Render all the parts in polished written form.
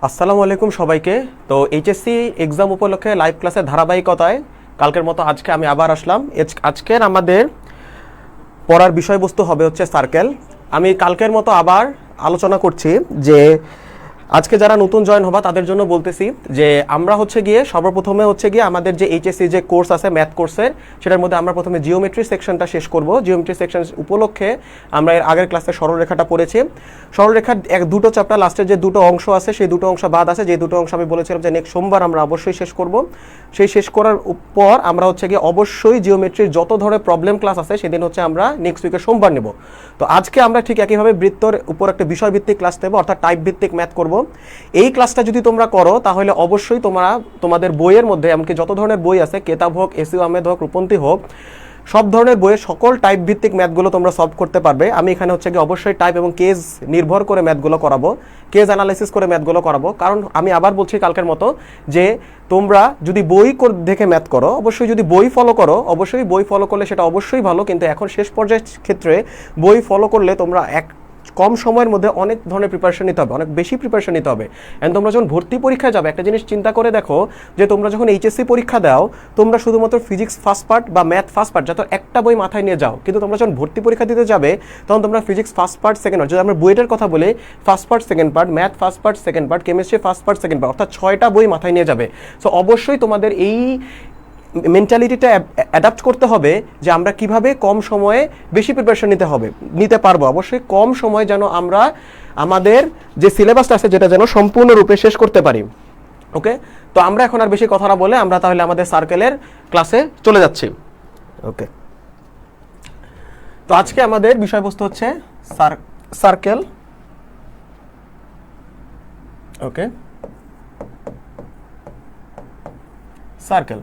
আসসালামু আলাইকুম সবাইকে। তো এইচএসসি এক্সাম উপলক্ষে লাইভ ক্লাসের ধারাবাহিকতায় কালকের মতো আজকে আমি আবার আসলাম। আজকের আমাদের পড়ার বিষয়বস্তু হবে হচ্ছে সার্কেল। আমি কালকের মতো আবার আলোচনা করছি যে আজকে যারা নতুন জয়েন হবা তাদের জন্য বলতেছি যে আমরা হচ্ছে গিয়ে সর্বপ্রথমে হচ্ছে গিয়ে আমাদের যে এইচএসসি যে কোর্স আছে ম্যাথ কোর্সের, সেটার মধ্যে আমরা প্রথমে জিওমেট্রি সেকশনটা শেষ করব। জিওমেট্রি সেকশন উপলক্ষে আমরা এর আগের ক্লাসে সরলরেখাটা পড়েছি। সরলরেখার দুটো চ্যাপ্টার লাস্টের যে দুটো অংশ আছে সেই দুটো অংশ বাদ আছে, যে দুটো অংশ আমি বলেছিলাম যে নেক্সট সোমবার আমরা অবশ্যই শেষ করব। সেই শেষ করার পর আমরা হচ্ছে গিয়ে অবশ্যই জিওমেট্রির যত ধরনের প্রবলেম ক্লাস আছে সেদিন হচ্ছে আমরা নেক্সট উইকে সোমবার নেব। তো আজকে আমরা ঠিক একইভাবে বৃত্তর উপর একটা বিষয়ভিত্তিক ক্লাস নেব, অর্থাৎ টাইপ ভিত্তিক ম্যাথ করব। এই ক্লাসটা যদি তোমরা করো তাহলে অবশ্যই তোমরা তোমাদের বইয়ের মধ্যে এমনকি যত ধরনের বই আছে, কেতাব হোক, এসইউ আহমেদ হোক, রূপন্তী হোক, সব ধরনের বইয়ের সকল টাইপ ভিত্তিক ম্যাথগুলো তোমরা সলভ করতে পারবে। আমি এখানে হচ্ছে গিয়ে অবশ্যই টাইপ এবং কেস নির্ভর করে ম্যাথগুলো করাবো, কেস অ্যানালাইসিস করে ম্যাথগুলো করাবো। কারণ আমি আবার বলছি কালকের মতো যে তোমরা যদি বই দেখে ম্যাথ করো, অবশ্যই যদি বই ফলো করো, অবশ্যই বই ফলো করলে সেটা অবশ্যই ভালো, কিন্তু এখন শেষ পর্যায়ের ক্ষেত্রে বই ফলো করলে তোমরা কম সময়ের মধ্যে অনেক ধরনের প্রিপারেশন নিতে হবে, অনেক বেশি প্রিপারেশন নিতে হবে। এন্ড তোমরা যখন ভর্তি পরীক্ষায় যাবে একটা জিনিস চিন্তা করে দেখো যে তোমরা যখন এইচএসসি পরীক্ষা দাও তোমরা শুধুমাত্র ফিজিক্স ফার্স্ট পার্ট বা ম্যাথ ফার্স্ট পার্ট যত একটা বই মাথায় নিয়ে যাও, কিন্তু তোমরা যখন ভর্তি পরীক্ষা দিতে যাবে তখন তোমরা physics first part second part, যদি আমরা বইটার কথা বলি first part second part, math first part second part, chemistry first part second part, অর্থাৎ 6টা বই মাথায় নিয়ে যাবে। সো অবশ্যই তোমাদের এই মেন্টালিটিটা অ্যাডাপ্ট করতে হবে যে আমরা কিভাবে কম সময়ে বেশি প্রিপারেশন নিতে পারবো। অবশ্যই কম সময়ে যেন আমরা আমাদের যে সিলেবাসটা আছে যেটা যেন সম্পূর্ণরূপে শেষ করতে পারি। ওকে, তো আমরা এখন আর বেশি কথা না বলে আমরা তাহলে আমাদের সার্কেলের ক্লাসে চলে যাচ্ছি। ওকে, তো আজকে আমাদের বিষয়বস্তু হচ্ছে সার্কেল। ওকে, সার্কেল।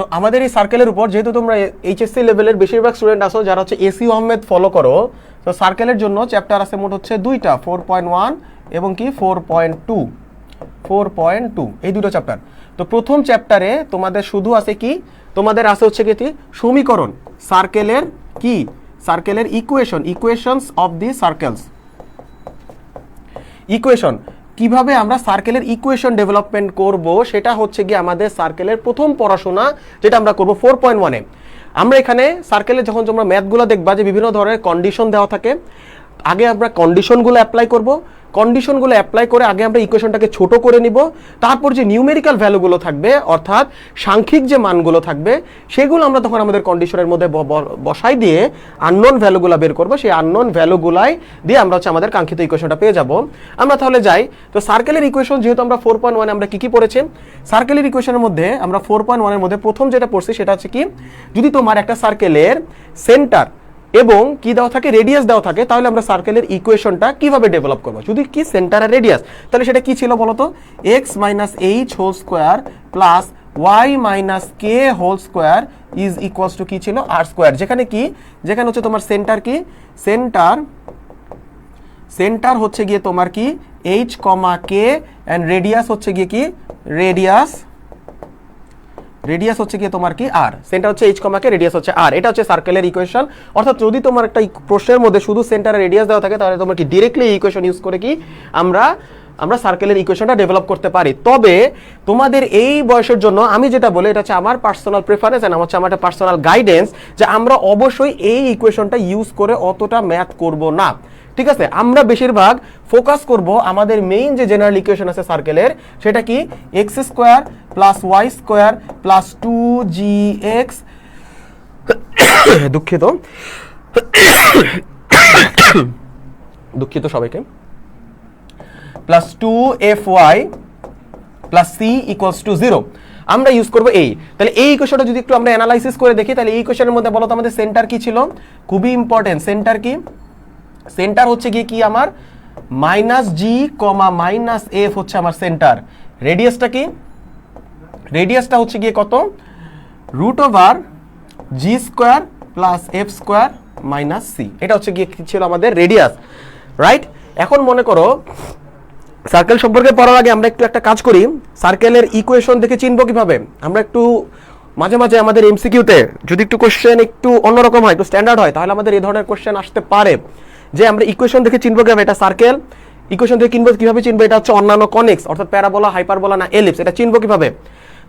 তো আমাদের এই সার্কেলের উপর যেহেতু তোমরা এইচএসসি লেভেলের বেশিরভাগ স্টুডেন্ট আসো যারা হচ্ছে এসইউ আহমেদ ফলো করো, তো সার্কেলের জন্য চ্যাপ্টার আছে মোট হচ্ছে দুইটা, 4.1 এবং কি 4.2 এই দুটো চ্যাপ্টার। তো প্রথম চ্যাপ্টারে তোমাদের শুধু আছে কি, তোমাদের আছে হচ্ছে কি সমীকরণ, সার্কেলের কি, সার্কেলের equations of the circles, equation কিভাবে আমরা সার্কেলের ইকুয়েশন ডেভেলপমেন্ট করব সেটা হচ্ছে গিয়ে আমাদের সার্কেলের প্রথম পড়াশোনা, যেটা আমরা করব 4.1-এ। আমরা এখানে সার্কেলে যখন তোমরা ম্যাথগুলো দেখবা যে বিভিন্ন ধরনের কন্ডিশন দেওয়া থাকে, আগে আমরা কন্ডিশনগুলো অ্যাপ্লাই করব, কন্ডিশনগুলো অ্যাপ্লাই করে আগে আমরা ইকুয়েশনটাকে ছোট করে নিব, তারপর যে নিউমেরিক্যাল ভ্যালুগুলো থাকবে অর্থাৎ সাংখ্যিক যে মানগুলো থাকবে সেগুলো আমরা তখন আমাদের কন্ডিশনের মধ্যে বসাই দিয়ে আননোন ভ্যালুগুলো বের করব। সেই আননোন ভ্যালুগুলাই দিয়ে আমরা হচ্ছে আমাদের কাঙ্ক্ষিত ইকুয়েশনটা পেয়ে যাব। আমরা তাহলে যাই, তো সার্কেলের ইকুয়েশন যেহেতু আমরা 4.1 আমরা কি পড়েছি, সার্কেলের ইকুয়েশনের মধ্যে আমরা 4.1-এর মধ্যে প্রথম যেটা পড়ছি সেটা হচ্ছে কি, যদি তোমার একটা সার্কেলের সেন্টার এবং কি দেওয়া থাকে, রেডিয়াস দেওয়া থাকে, তাহলে আমরা সার্কেলের ইকুয়েশনটা কিভাবে ডেভেলপ করব। যদি কি সেন্টার আর রেডিয়াস, তাহলে সেটা কি ছিল বলতো, x - h whole square plus y - k whole square is equals to কি ছিল, r স্কোয়ার। যেখানে কি, যেখানে হচ্ছে তোমার সেন্টার কি, সেন্টার হচ্ছে গিয়ে তোমার কি h, k এন্ড রেডিয়াস হচ্ছে গিয়ে কি, রেডিয়াস হচ্ছে কি তোমার কি r, সেন্টার হচ্ছে h, k, রেডিয়াস হচ্ছে r। এটা হচ্ছে সার্কেলের ইকুয়েশন। অর্থাৎ যদি তোমার একটা প্রশ্নের মধ্যে শুধু সেন্টার আর রেডিয়াস দেওয়া থাকে তাহলে তোমার কি ডাইরেক্টলি এই ইকুয়েশন ইউজ করে কি আমরা সার্কেলের ইকুয়েশনটা ডেভেলপ করতে পারি। তবে তোমাদের এই বয়সের জন্য আমি যেটা বলি, এটা হচ্ছে আমার পার্সোনাল প্রেফারেন্স এন্ড হচ্ছে আমার একটা পার্সোনাল গাইডেন্স, যে আমরা অবশ্যই এই ইকুয়েশনটা ইউজ করে অতটা ম্যাথ করব না। ঠিক আছে, আমরা বেশিরভাগ ফোকাস করব আমাদের মেইন যে জেনারেল ইকুয়েশন আছে সার্কেলের, সেটা কি x² plus y² plus 2gx, দুঃখিত সবাইকে, plus 2fy plus c equals to 0 আমরা ইউজ করব এই। তাহলে এই ইকুয়েশনটা যদি একটু আমরা অ্যানালাইসিস করে দেখি, তাহলে এই ইকুয়েশনের মধ্যে বলো তো আমাদের সেন্টার কি ছিল, খুবই ইম্পর্টেন্ট। সেন্টার কি, সেন্টার হচ্ছে গিয়ে কি আমার -g, -f হচ্ছে আমার সেন্টার। রেডিয়াসটা কি, রেডিয়াসটা হচ্ছে গিয়ে কত, √g² plus f² minus c। এটা হচ্ছে গিয়ে কি ছিল আমাদের রেডিয়াস, রাইট। এখন মনে করো সার্কেল সম্পর্কে পড়ার আগে আমরা একটু একটা কাজ করি, সার্কেলের ইকুয়েশন দেখে চিনবো কিভাবে। আমরা একটু মাঝে মাঝে আমাদের এমসিকিউতে যদি একটু কোশ্চেন একটু অন্যরকম হয়, একটু স্ট্যান্ডার্ড হয়, তাহলে আমাদের এই ধরনের কোশ্চেন আসতে পারে যে আমরা ইকুয়েশন দেখে চিনবো কিভাবে এটা সার্কেল, ইকুয়েশন থেকে কিভাবে চিনবো এটা হচ্ছে অন্যান্য কনিক্স অর্থাৎ প্যারাবোলা, হাইপারবোলা না এলিপস, এটা চিনবো কিভাবে?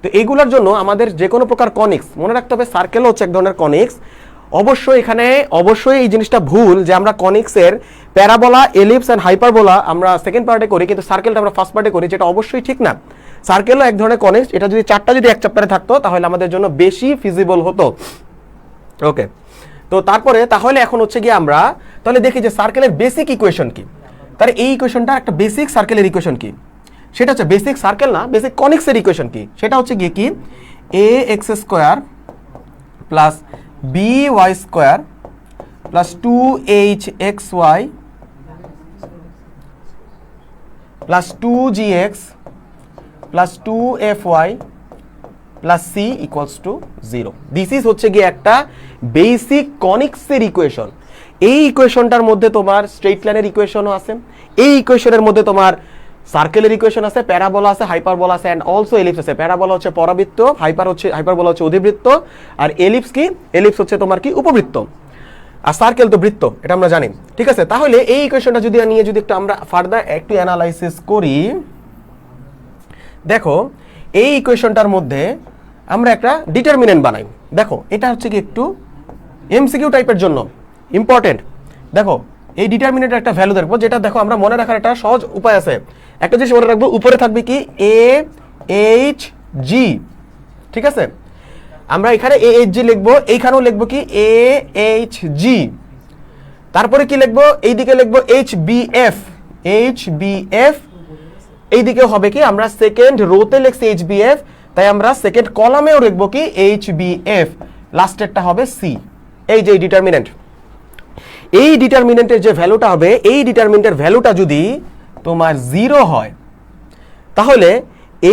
তো এইগুলোর জন্য আমাদের যে কোনো প্রকার কনিক্স মনে রাখতে হবে, সার্কেল হচ্ছে এক ধরনের কনিক্স। অবশ্যই এই জিনিসটা ভুল যে আমরা কনিক্সের প্যারাবোলা, এলিপস এন্ড হাইপারবোলা আমরা সেকেন্ড পার্টে করি কিন্তু সার্কেলটা আমরা ফার্স্ট পার্টে করি, যেটা অবশ্যই ঠিক না। সার্কেলও এক ধরনের কনিক্স, এটা যদি চারটা যদি এক চ্যাপ্টারে থাকতো তাহলে আমাদের জন্য বেশি ফিজিবল হতো। ওকে, তো তাহলে এখন হচ্ছে গিয়ে আমরা তাহলে দেখি যে সার্কেলের বেসিক ইকুয়েশন কি। তাহলে এই ইকুয়েশনটা একটা বেসিক সার্কেলের ইকুয়েশন কি, সেটা হচ্ছে বেসিক সার্কেল না, বেসিক কনিক্সের ইকুয়েশন কি, সেটা হচ্ছে গিয়ে কি A X square plus B Y square plus 2hxy plus 2gx plus 2fy plus c equals to 0। This is হচ্ছে গিয়ে একটা বেসিক কনিক্সের ইকুয়েশন। এই ইকুয়েশনটার মধ্যে তোমার স্ট্রেইট লাইনের ইকুয়েশনও আছে, এই ইকুয়েশনের মধ্যে তোমার সার্কেলের ইকুয়েশন আছে, প্যারাবোলা আছে, হাইপারবোলা আছে এন্ড অলসো এলিপস আছে। প্যারাবোলা হচ্ছে পরাবৃত্ত, হাইপারবোলা হচ্ছে অধিবৃত্ত, আর এলিপস কি, এলিপস হচ্ছে তোমার কি উপবৃত্ত, আর সার্কেল তো বৃত্ত, এটা আমরা জানি। ঠিক আছে, তাহলে এই ইকুয়েশনটা যদি নিয়ে যদি একটু আমরা ফার্দার একটু অ্যানালাইসিস করি, দেখো এই ইকুয়েশনটার মধ্যে আমরা একটা ডিটারমিনেন্ট বানাই। দেখো এটা হচ্ছে কি একটু এমসিকিউ টাইপের জন্য ইম্পর্টেন্ট। দেখো এই ডিটারমিনেন্টের একটা ভ্যালু দেখবো, যেটা দেখো আমরা মনে রাখার একটা সহজ উপায় আছে। একটা জিনিস মনে রাখবো, উপরে থাকবে কি এ এইচ জি, ঠিক আছে, আমরা এখানে এ এইচ জি লিখবো, এইখানেও লিখবো কি এ এইচ জি, তারপরে কি লিখবো, এইদিকে লিখবো এইচ বি এফ, এইদিকেও হবে কি আমরা সেকেন্ড রোতে লিখছি এইচ বি এফ, তাই আমরা সেকেন্ড কলামেও লিখবো কি এইচ বি এফ, লাস্টেরটা হবে সি। এই যে ডিটারমিনেন্ট, এই ডিটারমিনেন্টের যে ভ্যালুটা হবে, এই ডিটারমিনেন্টের ভ্যালুটা যদি তোমার 0 হয় তাহলে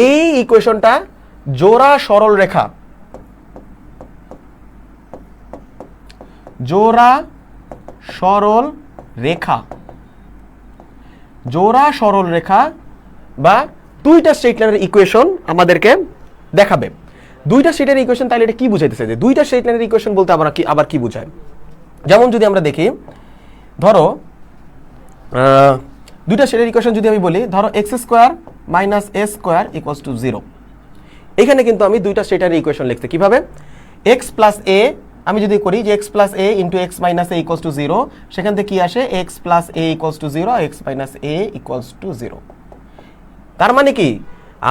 এই ইকুয়েশনটা জোড়া সরল রেখা, জোড়া সরল রেখা বা দুইটা স্ট্রেইট লাইনের ইকুয়েশন আমাদেরকে দেখাবে। দুইটা স্ট্রেইট লাইনের ইকুয়েশন, তাহলে এটা কি বুঝাইতেছে যে দুইটা স্ট্রেইট লাইনের ইকুয়েশন বলতে আবার কি বোঝায়? যেমন যদি আমরা দেখি, ধরো দুইটা স্ট্রেইট লাইনের ইকুয়েশন যদি আমি বলি, ধরো x square minus A square equals to 0। এখানে কিন্তু আমি দুইটা স্ট্রেইট লাইনের ইকুয়েশন লিখছি কিভাবে, এক্স প্লাস এ, আমি যদি করি যে x plus A into x minus A equals to 0, সেখান থেকে কি আসে x plus A equals to 0, x minus A equals to 0। তার মানে কি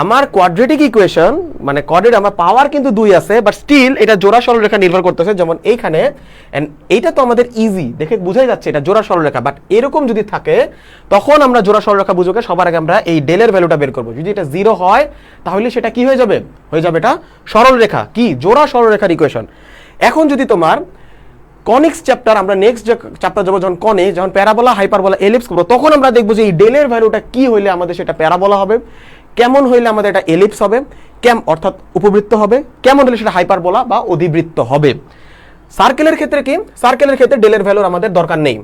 আমার কোয়াড্রেটিক ইকুয়েশন মানে কোয়াড্রেট আমার পাওয়ার কিন্তু 2 আছে, বাট স্টিল এটা জোড়া সরলরেখা নির্ভর করতেছে। যেমন এইখানে এন্ড এইটা তো আমাদের ইজি দেখে বোঝাই যাচ্ছে এটা জোড়া সরলরেখা, বাট এরকম যদি থাকে তখন আমরা জোড়া সরলরেখা বুঝোকে সবার আগে আমরা এই ডেলের ভ্যালুটা বের করব। যদি এটা 0 হয় তাহলে সেটা কি হয়ে যাবে এটা সরলরেখা, কি জোড়া সরলরেখার ইকুয়েশন। এখন যদি তোমার কনিক্স চ্যাপ্টার, আমরা নেক্সট যে চ্যাপ্টার যাবো যখন যখন প্যারাবোলা, হাইপারবোলা, এলিপস করবো, তখন আমরা দেখবো যে এই ডেলের ভ্যালুটা কি হইলে আমাদের সেটা প্যারাবোলা হবে, কেমন হইলে আমাদের এটা এলিপস হবে, অর্থাৎ উপবৃত্ত হবে, কেমন হলে সেটা হাইপারবোলা বা অধিবৃত্ত হবে। সার্কেলের ক্ষেত্রে কি, সার্কেলের ক্ষেত্রে ডেলের ভ্যালুর আমাদের দরকার নেই,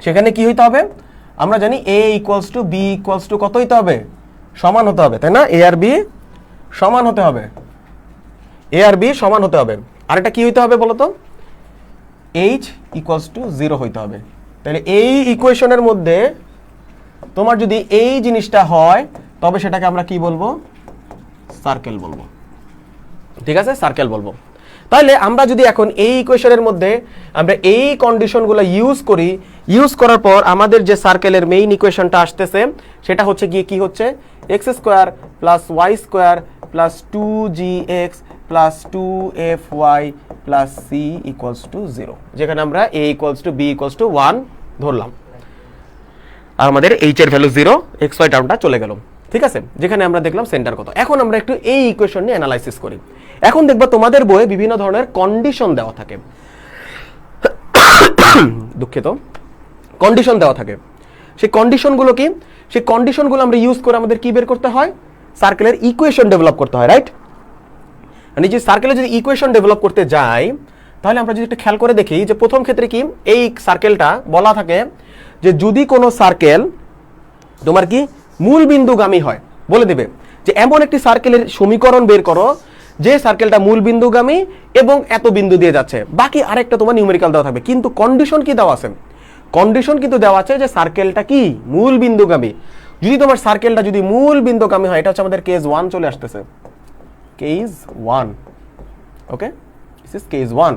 সেখানে কি হইতে হবে আমরা জানি A equals to B equals to কত হইতে হবে, সমান হতে হবে, তাই না, এ আর বি সমান হতে হবে, আর এটা কি হইতে হবে বলতো, h ইকুয়ালস টু 0 হইতে হবে। তাহলে এই ইকুয়েশনের মধ্যে তোমার যদি এই জিনিসটা হয় তবে সেটাকে আমরা কি বলবো, সার্কেল বলবো। ঠিক আছে, সার্কেল বলবো। তাহলে আমরা যদি এখন এই ইকুয়েশনের মধ্যে আমরা এই কন্ডিশনগুলো ইউজ করার পর আমাদের যে সার্কেলের মেইন ইকুয়েশনটা আসতেছে সেটা হচ্ছে গিয়ে কি হচ্ছে, x square plus Y square plus 2gx plus 2fy plus c equals to 0, যেখানে আমরা a equals to b equals to 1 ধরলাম, আর আমাদের h এর ভ্যালু 0, xy টার্মটা চলে গেল। ঠিক আছে, যেখানে আমরা দেখলাম সেন্টার কত। এখন আমরা একটু এই ইকুয়েশন নিয়ে অ্যানালাইসিস করি। এখন দেখবা তোমাদের বইয়ে বিভিন্ন ধরনের কন্ডিশন দেওয়া থাকে, দুঃখিত, কন্ডিশন দেওয়া থাকে। সেই কন্ডিশনগুলো কি, সেই কন্ডিশনগুলো আমরা ইউজ করে আমাদের কি বের করতে হয়, সার্কেলের ইকুয়েশন ডেভেলপ করতে হয়, রাইট। মানে যে সার্কেলে যদি ইকুয়েশন ডেভেলপ করতে যাই তাহলে আমরা যদি একটু খেয়াল করে দেখি যে প্রথম ক্ষেত্রে কি এই সার্কেলটা বলা থাকে যে যদি কোনো সার্কেল তোমার কি মূল বিন্দুগামী হয়, বলে দেবে যে এমন একটি সার্কেলের সমীকরণ বের করো যে সার্কেলটা মূল বিন্দুগামী এবং এত বিন্দু দিয়ে যাচ্ছে, বাকি আরেকটা তোমার নিউমেরিক্যাল দেওয়া থাকবে। কিন্তু কন্ডিশন কি দেওয়া আছে, কন্ডিশন কিন্তু দেওয়া আছে যে সার্কেলটা কি মূল বিন্দুগামী। যদি তোমার সার্কেলটা যদি মূল বিন্দুগামী হয়, এটা হচ্ছে আমাদের কেস 1 চলে আসতেছে, case 1। Okay, this is case 1।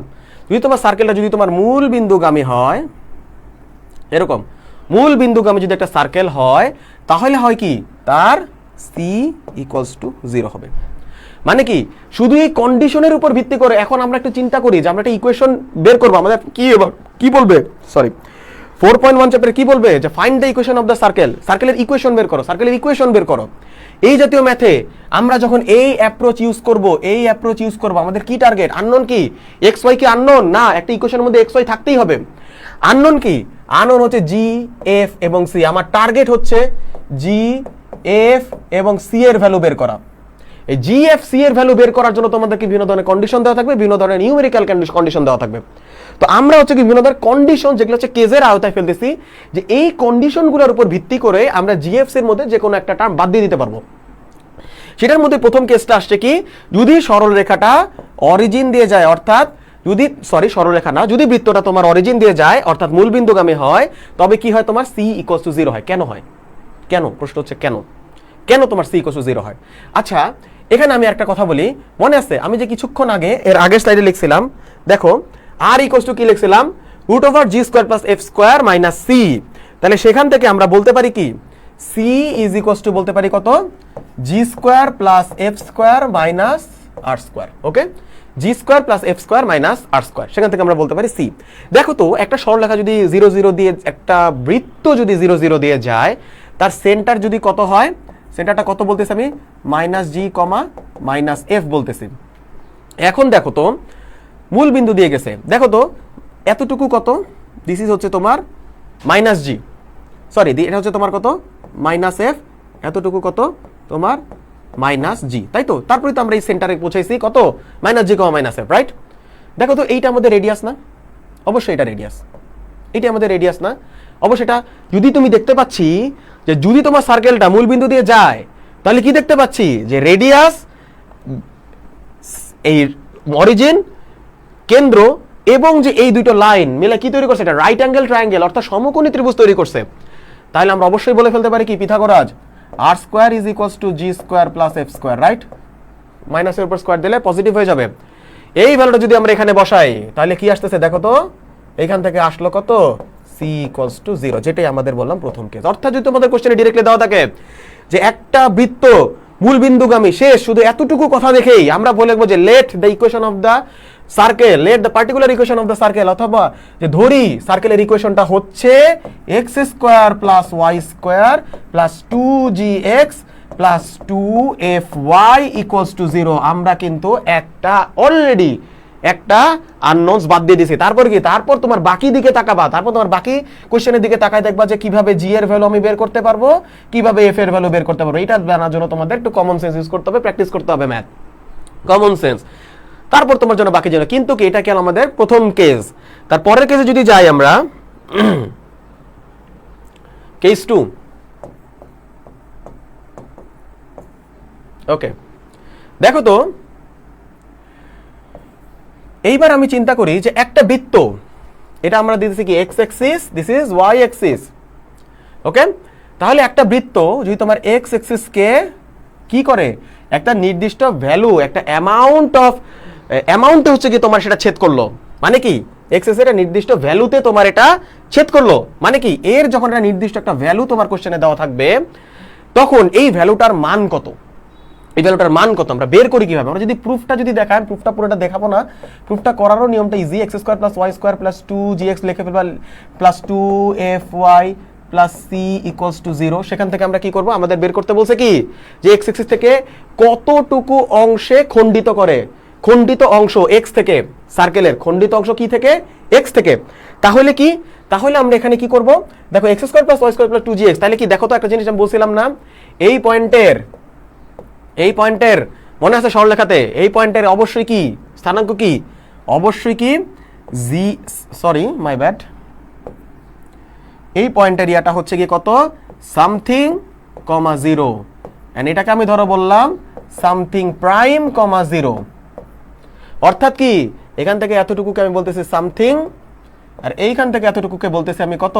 যদি তোমার সার্কেলটা যদি তোমার মূল বিন্দুগামী হয়, এরকম মূল বিন্দুগামী যদি একটা সার্কেল হয়, তাহলে হয় কি তার সি ইকুয়ালস টু 0 হবে। মানে কি শুধু এই কন্ডিশনের উপর ভিত্তি করে এখন আমরা একটু চিন্তা করি যে আমরা একটা ইকুয়েশন বের করবো, আমাদের কি বলবে, সরি 4.1 চ্যাপ্টারে কি বলবে যে find the equation of the circle, সার্কেলের ইকুয়েশন বের করো, সার্কেলের ইকুয়েশন বের করো। এই জাতীয় ম্যাথে আমরা যখন এই অ্যাপ্রোচ ইউজ করব, আমাদের কি টার্গেট, আননোন কি এক্স ওয়াই কি আননোন না, একটা ইকুয়েশনের মধ্যে এক্স ওয়াই থাকতেই হবে। আননোন কি, আননোন হচ্ছে জি এফ এবং সি। আমার টার্গেট হচ্ছে জি এফ এবং সি এর ভ্যালু বের করা। এই জি এফ সি এর ভ্যালু বের করার জন্য তোমাদেরকে বিভিন্ন ধরনের কন্ডিশন দেওয়া থাকবে, বিভিন্ন ধরনের নিউমেরিক্যাল কন্ডিশন দেওয়া থাকবে। তো আমরা হচ্ছে কি বিভিন্ন ধরনের কন্ডিশন যেগুলো হচ্ছে কেজের আওতায় ফেলতেছি, যে এই কন্ডিশনগুলোর উপর ভিত্তি করে আমরা জিএফস এর মধ্যে যে কোনো একটা টার্ম বাদ দিয়ে দিতে পারবো। সেটার মধ্যে প্রথম কেসটা আসছে কি, যদি সরল রেখাটা অরিজিন দিয়ে যায়, অর্থাৎ সরলরেখা না, যদি বৃত্তটা তোমার অরিজিন দিয়ে যায় অর্থাৎ মূল বিন্দুগামী হয়, তবে কি হয় তোমার সি ইকুয়ালস টু 0 হয়। কেন হয়, কেন, প্রশ্ন হচ্ছে কেন তোমার সি ইকুয়ালস টু 0 হয়। আচ্ছা, এখানে আমি একটা কথা বলি, মনে আছে আমি যে কিছুক্ষণ আগে এর আগের স্লাইডে লিখছিলাম, দেখো আর ইকুয়ালস টু কি লিখছিলাম, √g² + f² - c। তাহলে সেখান থেকে আমরা বলতে পারি কি, c ইজ ইকুয়ালস টু বলতে পারি কত, g² + f² - r²। ওকে, g² + f² - r², সেখান থেকে আমরা বলতে পারি c। দেখো তো একটা সরলরেখা যদি 0 0 দিয়ে, একটা বৃত্ত যদি 0 0 দিয়ে যায়, তার সেন্টার যদি কত হয়, সেন্টারটা কত বলতেছি আমি, -g, -f বলতেছি। এখন দেখো তো মূল বিন্দু দিয়ে গেছে, দেখো তো এতটুকু কত, দিস ইজ হচ্ছে তোমার -g, সরি এটা হচ্ছে তোমার কত -f, এতটুকু কত তোমার -g, তাই তো। তারপরে তো আমরা এই সেন্টারে পৌঁছাইছি কত, -g, -f, রাইট। দেখো তো এইটা আমাদের রেডিয়াস না, অবশ্যই এটা রেডিয়াস, এটা আমাদের রেডিয়াস না, অবশ্যই এটা। যদি তুমি দেখতে পাচ্ছি যে যদি তোমার সার্কেলটা মূল বিন্দু দিয়ে যায়, তাহলে কি দেখতে পাচ্ছি যে রেডিয়াস, এই অরিজিন, কেন্দ্র এবং যে এই দুটো লাইন মিলে কি তৈরি করছে, এটা রাইট অ্যাঙ্গেল ট্রায়াঙ্গেল অর্থাৎ সমকোণী ত্রিভুজ তৈরি করছে। তাহলে আমরা অবশ্যই বলে ফেলতে পারি কি, Pythagoras r² is equals two g² + f², right. মাইনাসের উপর স্কয়ার দিলে পজিটিভ হয়ে যাবে। এই ভ্যালুটা যদি আমরা এখানে বসাই, তাহলে কি আসতেছে দেখো তো, এখান থেকে আসলো কত, c ইকুয়ালস টু 0, যেটাই আমাদের বললাম প্রথম কেস। অর্থাৎ যদি তোমাদের কোশ্চেনে ডাইরেক্টলি দেওয়া থাকে যে একটা বৃত্ত মূল বিন্দুগামী শেষ, শুধু এতটুকু কথা দেখেই আমরা বলে দেবো যে let the equation of the circle, let the particular equation of the circle, অথবা যে ধরি সার্কেলের ইকুয়েশনটা হচ্ছে x² + y² + 2gx + 2fy = 0। আমরা কিন্তু একটা অলরেডি একটা আননোনস বাদ দিয়ে দিছি। তারপর কি, তারপর তোমার বাকি দিকে তাকাবা, তারপর তোমার বাকি কোশ্চেনের দিকে তাকায় দেখবা যে কিভাবে জি এর ভ্যালু আমি বের করতে পারবো, কিভাবে এফ এর ভ্যালু বের করতে পারবো। এটা জানার জন্য তোমাদের একটু কমন সেন্স ইউজ করতে হবে, প্র্যাকটিস করতে হবে ম্যাথ, কমন সেন্স। তারপর তোমার জন্য বাকি জন্য, কিন্তু কি এটা কি আমাদের প্রথম কেস। তারপরের কেসে যদি যাই আমরা, কেস 2। ওকে, দেখো তো এইবার আমি চিন্তা করি যে একটা বৃত্ত, এটা আমরা দিতেছি কি X axis, this is Y axis. Okay, তাহলে একটা বৃত্ত যদি তোমার এক্স অ্যাক্সিস কে কি করে, একটা নির্দিষ্ট ভ্যালু, একটা অ্যামাউন্টে হচ্ছে কি তোমার সেটা ছেদ করলো, মানে কি এক্স এর একটা নির্দিষ্ট ভ্যালুতে তোমার এটা ছেদ করলো, মানে কি এর যখন একটা নির্দিষ্ট একটা ভ্যালু তোমার কোশ্চেনে দেওয়া থাকবে, তখন এই ভ্যালুটার মান কত, এই ভ্যালুটার মান কত আমরা বের করি কিভাবে। আমরা যদি প্রুফটা যদি দেখাই, প্রুফটা পুরোটা দেখাবো না, প্রুফটা করারও নিয়মটা ইজি, x² + y² + 2gx লিখে ফেলবা + 2fy + c = 0। সেখান থেকে আমরা কি করব, আমাদের বের করতে বলছে কি যে x অ্যাক্সিস থেকে কতটুকু অংশে খণ্ডিত করে, খণ্ডিত অংশ x থেকে, সার্কেলের খণ্ডিত অংশ কি থেকে, x থেকে। তাহলে কি, তাহলে আমরা এখানে কি করব, দেখো x² + y² + 2gx, তাহলে কি দেখো তো একটা জিনিস আমি বলছিলাম না, এই পয়েন্টের মনে আছে সরলরেখাতে, এই পয়েন্টের অবশ্যই কি স্থানাঙ্ক কি, অবশ্যই কি জি, সরি মাই ব্যাড, এই পয়েন্টের ইয়াটা হচ্ছে কি কত, সামথিং, 0, এন্ড এটাকে আমি ধরো বললাম সামথিং প্রাইম, 0। অর্থাৎ কি এখান থেকে এতটুকুকে আমি বলতেছি সামথিং আর এইখান থেকে এতটুকুকে বলতেছি আমি কত,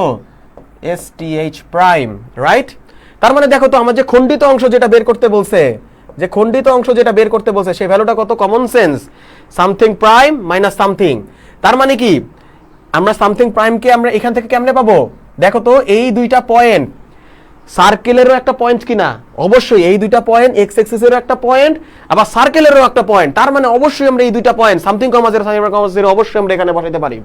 STH প্রাইম, রাইট? তার মানে দেখো তো আমার যে খণ্ডিত অংশ যেটা বের করতে বলছে, যে খণ্ডিত অংশ যেটা বের করতে বলছে সেই ভ্যালুটা কত, common sense, something prime minus something. তার মানে কি আমরা সামথিং প্রাইমকে আমরা এখান থেকে কেমনে পাবো? দেখো তো এই দুইটা পয়েন্ট সার্কেলেরও একটা পয়েন্ট কিনা, অবশ্যই এই দুইটা পয়েন্ট এক্স এক্সিসেরও একটা পয়েন্ট, আবার সার্কেলেরও একটা পয়েন্ট। তার মানে অবশ্যই আমরা এই দুইটা পয়েন্ট সামথিং কমা জিরো সামথিং কমা জিরো অবশ্যই আমরা এখানে বসাইতে পারি।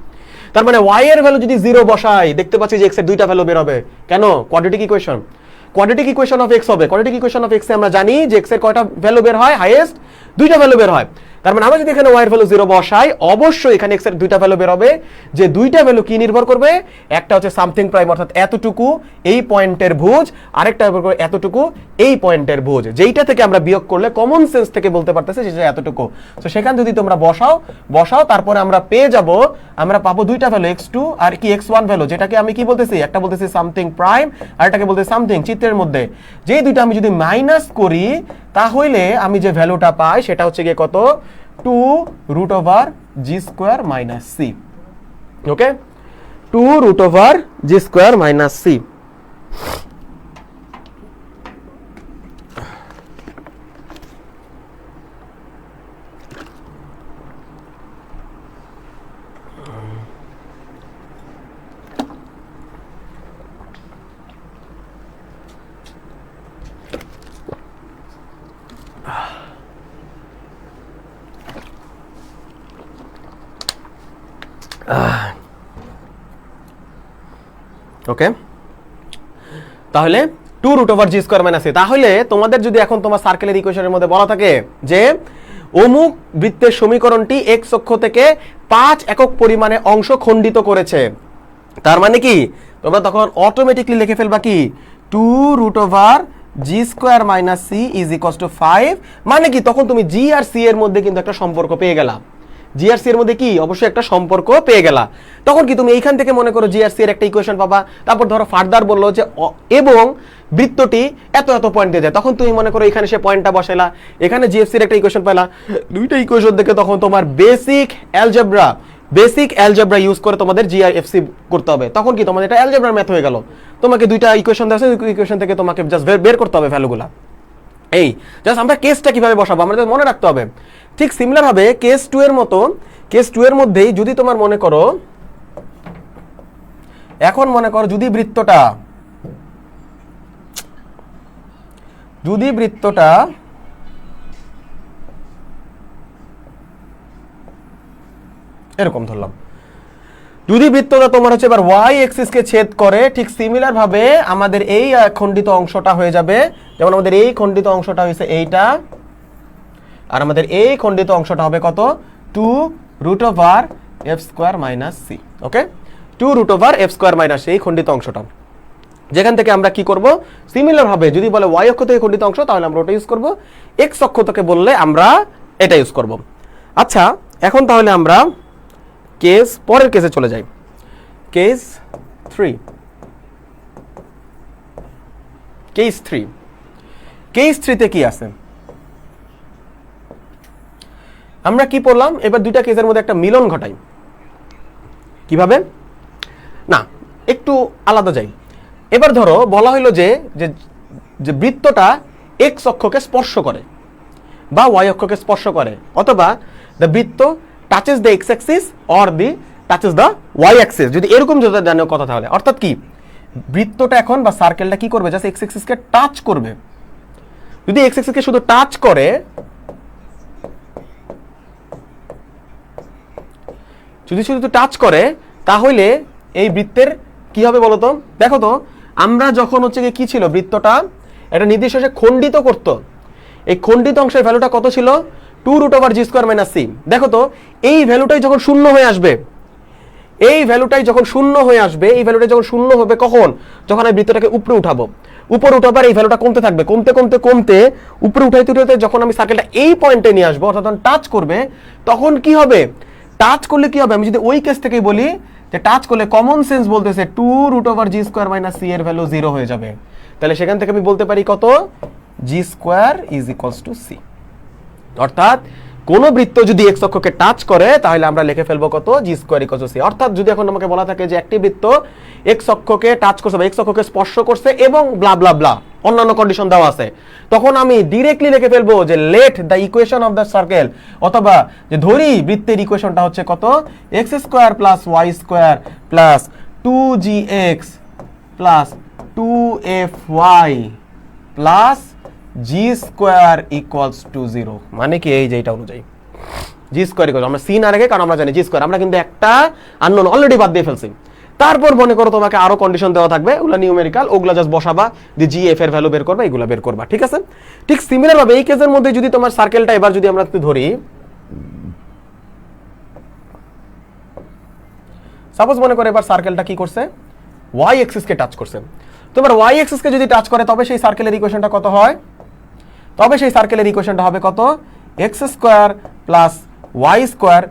তার মানে y এর ভ্যালু যদি 0 বসাই, দেখতে পাচ্ছি যে x এর দুইটা ভ্যালু বের হবে। কেন? Quadratic equation, quadratic equation of x হবে। কোয়াড্রেটিক ইকুয়েশন অফ x এ আমরা জানি যে x এর কয়টা ভ্যালু বের হয়, হাইয়েস্ট দুইটা ভ্যালু বের হয়। তার মানে আমরা যদি এখানে y এর ভ্যালু 0 বসাই, অবশ্যই এখানে x এর দুইটা ভ্যালু বের হবে। যে দুইটা ভ্যালু কি নির্ভর করবে? একটা হচ্ছে সামথিং প্রাইম অর্থাৎ এতটুকু এই পয়েন্টের ভুজ, আরেকটা নির্ভর করবে এতটুকু এই পয়েন্টের ভুজ। যেইটা থেকে আমরা বিয়োগ করলে কমন সেন্স থেকে বলতে পারতেছে যে এতটুকু। তো সেখানে যদি তোমরা বসাও তারপরে আমরা পেয়ে যাব, আমরা পাবো দুইটা ভ্যালু x2 আর কি x1 ভ্যালু, যেটাকে আমি কি বলতেছি, একটা বলতেছি সামথিং প্রাইম আর এটাকে বলতেছি সামথিং। চিত্রের মধ্যে যেই দুইটা আমি যদি মাইনাস করি তাহলে আমি যে ভ্যালুটা পাই সেটা হচ্ছে গিয়ে কত, 2√g² মাইনাস c। ওকে, 2√g² মাইনাস c। ওকে, তাহলে 2√g² মাইনাস c। তাহলে তোমাদের যদি এখন তোমার সার্কেলের ইকুয়েশনের মধ্যে বলা থাকে যে অমুক বৃত্তের সমীকরণটি x অক্ষ থেকে 5 একক পরিমাণে অংশ খণ্ডিত করেছে, তার মানে কি তোমরা তখন অটোমেটিকলি লিখে ফেলবা কি, 2√g² minus c is equals two 5। মানে কি তখন তুমি g আর c এর মধ্যে কিন্তু একটা সম্পর্ক পেয়ে গেলা। জি আর সি এর মধ্যে কি অবশ্যই একটা সম্পর্ক পেয়ে গেলা। তখন কি তুমি এইখান থেকে মনে করো জি আর সি এর একটা ইকুয়েশন পাবা। তারপর ধরো ফার্দার বললো যে এবং বৃত্তটি এত এত পয়েন্ট দিয়ে যায়, তখন তুমি মনে করো এখানে সে পয়েন্টটা বসাইলা, এখানে জিএফসি এর একটা ইকুয়েশন পেলা। দুইটা ইকুয়েশন দেখে তখন তোমার বেসিক অ্যালজেব্রা ইউজ করে তোমাদের জিআইএফসি করতে হবে। তখন কি তোমাদের এটা অ্যালজেব্রার ম্যাথ হয়ে গেল। তোমাকে দুইটা ইকুয়েশন দেওয়া আছে, ইকুয়েশন থেকে তোমাকে জাস্ট বের করতে হবে ভ্যালুগুলা। এই জাস্ট আমরা কেসটা কিভাবে বসাবো আমাদের মনে রাখতে হবে। ঠিক সিমিলার ভাবে কেস 2 এর মতো, কেস 2 এর মধ্যেই যদি তোমার মনে করো, এখন মনে করো যদি বৃত্তটা এরকম ধরলাম, যদি বৃত্তটা তোমার হচ্ছে এবার ওয়াই এক্সিসকে ছেদ করে, ঠিক সিমিলার ভাবে আমাদের এই খণ্ডিত অংশটা হয়ে যাবে। যেমন আমাদের এই খণ্ডিত অংশটা হয়েছে এইটা, আর আমাদের এই খণ্ডিত অংশটা হবে কত, 2√f² মাইনাস c। ওকে, 2√f² মাইনাস এই খণ্ডিত অংশটা, যেখান থেকে আমরা কি করব, সিমিলার ভাবে যদি বলে ওয়াই অক্ষ থেকে খণ্ডিত অংশ তাহলে আমরা ওটা ইউজ করব, এক্স অক্ষ থেকে বললে আমরা এটা ইউজ করব। আচ্ছা, এখন তাহলে আমরা পরের কেসে চলে যাই। কেস 3, কেস 3 তে কি আছে আমরা কি পড়লাম, এবার দুইটা কেসের মধ্যে একটা মিলন ঘটাই। কিভাবে না, একটু আলাদা যাই। এবার ধরো বলা হইলো যে বৃত্তটা এক্স অক্ষকে স্পর্শ করে বা ওয়াই অক্ষকে স্পর্শ করে, অথবা দ্য বৃত্ত touches the x axis or the touches the y axis, যদি এরকম যদি জানো কথা তাহলে অর্থাৎ কি বৃত্তটা এখন বা সার্কেলটা কি করবে, জাস্ট এক্স অ্যাক্সিসকে টাচ করবে। যদি এক্স অ্যাক্সিসকে শুধু টাচ করে, যদি শুধু টাচ করে তাহলে এই বৃত্তের কি হবে বলতো। দেখো তো আমরা যখন হচ্ছে কি ছিল বৃত্তটা একটা নির্দিষ্ট খণ্ডিত করত, এই খণ্ডিত অংশের ভ্যালুটা কত ছিল, 2√g² মাইনাস c। দেখো তো এই ভ্যালুটাই যখন শূন্য হয়ে আসবে, এই ভ্যালুটাই যখন শূন্য হবে কখন, যখন আমি বৃত্তটাকে উপরে উঠাবো, উপরে উঠাবার এই ভ্যালুটা কমতে থাকবে, কমতে উপরে উঠাইতে যখন আমি সার্কেলটা এই পয়েন্টে নিয়ে আসবো, অর্থাৎ টাচ করবে, তখন কি হবে, টাচ করলে কি হবে, আমি যদি ওই কেস থেকেই বলি যে টাচ করলে কমন সেন্স বলতেছে 2√g² মাইনাস c এর ভ্যালু 0 হয়ে যাবে। তাহলে সেখান থেকে আমি বলতে পারি কত, g² is equals two c। অর্থাৎ কোন বৃত্ত যদি এক্স অক্ষকে টাচ করে তাহলে আমরা লিখে ফেলবো কত, G square equal to C. অর্থাৎ যদি এখন আমাকে বলা থাকে যে একটি বৃত্ত এক্স অক্ষকে টাচ করছে বা এক্স অক্ষকে স্পর্শ করছে এবং ব্লা ব্লা ব্লা অন্যান্য কন্ডিশন দেওয়া আছে, তখন আমি ডিরেক্টলি লিখে ফেলবো যে let the equation of the circle, অথবা যে ধরি বৃত্তের ইকুয়েশনটা হচ্ছে কত, x square plus Y square plus 2gx plus 2fy plus g square equals to 0। মানে কি, এই যে এটা অনুযায়ী জি স্কোয়ার ইকুয়াল, আমরা সি না রেখে, কারণ আমরা জানি জি স্কোয়ার, আমরা কিন্তু একটা আননোন অলরেডি বাদ দিয়ে ফেলছি। তারপর মনে করো তোমাকে আরো কন্ডিশন দেওয়া থাকবে, ওগুলা নিউমেরিক্যাল, ওগুলা জাস্ট বসাবা, যে জি এফ এর ভ্যালু বের করবা, এগুলা বের করবা, ঠিক আছে। ঠিক সিমিলার ভাবে এই কেসের মধ্যে যদি তোমার সার্কেলটা এবার যদি আমরা ধরি, সাপোজ মনে করে এবার সার্কেলটা কি করছে, ওয়াই এক্সিস কে টাচ করছে। তো এবার ওয়াই এক্সিস কে যদি টাচ করে তবে সেই সার্কেলের ইকুয়েশনটা কত হয়, তবে সেই সার্কেলের ইকুয়েশনটা হবে কত, x square plus Y square.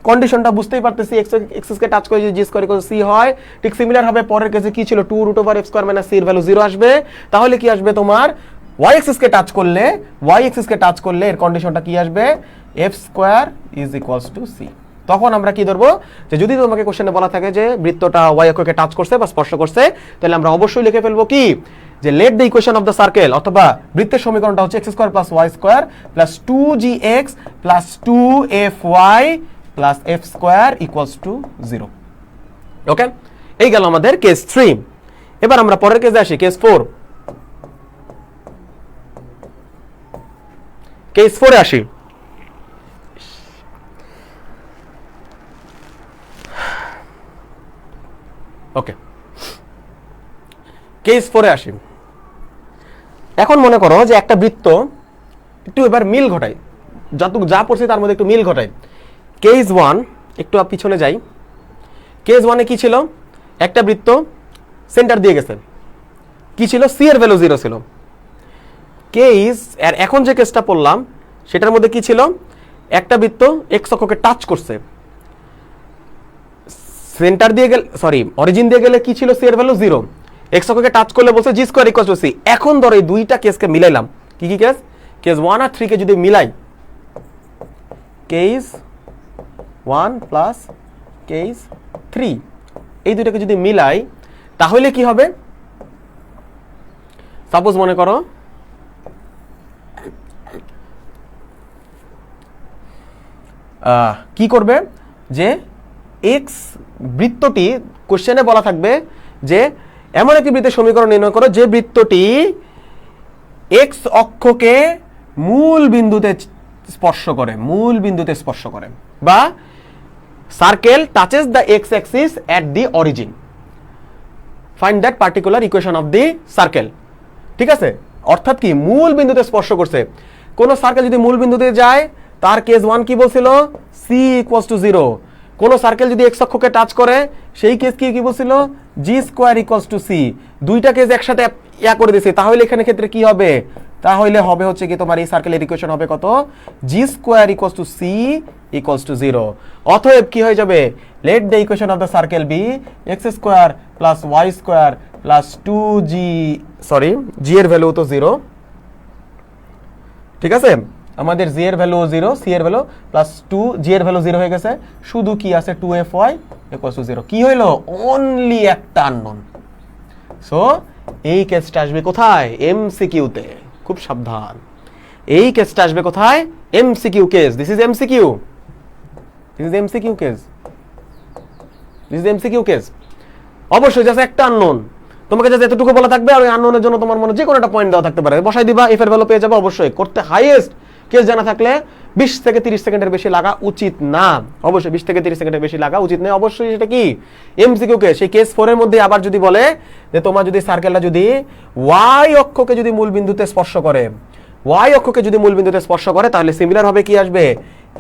কন্ডিশনটা বুঝতেই পারতেছি, এক্সিস কে টাচ করে যদি জি স্কোয়ার ইকুয়াল সি হয়, ঠিক সিমিলার হবে পরের কেসে কি ছিল, 2 root over f square minus C এর ভ্যালু 0 আসবে। তাহলে কি আসবে তোমার, ওয়াই এক্সিস কে টাচ করলে এর কন্ডিশনটা কি আসবে, F square is equals to C. তখন আমরা কি ধরবো, যে যদি তোমাকে কোশ্চেনে বলা থাকে যে বৃত্তটা ওয়াই অক্ষকে টাচ করছে বা স্পর্শ করছে, তাহলে আমরা অবশ্যই লিখে ফেলবো কি, যে let the equation of the circle, অথবা বৃত্তের সমীকরণটা হচ্ছে x square plus Y square plus 2gx plus 2fy plus F square equals to 0। Okay, এই গেল আমাদের কেস 3। এবার আমরা পরের কেসে আসি, কেস 4। কেস 4 এ আসি। ওকে, কেস 4 এ আসি। এখন মনে করো যে একটা বৃত্ত একটু এবার মিল ঘটায়, যা পড়ছি তার মধ্যে একটু মিল ঘটায়। কেস 1, একটু পিছনে যাই। কেস 1 এ কি ছিল, একটা বৃত্ত সেন্টার দিয়ে গেছে, কি ছিল, সি এর ভ্যালু 0 ছিল। কেস আর এখন যে কেসটা পড়লাম সেটার মধ্যে কি ছিল, একটা বৃত্ত এক্স অক্ষকে টাচ করছে, সেন্টার দিয়ে গেলে, সরি অরিজিন দিয়ে গেলে কি ছিল, সি এর ভ্যালু 0, এক্স অক্ষকে টাচ করলে বলছে জি স্কোয়ার ইকুয়াল টু সি। এখন ধরো এই দুইটা কেসকে মিলাইলাম, কি কি কেস, কেস 1 আর 3 কে যদি মিলাই, কেস 1 প্লাস কেস 3, এই দুইটাকে যদি মিলাই তাহলে কি হবে, সাপোজ মনে করো কি করবে, যে এক্স বৃত্তটি, কোশ্চেনে বলা থাকবে যে এমন একটি বৃত্তের সমীকরণ নির্ণয় করো যে বৃত্তটি এক্স অক্ষকে মূল বিন্দুতে স্পর্শ করে, বা circle touches the x Axis at the origin, find that particular equation of the circle. ঠিক আছে, অর্থাৎ কি, মূল বিন্দুতে স্পর্শ করছে। কোন সার্কেল যদি মূল বিন্দুতে যায়, তার কেস 1 কি বলছিল, সি ইকুয়ালস টু 0। কোন সার্কেল যদি এক্স অক্ষকে টাচ করে, সেই কেস কি বলছিল, জি স্কোয়ার ইকুয়ালস টু সি। দুইটা কেস একসাথে করে দিয়েছে, তাহলে এখানে ক্ষেত্রে কি হবে, তাহলে হবে হচ্ছে কি তোমার এই সার্কেলের ইকুয়েশন হবে কত, G square equals to C equals to 0। অতএব কি হয়ে যাবে, let the equation of the circle be X square plus Y square plus 2g, sorry G এর ভ্যালু তো 0, ঠিক আছে, আমাদের জি এর ভ্যালু 0, সি এর ভ্যালু প্লাস 2, জি এর ভ্যালু 0 হয়ে গেছে, শুধু কি আছে 2fy ইকুয়ালস টু 0। কি হইলো, অনলি একটা আননোন। সো এই কেসটা আসবে কোথায়, এমসিকিউতে। খুব সাবধান, এই কেসটা আসবে কোথায়, MCQ case. This is MCQ, অবশ্যই জাস্ট একটা আননোন, তোমাকে জাস্ট এতটুকু বলা থাকবে, আর ওই আননোনের জন্য তোমার মনে যে কোনো একটা পয়েন্ট দেওয়া থাকতে পারে, বসাই দিবা, এফ এর ভ্যালু পেয়ে যাবে। অবশ্যই করতে হাইয়েস্ট কেস জানা থাকলে 20 থেকে 30 সেকেন্ডের বেশি লাগা উচিত না, অবশ্যই 20 থেকে 30 সেকেন্ডের বেশি লাগা উচিত নয়, অবশ্যই। সেটা কি, এমসিকিউ কেস। সেই কেস 4 এর মধ্যে আবার যদি বলে যে তোমার যদি সার্কেলটা যদি ওয়াই অক্ষকে যদি মূল বিন্দুতে স্পর্শ করে, তাহলে সিমিলার হবে কি আসবে,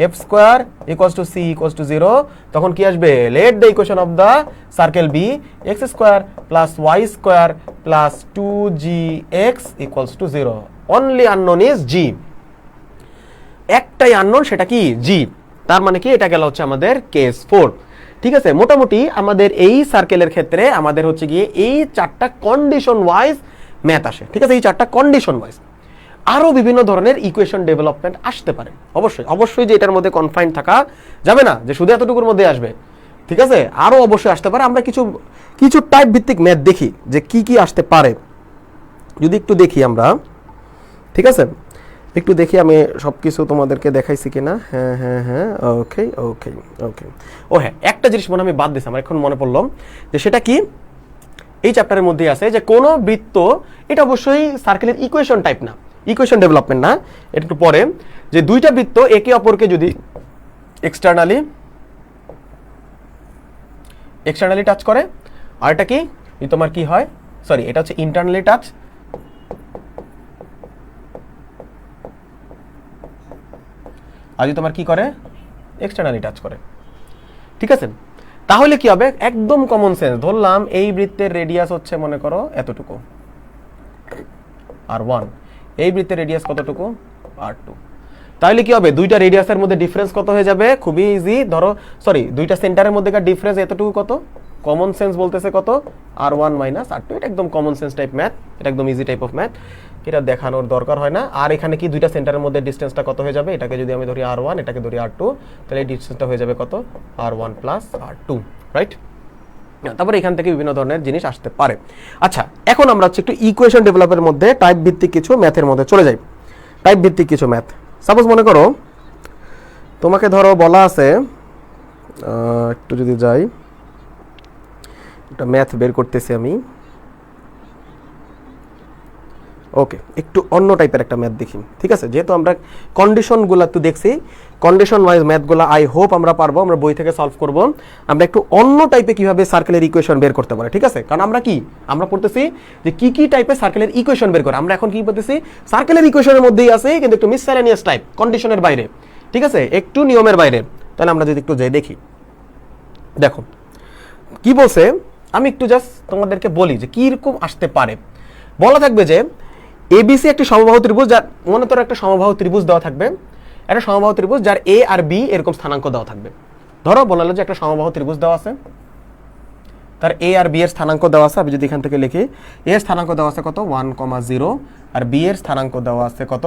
F square equals to C equals to 0। তখন কি আসবে, let the equation of the circle be X square plus Y square plus 2gx equals to 0। Only unknown is G, একটাই আননোন, সেটা কি, জি। তার মানে কি, এটা গেল হচ্ছে আমাদের কেস 4। ঠিক আছে, মোটামুটি আমাদের এই সার্কেলের ক্ষেত্রে আমাদের হচ্ছে গিয়ে এই 4টা কন্ডিশন ওয়াইজ ম্যাথ আসে। ঠিক আছে, এই 4টা কন্ডিশন ওয়াইজ। আরও বিভিন্ন ধরনের ইকুয়েশন ডেভেলপমেন্ট আসতে পারে। অবশ্যই অবশ্যই যে এটার মধ্যে কনফাইন থাকা যাবে না যে শুধু এতটুকুর মধ্যে আসবে, ঠিক আছে, আরও অবশ্যই আসতে পারে। আমরা কিছু কিছু টাইপ ভিত্তিক ম্যাথ দেখি যে কি কি আসতে পারে, যদি একটু দেখি আমরা, ঠিক আছে, একটু দেখি আমি সব কিছু তোমাদেরকে দেখাইছি কিনা। হ্যাঁ হ্যাঁ হ্যাঁ, ওকে ওকে ওকে। ও হ্যাঁ, একটা জিনিস মনে আমি বাদ দিছি, আমার এখন মনে পড়লো যে সেটা কি এই চ্যাপ্টারের মধ্যে আছে যে কোনো বৃত্ত, এটা অবশ্যই সার্কেলের ইকুয়েশন টাইপ না, ইকুয়েশন ডেভেলপমেন্ট না, এটা একটু পরে, যে দুইটা বৃত্ত একে অপরকে যদি এক্সটার্নালি টাচ করে, আর এটা কি তোমার কি হয়, সরি এটা হচ্ছে ইন্টারনালি টাচ, আর যদি তোমার কি করে এক্সটার্নালি টাচ করে, ঠিক আছে, তাহলে কি হবে, একদম কমন সেন্স ধরলাম এই বৃত্তের রেডিয়াস হচ্ছে মনে করো এতটুকু R1, এই বৃত্তের রেডিয়াস কতটুকু R2, তাহলে কি হবে দুইটা রেডিয়াসের মধ্যে ডিফারেন্স কত হয়ে যাবে, খুবই ইজি, ধরো সরি দুইটা সেন্টারের মধ্যেকার ডিফারেন্স এতটুকু কত, কমন সেন্স বলতেছে কত R1 মাইনাস R2, এটা একদম কমন সেন্স টাইপ ম্যাথ, এটা একদম ইজি টাইপ অফ ম্যাথ, এটা দেখানোর দরকার হয় না। আর এখানে কি দুইটা সেন্টারের মধ্যে ডিসটেন্সটা কত হয়ে যাবে, এটাকে যদি আমি ধরি R1, এটাকে ধরি R2, তাহলে এই ডিসটেন্সটা হয়ে যাবে কত R1 প্লাস R2, রাইট। তারপরে এখান থেকে বিভিন্ন ধরনের জিনিস আসতে পারে। আচ্ছা, এখন আমরা হচ্ছে একটু ইকুয়েশন ডেভেলপের মধ্যে টাইপ ভিত্তিক কিছু ম্যাথের মধ্যে চলে যাই। টাইপ ভিত্তিক কিছু ম্যাথ, সাপোজ মনে করো তোমাকে ধরো বলা আছে, একটু যদি যাই, একটা ম্যাথ বের করতেছি আমি, ওকে, একটু অন্য টাইপের একটা ম্যাথ দেখি, ঠিক আছে, যেহেতু আমরা কন্ডিশনগুলো একটু দেখছি, কন্ডিশন ওয়াইজ ম্যাথগুলো আই হোপ আমরা পারবো, আমরা বই থেকে সলভ করব। আমরা একটু অন্য টাইপে কিভাবে সার্কেলের ইকুয়েশন বের করতে পারি, ঠিক আছে, কারণ আমরা কি আমরা পড়তেছি যে কি কি টাইপের সার্কেলের ইকুয়েশন বের করে, আমরা এখন কি বলতেছি সার্কেলের ইকুয়েশনের মধ্যেই আছে কিন্তু একটু মিসসেলেনিয়াস টাইপ, কন্ডিশনের বাইরে, ঠিক আছে, একটু নিয়মের বাইরে। তাহলে আমরা যদি একটু যাই দেখি, দেখো কি বলছে, আমি একটু জাস্ট তোমাদেরকে বলি যে কি রকম আসতে পারে। বলা থাকবে যে এবিসি একটি সমবাহু ত্রিভুজ, যার মনে করো একটা সমবাহু ত্রিভুজ দেওয়া থাকবে, একটা সমবাহু ত্রিভুজ যার এ আর বি এরকম স্থানাঙ্ক দেওয়া থাকবে। ধরো বলালো যে একটা সমবাহু ত্রিভুজ দেওয়া আছে, তার এ আর বি এর স্থানাঙ্ক দেওয়া আছে, আমি যদি এখান থেকে লিখি এ এর স্থানাঙ্ক দেওয়া আছে কত 1,0 আর বি এর স্থানাঙ্ক দেওয়া আছে কত,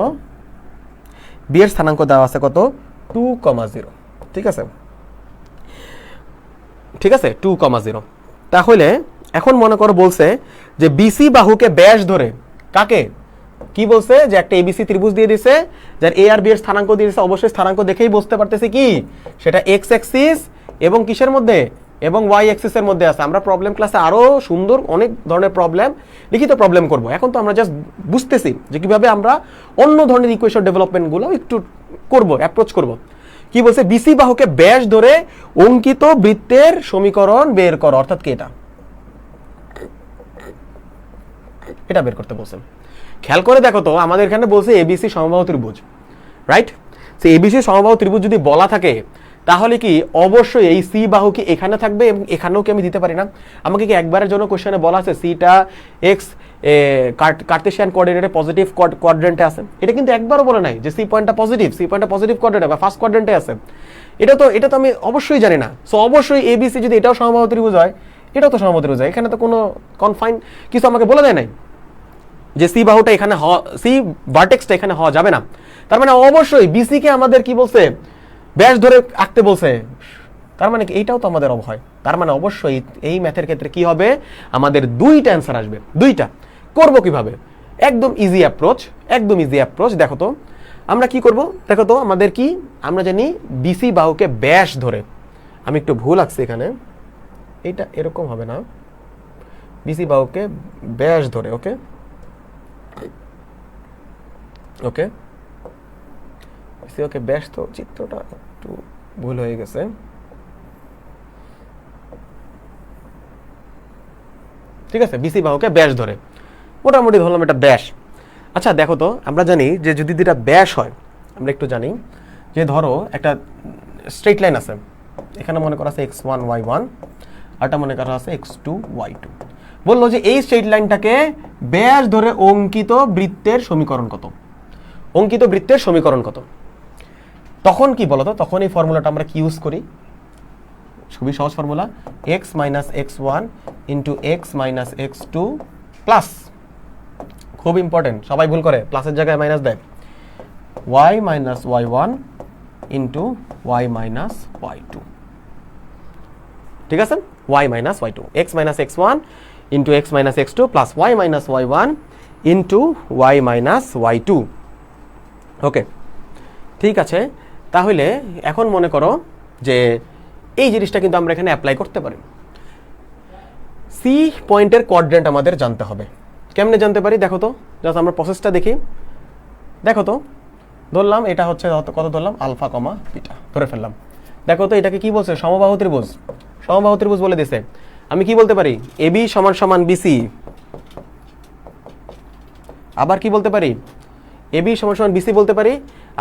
বি এর স্থানাঙ্ক দেওয়া আছে কত 2,0, ঠিক আছে, ঠিক আছে 2,0। তাহলে এখন মনে করো বলছে যে বিসি বাহুকে ব্যাস ধরে, কাকে কি বলছে যে একটা এবিসি ত্রিভুজ দিয়ে দিছে যার এ আর বি এর স্থানাঙ্ক দিয়ে দিছে, অবশ্যই স্থানাঙ্ক দেখেই বুঝতে পারতেছি কি সেটা এক্স অ্যাক্সিস এবং কিসের মধ্যে এবং ওয়াই অ্যাক্সিসের মধ্যে আছে। আমরা প্রবলেম ক্লাসে আরো সুন্দর অনেক ধরনের প্রবলেম লিখিত প্রবলেম করব, এখন তো আমরা জাস্ট বুঝতেছি যে কিভাবে আমরা অন্য ধরনের ইকুয়েশন ডেভেলপমেন্টগুলো একটু করব, অ্যাপ্রোচ করব। কি বলছে, বিসি বাহুকে ব্যাস ধরে অঙ্কিত বৃত্তের সমীকরণ বের করো, অর্থাৎ কি এটা বের করতে বলছেন। খেয়াল করে দেখো তো, আমাদের এখানে বলছে এবিসি সমবাহু ত্রিভুজ, রাইট, সো এবিসি সমবাহু ত্রিভুজ যদি বলা থাকে তাহলে কি অবশ্যই এই সি বাহু কি এখানে থাকবে এবং এখানেও কি আমি দিতে পারি না? আমাকে কি একবারের জন্য কোশ্চেনে বলা আছে সিটা এক্স কার্টেশিয়ান কোঅর্ডিনেটে পজিটিভ কোয়াড্রেন্টে আছে? এটা কিন্তু একবারও বলে নাই যে সি পয়েন্টটা পজিটিভ কোয়াড্রেন্টে বা ফার্স্ট কোয়াড্রেন্টে আছে। এটা তো আমি অবশ্যই জানি না। সো অবশ্যই এবিসি যদি এটাও সমবাহু ত্রিভুজ হয়, এটাও তো সমবাহু ত্রিভুজ হয়, এখানে তো কোনো কনফাইন কিছু আমাকে বলে দেয় নাই যে সি বাহুটা এখানে সি ভার্টেক্সটা এখানে হওয়া যাবে না। তার মানে অবশ্যই বিসি কে আমাদের কি বলছে, ব্যাস ধরে আঁকতে বলছে। তার মানে এইটাও তো আমাদের হয়। তার মানে অবশ্যই এই ম্যাথের ক্ষেত্রে কি হবে, আমাদের দুইটা অ্যান্সার আসবে। দুইটা করব কিভাবে, একদম ইজি অ্যাপ্রোচ। দেখো তো আমরা কি করব, দেখো তো আমাদের কি, আমরা জানি বিসি বাহুকে ব্যাস ধরে, আমি একটু ভুল আঁকছি এখানে, এইটা এরকম হবে না, বিসি বাহুকে ব্যাস ধরে, ওকে ওকে ওকে ব্যাস, তো চিত্রটা একটু ভুল হয়ে গেছে। ঠিক আছে, বিসি বাহুকে ব্যাস ধরে মোটামুটি ধরলাম এটা ব্যাস। আচ্ছা দেখো তো, আমরা জানি যে যদি এটা ব্যাস হয়, আমরা একটু জানি যে ধরো একটা স্ট্রেট লাইন আছে, এখানে মনে করা আছে x1 y1, আরটা মনে করা আছে x2 y2। বললো যে এই স্ট্রেট লাইনটাকে ব্যাস ধরে অঙ্কিত বৃত্তের সমীকরণ কত? তখন কি বলতো, তখন এই ফর্মুলাটা আমরা কি ইউজ করি, খুবই সহজ formula, x - x1 * x - x2 plus খুব ইম্পর্টেন্ট, সবাই ভুল করে, প্লাসের জায়গায় মাইনাস দেয়। y minus y1 into y minus y2, ঠিক আছে, y minus y2, x minus x1 into x minus x2 plus y minus y1 into y minus y2। ওকে, ঠিক আছে। তাহলে এখন মনে করো যে এই জিনিসটা কিন্তু আমরা এখানে অ্যাপ্লাই করতে পারি। সি পয়েন্টের কোঅর্ডিনেট আমাদের জানতে হবে। কেমনে জানতে পারি দেখো তো, জাস্ট আমরা প্রসেসটা দেখি। দেখো তো, ধরলাম এটা হচ্ছে কত, ধরলাম আলফা কমা বিটা ধরে ফেললাম। দেখো তো এটাকে কি বলছে, সমবাহু ত্রিভুজ, সমবাহু ত্রিভুজ বলে দিছে। আমি কি বলতে পারি, এবি সমান সমান বিসি, আবার কি বলতে পারি, এবি সমান সমান বিসি বলতে পারি,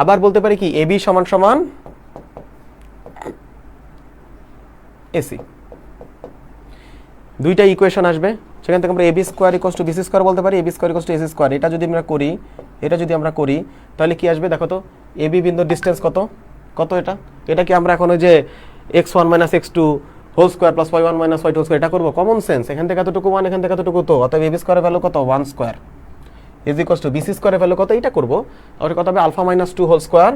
আবার বলতে পারি কি এবি সমান সমান এসি। দুইটা ইকুয়েশন আসবে, সেখান থেকে আমরা AB square equals to BC square বলতে পারি, AB square equals to AC square. এটা যদি আমরা করি, এটা যদি আমরা করি তাহলে কি আসবে দেখো তো, এবি বিন্দুর ডিস্টেন্স কত, কত এটা, এটা কি আমরা এখন ওই যে x1 minus x2 whole square plus y1 minus y2 square এটা করবো, কমন সেন্স, এখান থেকে এতটুকু 1, এখান থেকে এতটুকু, তো অতএব এবি স্কোয়ারের ভ্যালু কত 1 square is equals to BC স্কোয়ারের ভ্যালু কত, এটা করবো। আর কত হবে alpha minus 2 whole square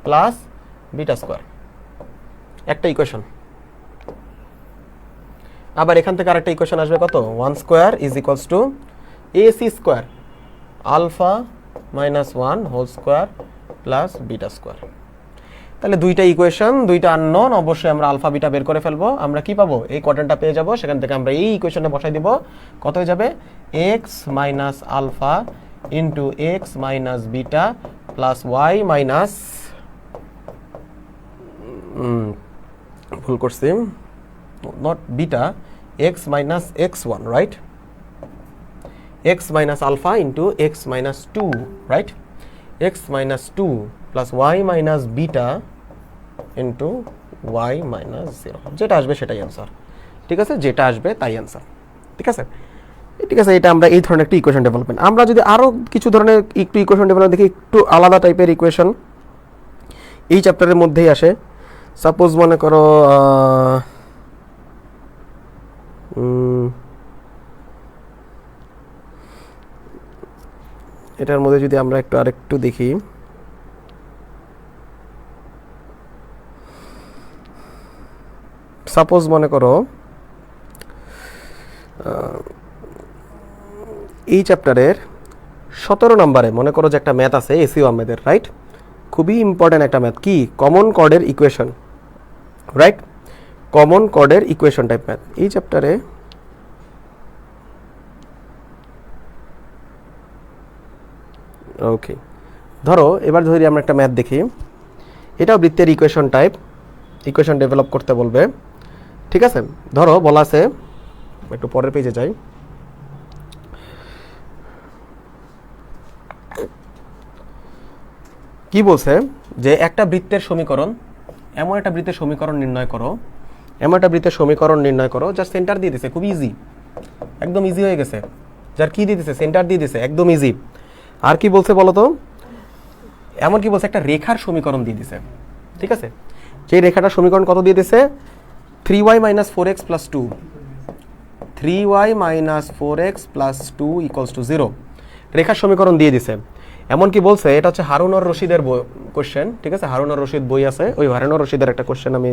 plus beta square, একটা ইকুয়েশন। আবার এখান থেকে আরেকটা ইকুয়েশন আসবে কত, 1 square is equals to AC square alpha minus 1 whole square plus beta square. তাহলে দুইটা ইকুয়েশন, দুইটা আননোন, অবশ্যই আমরা আলফা বিটা বের করে ফেলবো। আমরা কি পাবো, এই কোঅর্ডিনেটটা পেয়ে যাব, সেখান থেকে আমরা এই ইকুয়েশনে বসাই দিব, কত হয়ে যাবে x minus alpha into x minus beta plus Y minus, ভুল করছি, not beta, x minus x1, right? x minus alpha into x minus 2, right? x minus 2 plus y minus beta into y minus 0, যেটা আসবে সেটাই answer, ঠিক আছে, যেটা আসবে তাই অ্যান্সার, ঠিক আছে। ঠিক আছে, এটা আমরা এই ধরনের একটা ইকুয়েশন ডেভেলপমেন্ট। আমরা যদি আরও কিছু ধরনের একটু ইকুয়েশন ডেভেলপমেন্ট দেখি, একটু আলাদা টাইপের ইকুয়েশন এই চ্যাপ্টারের মধ্যেই আসে। সাপোজ মনে করো এটার মধ্যে যদি আমরা একটু আরেকটু দেখি, সাপোজ মনে করো এই চ্যাপ্টারের 17 নম্বরে মনে করো যে একটা ম্যাথ আছে এসিও আমাদের, রাইট, খুবই ইম্পর্টেন্ট একটা ম্যাথ, কি কমন কর্ডের ইকুয়েশন, রাইট, কমন কর্ডের ইকুয়েশন টাইপ ম্যাথ এই চ্যাপ্টারে। ওকে, ধরো এবার ধরি আমরা একটা ম্যাথ দেখি, এটাও বৃত্তের ইকুয়েশন টাইপ, ইকুয়েশন ডেভেলপ করতে বলবে, ঠিক আছে। ধরো বলা আছে, একটু পরের পেজে যাই, কি বলছে যে একটা বৃত্তের সমীকরণ, এমন একটা বৃত্তের সমীকরণ নির্ণয় করো, এমন একটা বৃত্তের সমীকরণ নির্ণয় করো যার সেন্টার দিয়ে দিছে, খুব ইজি, একদম ইজি হয়ে গেছে, যার কি দিয়ে দিছে, সেন্টার দিয়ে দিছে, একদম ইজি। আর কি বলছে বলো তো, এমন কি বলছে, একটা রেখার সমীকরণ দিয়ে দিছে, ঠিক আছে, যে রেখাটার সমীকরণ কত দিয়ে দিছে, 3y minus 4x plus 2, 3y minus 4x plus 2 equals to 0, রেখার সমীকরণ দিয়ে দিছে। এমন কি বলছে, এটা হচ্ছে হারুন আর রশিদের কোশ্চেন, ঠিক আছে, হারুন আর রশিদ বই আছে, ওই হারুন আর রশিদের একটা কোশ্চেন আমি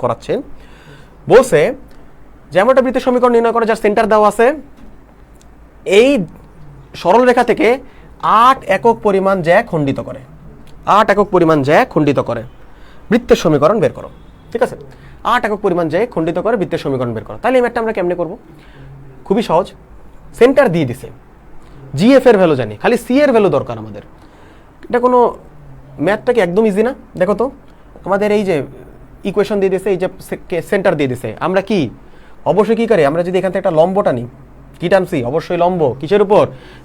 করাচ্ছি। বলছে যেমন একটা বৃত্তের সমীকরণ নির্ণয় করে যার সেন্টার দেওয়া আছে, এই সরল রেখা থেকে 8 একক পরিমাণ জ্যা খণ্ডিত করে, 8 একক পরিমাণ জ্যা খণ্ডিত করে, বৃত্তের সমীকরণ বের করো, ঠিক আছে, 8 একক পরিমাণ জ্যা খণ্ডিত করে বৃত্তের সমীকরণ বের করো। তাহলে এই ম্যাথটা আমরা কেমনে করব, খুবই সহজ, সেন্টার দিয়ে দিছে, জিএফ এর ভ্যালু জানি, খালি সি এর ভ্যালু দরকার আমাদের। এটা কোনো ম্যাথটা কি একদম ইজি না, দেখো তো আমাদের এই যে ইকুয়েশন দিয়ে দিছে, এই যে সেন্টার দিয়ে দিছে, আমরা কি অবশ্যই কি করি, আমরা যদি এখান থেকে একটা লম্ব টানি, কি টানছি, অবশ্যই লম্ব, কিসের উপর,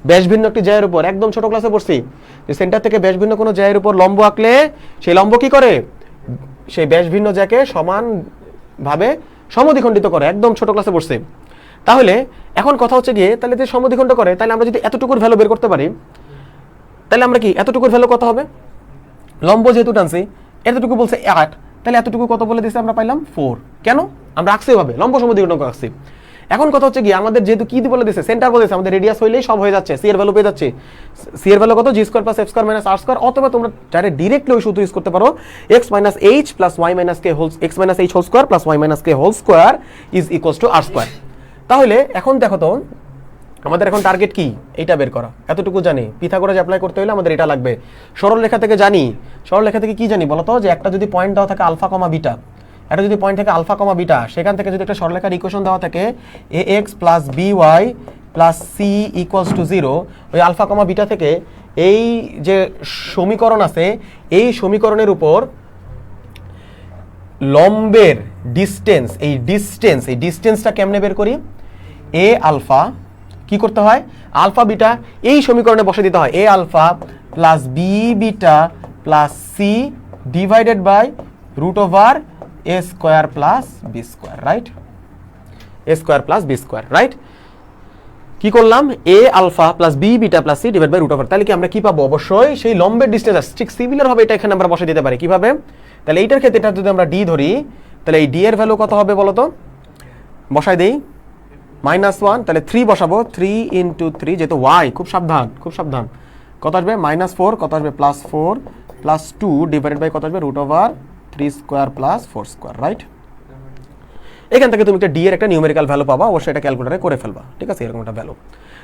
ব্যাস ভিন্ন একটি জ্যায়ের উপর, একদম ছোট ক্লাসে পড়ছি যে সেন্টার থেকে ব্যাস ভিন্ন কোনো জ্যায়ের উপর লম্ব আঁকলে সেই লম্ব কি করে, সেই ব্যাস ভিন্ন জ্যাকে সমানভাবে সমদ্বিখণ্ডিত করে, একদম ছোট ক্লাসে পড়ছি। তাহলে এখন কথা হচ্ছে গিয়ে, তাহলে যে সমদ্বিখণ্ড করে, তাহলে আমরা যদি এতটুকুর ভ্যালু বের করতে পারি, তাহলে আমরা কি এতটুকুর ভ্যালু কত হবে, লম্ব যেহেতু টানছি, এতটুকু বলছে 8, তাহলে এতটুকু কত বলে দিয়েছে আমরা পাইলাম 4, কেন, আমরা আঁকছি এভাবে, লম্ব সমদ্বিখণ্ড আঁকছি। এখন কথা হচ্ছে কি আমাদের যেহেতু কি বলে দিয়েছে সেন্টার বলে দিয়েছে আমাদের রেডিয়াস হইলেই সব হয়ে যাচ্ছে, সি এর ভ্যালু পেয়ে যাচ্ছে। সি এর ভ্যালু কত, G square plus F square minus R square, অথবা তোমরা ডাইরেক্টলি ওই সূত্র ইউজ করতে পারো X minus H plus Y minus K whole, X minus H whole square plus Y minus K whole square is equals to R square. তাহলে এখন দেখো তো আমাদের এখন টার্গেট কি, এটা বের করা, এতটুকু জানি। পিথাগোরাস অ্যাপ্লাই করতে হলে আমাদের এটা লাগবে। সরলরেখা থেকে জানি, সরলরেখা থেকে কি জানি বলতো, যে একটা যদি পয়েন্ট দেওয়া থাকে আলফা কমা বিটা, একটা যদি পয়েন্ট থাকে আলফা কমা বিটা, সেখান থেকে যদি একটা সরলরেখার ইকুয়েশন দেওয়া থাকে A X plus B Y plus C equals to 0, ওই আলফা কমা বিটা থেকে এই যে সমীকরণ আছে এই সমীকরণের উপর লম্বের ডিস্টেন্স, এই ডিস্টেন্সটা কেমনে বের করি, এ আলফা কি করতে হয়, আলফা বিটা এই সমীকরণে বসে দিতে হয়, A alpha plus B beta plus C divided by root over A square plus B square, right, A square plus B square, right. কি করলাম, A alpha plus B beta plus C divide by root over, তাহলে কি আমরা কি পাবো, অবশ্যই সেই লম্বের distance ঠিক সিমিলার হবে, এটা এখানে আমরা বসে দিতে পারি কিভাবে, তাহলে এইটার ক্ষেত্রে এটা যদি আমরা ডি ধরি, তাহলে এই ডি এর ভ্যালু কত হবে বলো তো, বসাই দেই -1, তাহলে 3 বসাবো, 3 ইন্টু 3, যেহেতু ওয়াই, খুব সাবধান খুব সাবধান, কত আসবে -4, কত আসবে +4 প্লাস 2 ডিভাইডেড বাই কত আসবে root over 3 square plus 4 square, right. এখান থেকে তুমি একটা ডি এর একটা নিউমেরিক্যাল ভ্যালু পাবা, অবশ্যই এটা ক্যালকুলেটরে করে ফেলবা, ঠিক আছে, এরকম একটা ভ্যালু।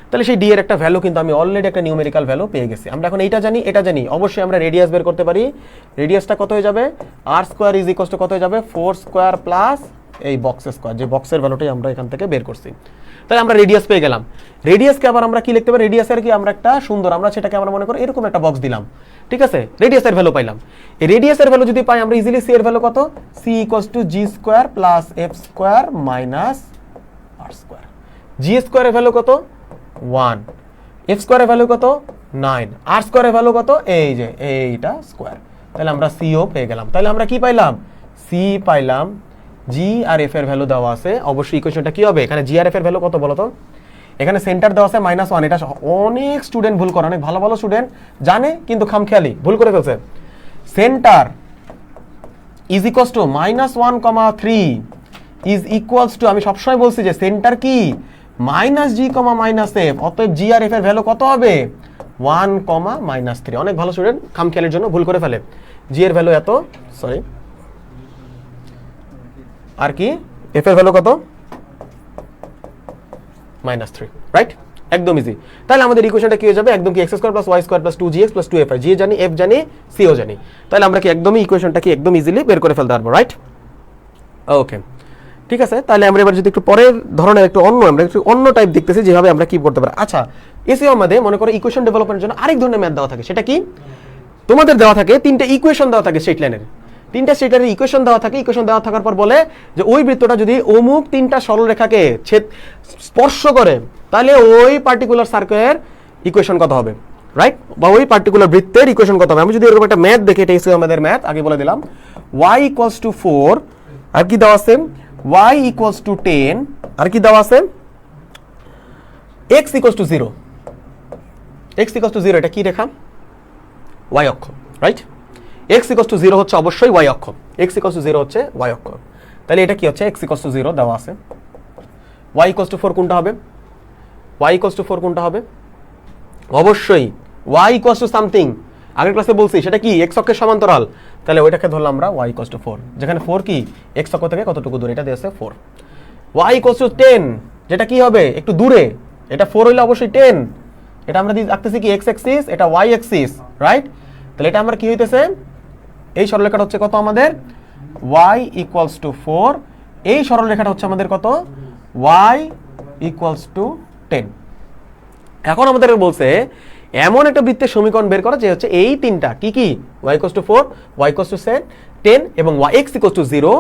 তাহলে সেই ডি এর একটা ভ্যালু কিন্তু আমি অলরেডি একটা নিউমেরিক্যাল ভ্যালু পেয়ে গেছি। আমরা এখন এইটা জানি, এটা জানি, অবশ্যই আমরা রেডিয়াস বের করতে পারি। রেডিয়াসটা কত হয়ে যাবে, আর স্কোয়ার ইজ ইকুয়ালস টু কত হয়ে যাবে, 4 স্কোয়ার প্লাস এই বক্স স্কোয়ার, যে বক্সের ভ্যালুটাই আমরা এখান থেকে বের করছি। তাহলে আমরা রেডিয়াস পেয়ে গেলাম। রেডিয়াসকে আবার আমরা কি লিখতে পারি, রেডিয়াসের কি আমরা একটা সুন্দর, আমরা সেটাকে আমরা মনে করি এরকম একটা বক্স দিলাম, ঠিক আছে, রেডিয়াসের ভ্যালু পাইলাম। এই রেডিয়াসের ভ্যালু যদি পাই আমরা ইজিলি সি এর ভ্যালু কত, C equals to G square plus F square minus R square. G স্কোয়ারের ভ্যালু কত 1, এফ স্কোয়ারের ভ্যালু কত 9, আর স্কোয়ারের ভ্যালু কত এই যে এইটা স্কোয়ার। তাহলে আমরা সিও পেয়ে গেলাম। তাহলে আমরা কি পাইলাম, সি পাইলাম, জি আর এফ এর ভ্যালু দেওয়া আছে, অবশ্যই ইকুয়েশনটা কি হবে, এখানে জি আর এফ এর ভ্যালু কত বলো তো, এখানে সেন্টার দেওয়া আছে -1, এটা অনেক স্টুডেন্ট ভুল করে, অনেক ভালো ভালো স্টুডেন্ট জানে কিন্তু খামখেয়ালি ভুল করে ফেলছে। Centre is equals to -1, 3 is equals two, আমি সবসময় বলছি যে সেন্টার কি -g, -f, অতএব জি আর এফ এর ভ্যালু কত হবে 1, -3। অনেক ভালো স্টুডেন্ট খামখেয়ালির জন্য ভুল করে ফেলে, জি এর ভ্যালু এত, সরি, আর কি এফ এর ভ্যালু কত -3, রাইট, একদম ইজি। তাহলে আমাদের ইকুয়েশনটা কি হয়ে যাবে, একদম কি x square plus y square plus 2gx plus 2f, জি জানি, f জানি, c ও জানি, তাহলে আমরা কি একদমই ইকুয়েশনটা কি একদম ইজিলি বের করে ফেলতে পারবো, রাইট। ওকে, ঠিক আছে। তাহলে আমরা এবার যদি একটু পরের ধরনের একটু অন্য টাইপ দেখতেছি যেভাবে আমরা কি করতে পারি। আচ্ছা, এসইও আমাদের মনে করো ইকুয়েশন ডেভেলপমেন্টের জন্য আরেক ধরনের ম্যাথ দেওয়া থাকে, সেটা কি, তোমাদের দেওয়া থাকে 3টে ইকুয়েশন দেওয়া থাকে স্ট্রেট লাইনের, 3টা স্ট্রেট লাইনের ইকুয়েশন দেওয়া থাকে। ইকুয়েশন দেওয়া থাকার পর বলে যে ওই বৃত্তটা যদি অমুক 3টা সরলরেখাকে স্পর্শ করে তাহলে ওই পার্টিকুলার সার্কেলের ইকুয়েশন কত হবে, রাইট, বা ওই পার্টিকুলার বৃত্তের ইকুয়েশন কত হবে। আমি যদি এরকম একটা ম্যাথ দেখি, এটা এসে আমাদের ম্যাথ আগে বলে দিলাম, y ইকুয়ালস টু 4, আর কি দেওয়া আছে, y ইকুয়ালস টু 10, আর কি দেওয়া আছে, x equals to 0, x equals to 0, এটা কি রেখা, y অক্ষ, রাইট, x ইকুয়ালস টু 0 হচ্ছে অবশ্যই y অক্ষ, x ইকুয়ালস টু 0 হচ্ছে y অক্ষ। তাহলে এটা কি হচ্ছে, x ইকুয়ালস টু 0 দেওয়া আছে, y ইকুয়ালস টু 4 কোনটা হবে, y ইকুয়ালস টু 4 কোনটা হবে, অবশ্যই y ইকুয়ালস টু সামথিং, আগের ক্লাসে বলছি সেটা কি x অক্ষের সমান্তরাল, তাহলে ওইটাকে ধরলাম আমরা y ইকুয়ালস টু 4, যেখানে 4 কি x অক্ষ থেকে কতটুকু দূরে, এটা দিয়েছে 4। y ইকুয়ালস টু 10, যেটা কি হবে একটু দূরে, এটা 4 হইলে অবশ্যই 10, এটা আমরা রাখতেছি কি x অ্যাক্সিস, এটা y অ্যাক্সিস, রাইট। তাহলে এটা আমরা কি হইতেছে, এই সরলরেখাটা হচ্ছে কত আমাদের y ইকুয়ালস টু 4, এই সরলরেখাটা হচ্ছে আমাদের কত y ইকুয়ালস টু 10। এখন আমাদের বলছে এমন একটা বৃত্তের সমীকরণ বের করা যে হচ্ছে এই তিনটা কি কি, y equals two 4, y equals two 10 এবং x ইকুয়ালস টু 0,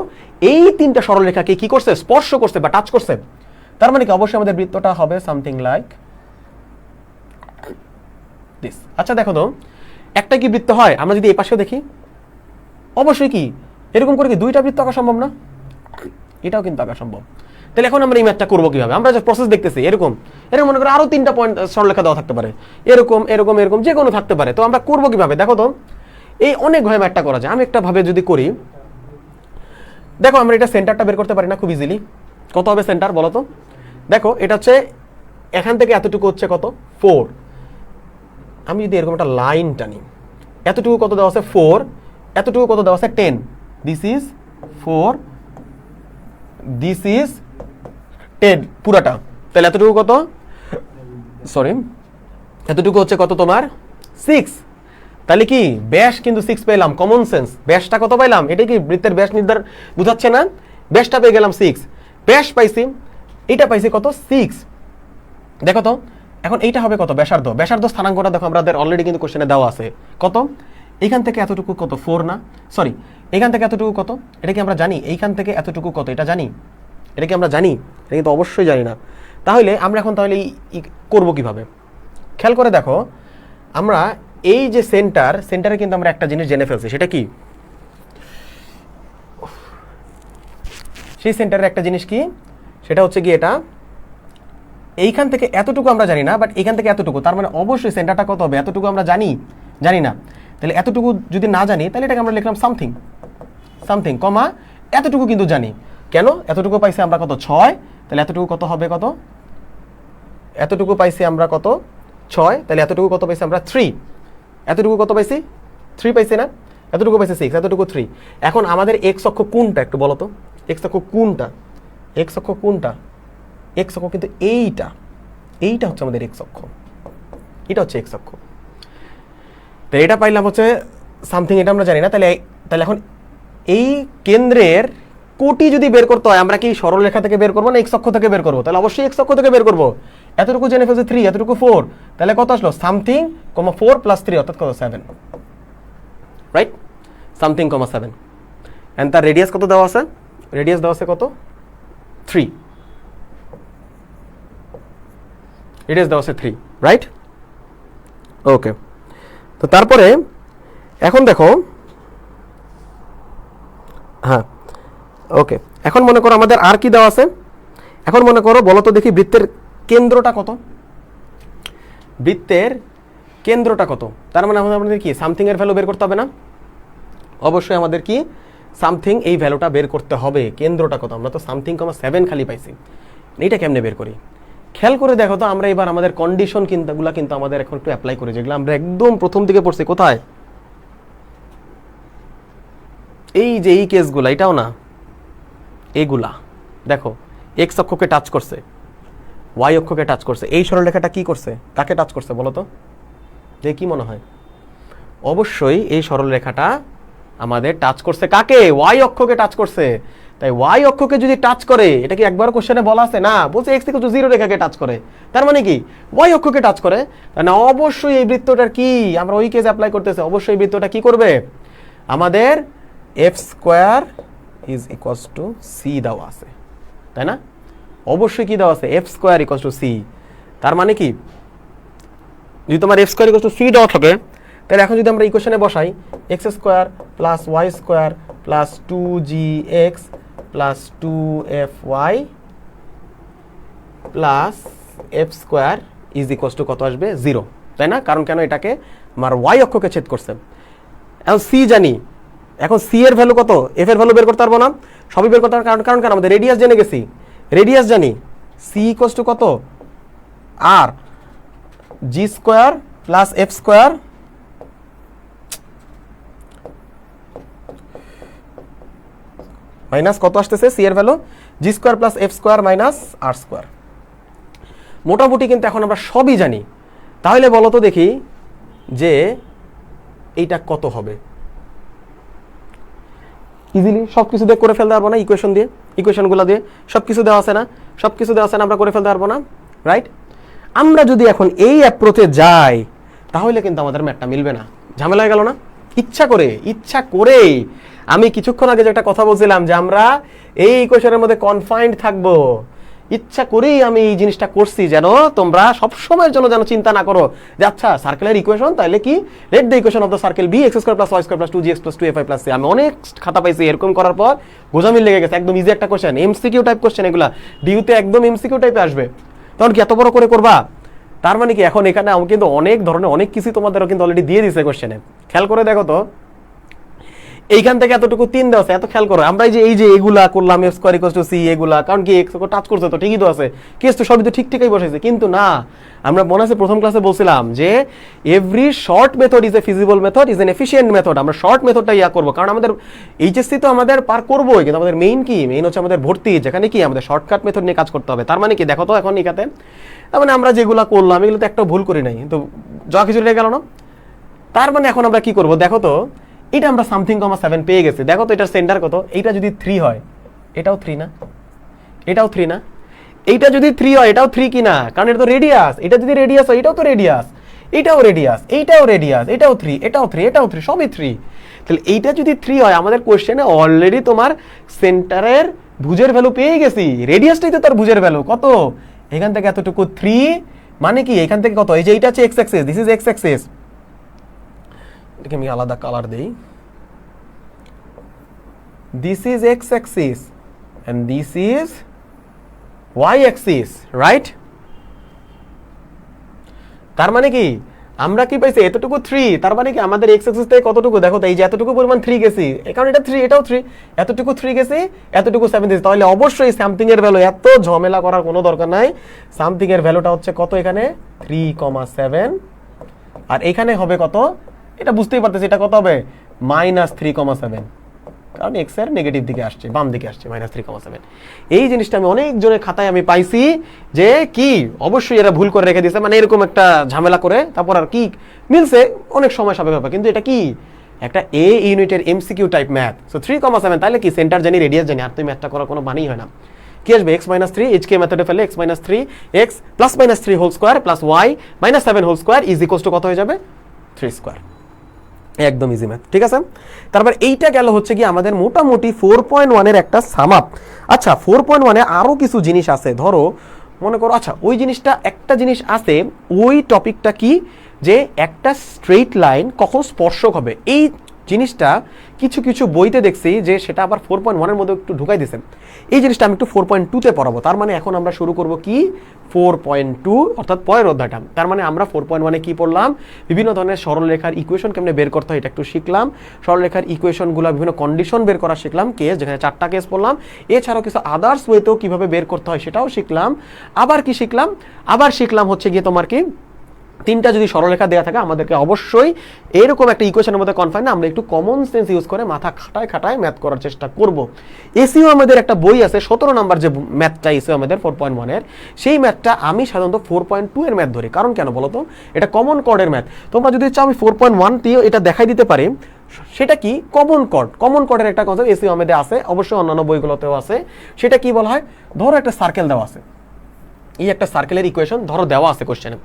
এই তিনটা সরলরেখাকে কি করছে, স্পর্শ করছে বা টাচ করছে। তার মানে কি অবশ্যই আমাদের বৃত্তটা হবে সামথিং লাইক দিস। আচ্ছা দেখো তো, একটা কি বৃত্ত হয়, আমরা যদি এই পাশেও দেখি, অবশ্যই কি এরকম করে কি দুইটা বৃত্ত আঁকা সম্ভব না, এটাও কিন্তু আঁকা সম্ভব। তাহলে এখন আমরা এই ম্যাথটা করবো কিভাবে, আমরা যে প্রসেস দেখতেছি এরকম মনে করো আরো 3টা পয়েন্ট সরলরেখা দেওয়া থাকতে পারে, এরকম এরকম এরকম যে কোনো থাকতে পারে। তো আমরা করবো কিভাবে, দেখো তো এই অনেকভাবে ম্যাথটা করা যায়। আমি একটা ভাবে যদি করি, দেখো আমরা এটা সেন্টারটা বের করতে পারি না খুব ইজিলি, কত হবে সেন্টার বলো তো, দেখো এটা হচ্ছে এখান থেকে এতটুকু হচ্ছে কত 4। আমি যদি এরকম একটা লাইন টানি, এতটুকু কত দেওয়া আছে 4, এতটুকু কত দেওয়া আছে 10, দিস ইজ 4, দিস ইজ 10 পুরাটা। তাহলে এতটুকু কত, সরি এতটুকু হচ্ছে কত তোমার 6। তাহলে কি ব্যাস কিন্তু 6 পেলাম, কমন সেন্স। ব্যাসটা কত পাইলাম, এটা কি বৃত্তের ব্যাস নির্ধারণ বুঝাচ্ছে না? ব্যাসটা পেয়ে গেলাম 6, ব্যাস পাইছি, এটা পাইছি কত 6। দেখো তো এখন এইটা হবে কত ব্যাসার্ধ। ব্যাসার্ধ স্থানাঙ্কটা দেখো আমাদের অলরেডি কিন্তু কোশ্চেনে দেওয়া আছে কত, এইখান থেকে এতটুকু কত 4 না, সরি এইখান থেকে এতটুকু কত, এটা কি আমরা জানি? এইখান থেকে এতটুকু কত এটা জানি? এটা কি আমরা জানি? এটা কিন্তু অবশ্যই জানি না। তাহলে আমরা এখন তাহলে করব কিভাবে? খেয়াল করে দেখো, আমরা এই যে সেন্টারে কিন্তু আমরা একটা জিনিস জেনে ফেলছি, সেটা কি? সেই সেন্টারের একটা জিনিস কি, সেটা হচ্ছে কি এটা এইখান থেকে এতটুকু আমরা জানি না, বাট এইখান থেকে এতটুকু, তার মানে অবশ্যই সেন্টারটা কত হবে এতটুকু আমরা জানি না। তাহলে এতটুকু যদি না জানি তাহলে এটাকে আমরা লিখলাম সামথিং কমা এতটুকু কিন্তু জানি। কেন? এতটুকু পাইছি আমরা কত 6, তাহলে এতটুকু কত হবে কত, এতটুকু পাইছি আমরা কত 6, তাহলে এতটুকু কত পাইছি আমরা 3, এতটুকু কত পাইছি 3 পাইছি না, এতটুকু পাইছি 6, এতটুকু 3। এখন আমাদের এক্স অক্ষ কোনটা একটু বলো তো, এক্স অক্ষ কোনটা? এক্স অক্ষ কোনটা? এক্স অক্ষ কিন্তু এইটা হচ্ছে আমাদের এক্স অক্ষ, এটা হচ্ছে এক্স অক্ষ। তো এটা পাইলাম হচ্ছে সামথিং, এটা আমরা জানি না। তাহলে এখন এই কেন্দ্রের কোটি যদি বের করতে হয় আমরা কি সরলরেখা থেকে বের করবো না এক্স অক্ষ থেকে বের করবো? তাহলে অবশ্যই এক্স অক্ষ থেকে বের করবো। এতটুকু জেনে ফেলছে 3, এতটুকু 4, তাহলে কত আসলো সামথিং, 4 + 3 অর্থাৎ কত 7, রাইট? সামথিং, 7। এন্ড তার রেডিয়াস কত দেওয়া আছে? রেডিয়াস দেওয়া আছে কত 3, রেডিয়াস দেওয়া আছে 3, রাইট? ওকে, তো তারপরে এখন দেখো, হ্যাঁ ওকে, এখন মনে করো আমাদের আর কি দেওয়া আছে। এখন মনে করো বলো তো দেখি বৃত্তের কেন্দ্রটা কত, বৃত্তের কেন্দ্রটা কত? তার মানে আমাদের কি সামথিং এর ভ্যালু বের করতে হবে না? অবশ্যই আমাদের কি সামথিং এই ভ্যালুটা বের করতে হবে। কেন্দ্রটা কত? আমরা তো সামথিং, 7 খালি পাইছি। এইটা কেমনে বের করি? খেয়াল করে দেখো তো, আমরা এবার আমাদের কন্ডিশন কিন্তু আমাদের এখন একটু অ্যাপ্লাই করি, যেগুলো আমরা একদম প্রথম দিকে পড়ছি। কোথায়? এই যে এই কেসগুলা, এটাও না, এগুলা দেখো এক্স অক্ষকে টাচ করছে, ওয়াই অক্ষকে টাচ করছে, এই সরলরেখাটা কি করছে, কাকে টাচ করছে বলো তো? দেখে কি মনে হয়? অবশ্যই এই সরলরেখাটা আমাদের টাচ করছে কাকে? ওয়াই অক্ষকে টাচ করছে। তাই ওয়াই অক্ষকে যদি টাচ করে, এটা কি একবার কোশ্চেনে বলা আছে না? বলছে এক্স ইকুয়াল টু 0 রেখাকে টাচ করে, তার মানে কি ওয়াই অক্ষকে টাচ করে। তার মানে অবশ্যই এই বৃত্তটার কি, আমরা ওই কেস অ্যাপ্লাই করতেছে, অবশ্যই বৃত্তটা কি করবে আমাদের f² = c দেওয়া আছে, তাই না? অবশ্যই কি দেওয়া আছে f² = c। তার মানে কি যদি তোমার f² = c দেওয়া থাকে, তাহলে এখন যদি আমরা ইকুয়েশনে বসাই x² + y² + 2gx + 2fy + f² = কত আসবে 0, তাই না? কারণ কেন? এটাকে আমার y অক্ষকে ছেদ করছে। এখন c জানি, এখন c এর ভ্যালু কত, f এর ভ্যালু বের করতে পারবো না? সবই বের করতে পারবো, কারণ কেন? আমাদের রেডিয়াস জেনে গেছি, রেডিয়াস জানি, c = কত r g² + f² মাইনাস কত আসতেছে c এর ভ্যালু g² + f² - r²। মোটামুটি কিন্তু এখন আমরা সবই জানি। তাহলে বলো তো দেখি যে এইটা কত হবে? ইজিলি সবকিছু দিয়ে করে ফেলতে পারবো না? ইকুয়েশনগুলো দিয়ে সবকিছু দেওয়া আছে না? সবকিছু দেওয়া আছে না, আমরা করে ফেলতে পারবো না, রাইট? আমরা যদি এখন এই অ্যাপ্রোচে যাই তাহলে কিন্তু আমাদের ম্যাথটা মিলবে না। ঝামেলা হয়ে গেল না? ইচ্ছা করে আমি কিছুক্ষণ আগে যে একটা কথা বলছিলাম যে আমরা এই ইকুয়েশনের মধ্যে কনফাইন্ড থাকবো, ইচ্ছা করেই আমি এই জিনিসটা করছি, যেন তোমরা সবসময়ের জন্য যেন চিন্তা না করো যে আচ্ছা সার্কেলের ইকুয়েশন, তাহলে কি let the equation of the circle be x² + y² + 2gx + 2fy + c। আমি অনেক খাতা পাইছি এরকম করার পর গোজামিল লেগে গেছে। একদম ইজি একটা কোশ্চেন, এমসিকিউ টাইপ কোশ্চেন, এগুলা ডিউতে একদম এমসিকিউ টাইপে আসবে, তখন কি এত বড় করে করবা? তার মানে কি এখন এখানে আমি কিন্তু অনেক ধরনের অনেক কিছু তোমাদের কিন্তু অলরেডি দিয়ে দিছে কোশ্চেনে। খেয়াল করে দেখো তো, এইখান থেকে এতটুকু 3 দেওয়া আছে, এত খেয়াল করো। আমরা এই যে এগুলা করলাম x square equal to c, এগুলা কারণ কি x কে টাচ করছে তো ঠিকই তো আছে, কেস তো সবই তো ঠিকই বসাইছে। কিন্তু না, আমরা মনে আছে প্রথম ক্লাসে বলছিলাম যে every short method is a feasible method, is an efficient method. আমরা শর্ট মেথডটা করব, কারণ আমাদের এইচএসসি তো আমাদের পার করবোই, কিন্তু আমাদের মেইন হচ্ছে আমাদের ভর্তি, যেখানে কি আমাদের শর্টকাট মেথড নিয়ে কাজ করতে হবে। তার মানে কি দেখো তো এখন এখানে তার মানে আমরা যেগুলা করলাম এগুলো তো একটা ভুল করি নাই, তো যা কিছু রেখে গেল না। তার মানে এখন আমরা কি করব দেখো তো, এটা আমরা সামথিং কমা 7 পেয়ে গেছি। দেখো তো এটার সেন্টার কত, এইটা যদি 3 হয় এটাও 3 না, এটাও 3 না, এইটা যদি 3 হয় এটাও 3 কি না, কারণ এটা তো রেডিয়াস। এটা যদি রেডিয়াস হয় এটাও তো রেডিয়াস, এটাও রেডিয়াস, এইটাও রেডিয়াস, এটাও 3, এটাও 3, এটাও 3, সবই 3। তাহলে এইটা যদি 3 হয়, আমাদের কোশ্চেনে অলরেডি তোমার সেন্টারের ভুজের ভ্যালু পেয়ে গেছি, রেডিয়াসটাই তো তার ভুজের ভ্যালু কত, এখান থেকে এতটুকু 3, মানে কি এখান থেকে কত, এই যে এইটা হচ্ছে x axis, this is x axis. এটাকে আমি আলাদা কালার দেই, this is x axis and this is y axis, right? তার মানে কি আমরা কি পাইছি, এতটুকু 3, তার মানে কি আমাদের x অ্যাক্সিস থেকে কতটুকু দেখো তো, এই যে এতটুকু পরিমাণ 3 গেছি, কারণ এটা 3, এটাও 3, এতটুকু 3 গেছি, এতটুকু 7 দিয়েছি। তাহলে অবশ্যই সামথিং এর ভ্যালু, এত ঝামেলা করার কোনো দরকার নাই, সামথিং এর ভ্যালুটা হচ্ছে কত, এখানে 3,7, আর এখানে হবে কত, এটা বুঝতেই পারতেছি, এটা কত হবে -3,7, কারণ x এর নেগেটিভ দিকে আসছে, বাম দিকে আসছে -3,7। এই জিনিসটা আমি অনেক জনের খাতায় আমি পাইছি যে কি অবশ্যই এরা ভুল করে রেখে দিয়েছে, মানে এরকম একটা ঝামেলা করে, তারপর আর কি মিলছে অনেক সময় সাপেক্ষ ব্যাপার, কিন্তু এটা কি একটা এ ইউনিটের এমসিকিউ টাইপ ম্যাথ। সো 3,7 তাহলে কি সেন্টার জানি, রেডিয়াস জানি, আর তুই ম্যাথটা করার কোনো মানেই হয় না। কি আসবে x - 3, এইচকে মেথডে ফেলে x - 3, x + -3 whole square plus y - 7 whole square is equals to কত হয়ে যাবে, 3 স্কয়ার। একদম ইজি ম্যাথ, ঠিক আছে। তারপর এইটা গেল হচ্ছে কি আমাদের মোটামুটি 4.1 এর একটা সামাপ। আচ্ছা 4.1 এ আরো কিছু জিনিস আছে, ধরো মনে করো, আচ্ছা ওই জিনিসটা একটা জিনিস আছে, ওই টপিকটা কি যে একটা স্ট্রেইট লাইন কখন স্পর্শক হবে, এই জিনিসটা কিছু কিছু বইতে দেখছি যে সেটা আবার 4.1 এর মধ্যে একটু ঢুকাই দিয়েছেন। এই জিনিসটা আমি একটু 4.2 তে পড়াবো। তার মানে এখন আমরা শুরু করব কি 4.2, অর্থাৎ পরের অধ্যায়টা। তার মানে আমরা 4.1 এ কি পড়লাম, বিভিন্ন ধরনের সরলরেখার ইকুয়েশন কেমনে বের করতে হয় এটা একটু শিখলাম, সরলরেখার ইকুয়েশনগুলো বিভিন্ন কন্ডিশন বের করা শিখলাম, কেস যেখানে 4টা কেস পড়লাম, এছাড়াও কিছু আদার্স ওয়েতেও কিভাবে বের করতে হয় সেটাও শিখলাম। আবার কি শিখলাম, আবার শিখলাম হচ্ছে গিয়ে তোমার কি 3টা যদি সরলরেখা দেওয়া থাকে আমাদেরকে অবশ্যই এরকম একটা ইকুয়েশনের মধ্যে কনফাইন না, আমরা একটু কমন সেন্স ইউজ করে মাথা খাটায় ম্যাথ করার চেষ্টা করব। এসইও আমাদের একটা বই আছে 17 নাম্বার যে ম্যাথটা এসইও আমাদের 4.1 এর, সেই ম্যাথটা আমি সাধারণত 4.2 এর ম্যাথ ধরি। কারণ কেন বলো তো, এটা কমন কর্ডের ম্যাথ। তোমরা যদি চাও আমি 4.1 দিয়েও এটা দেখাই দিতে পারি। সেটা কি কমন কর্ড, কমন কর্ডের একটা কনসেপ্ট এসইও আমাদের আছে, অবশ্যই অন্যান্য বইগুলোতেও আছে। সেটা কি বলা হয়, ধরো একটা সার্কেল দেওয়া আছে, এই একটা সার্কেলের ইকুয়েশন ধরো দেওয়া আছে কোশ্চেনে,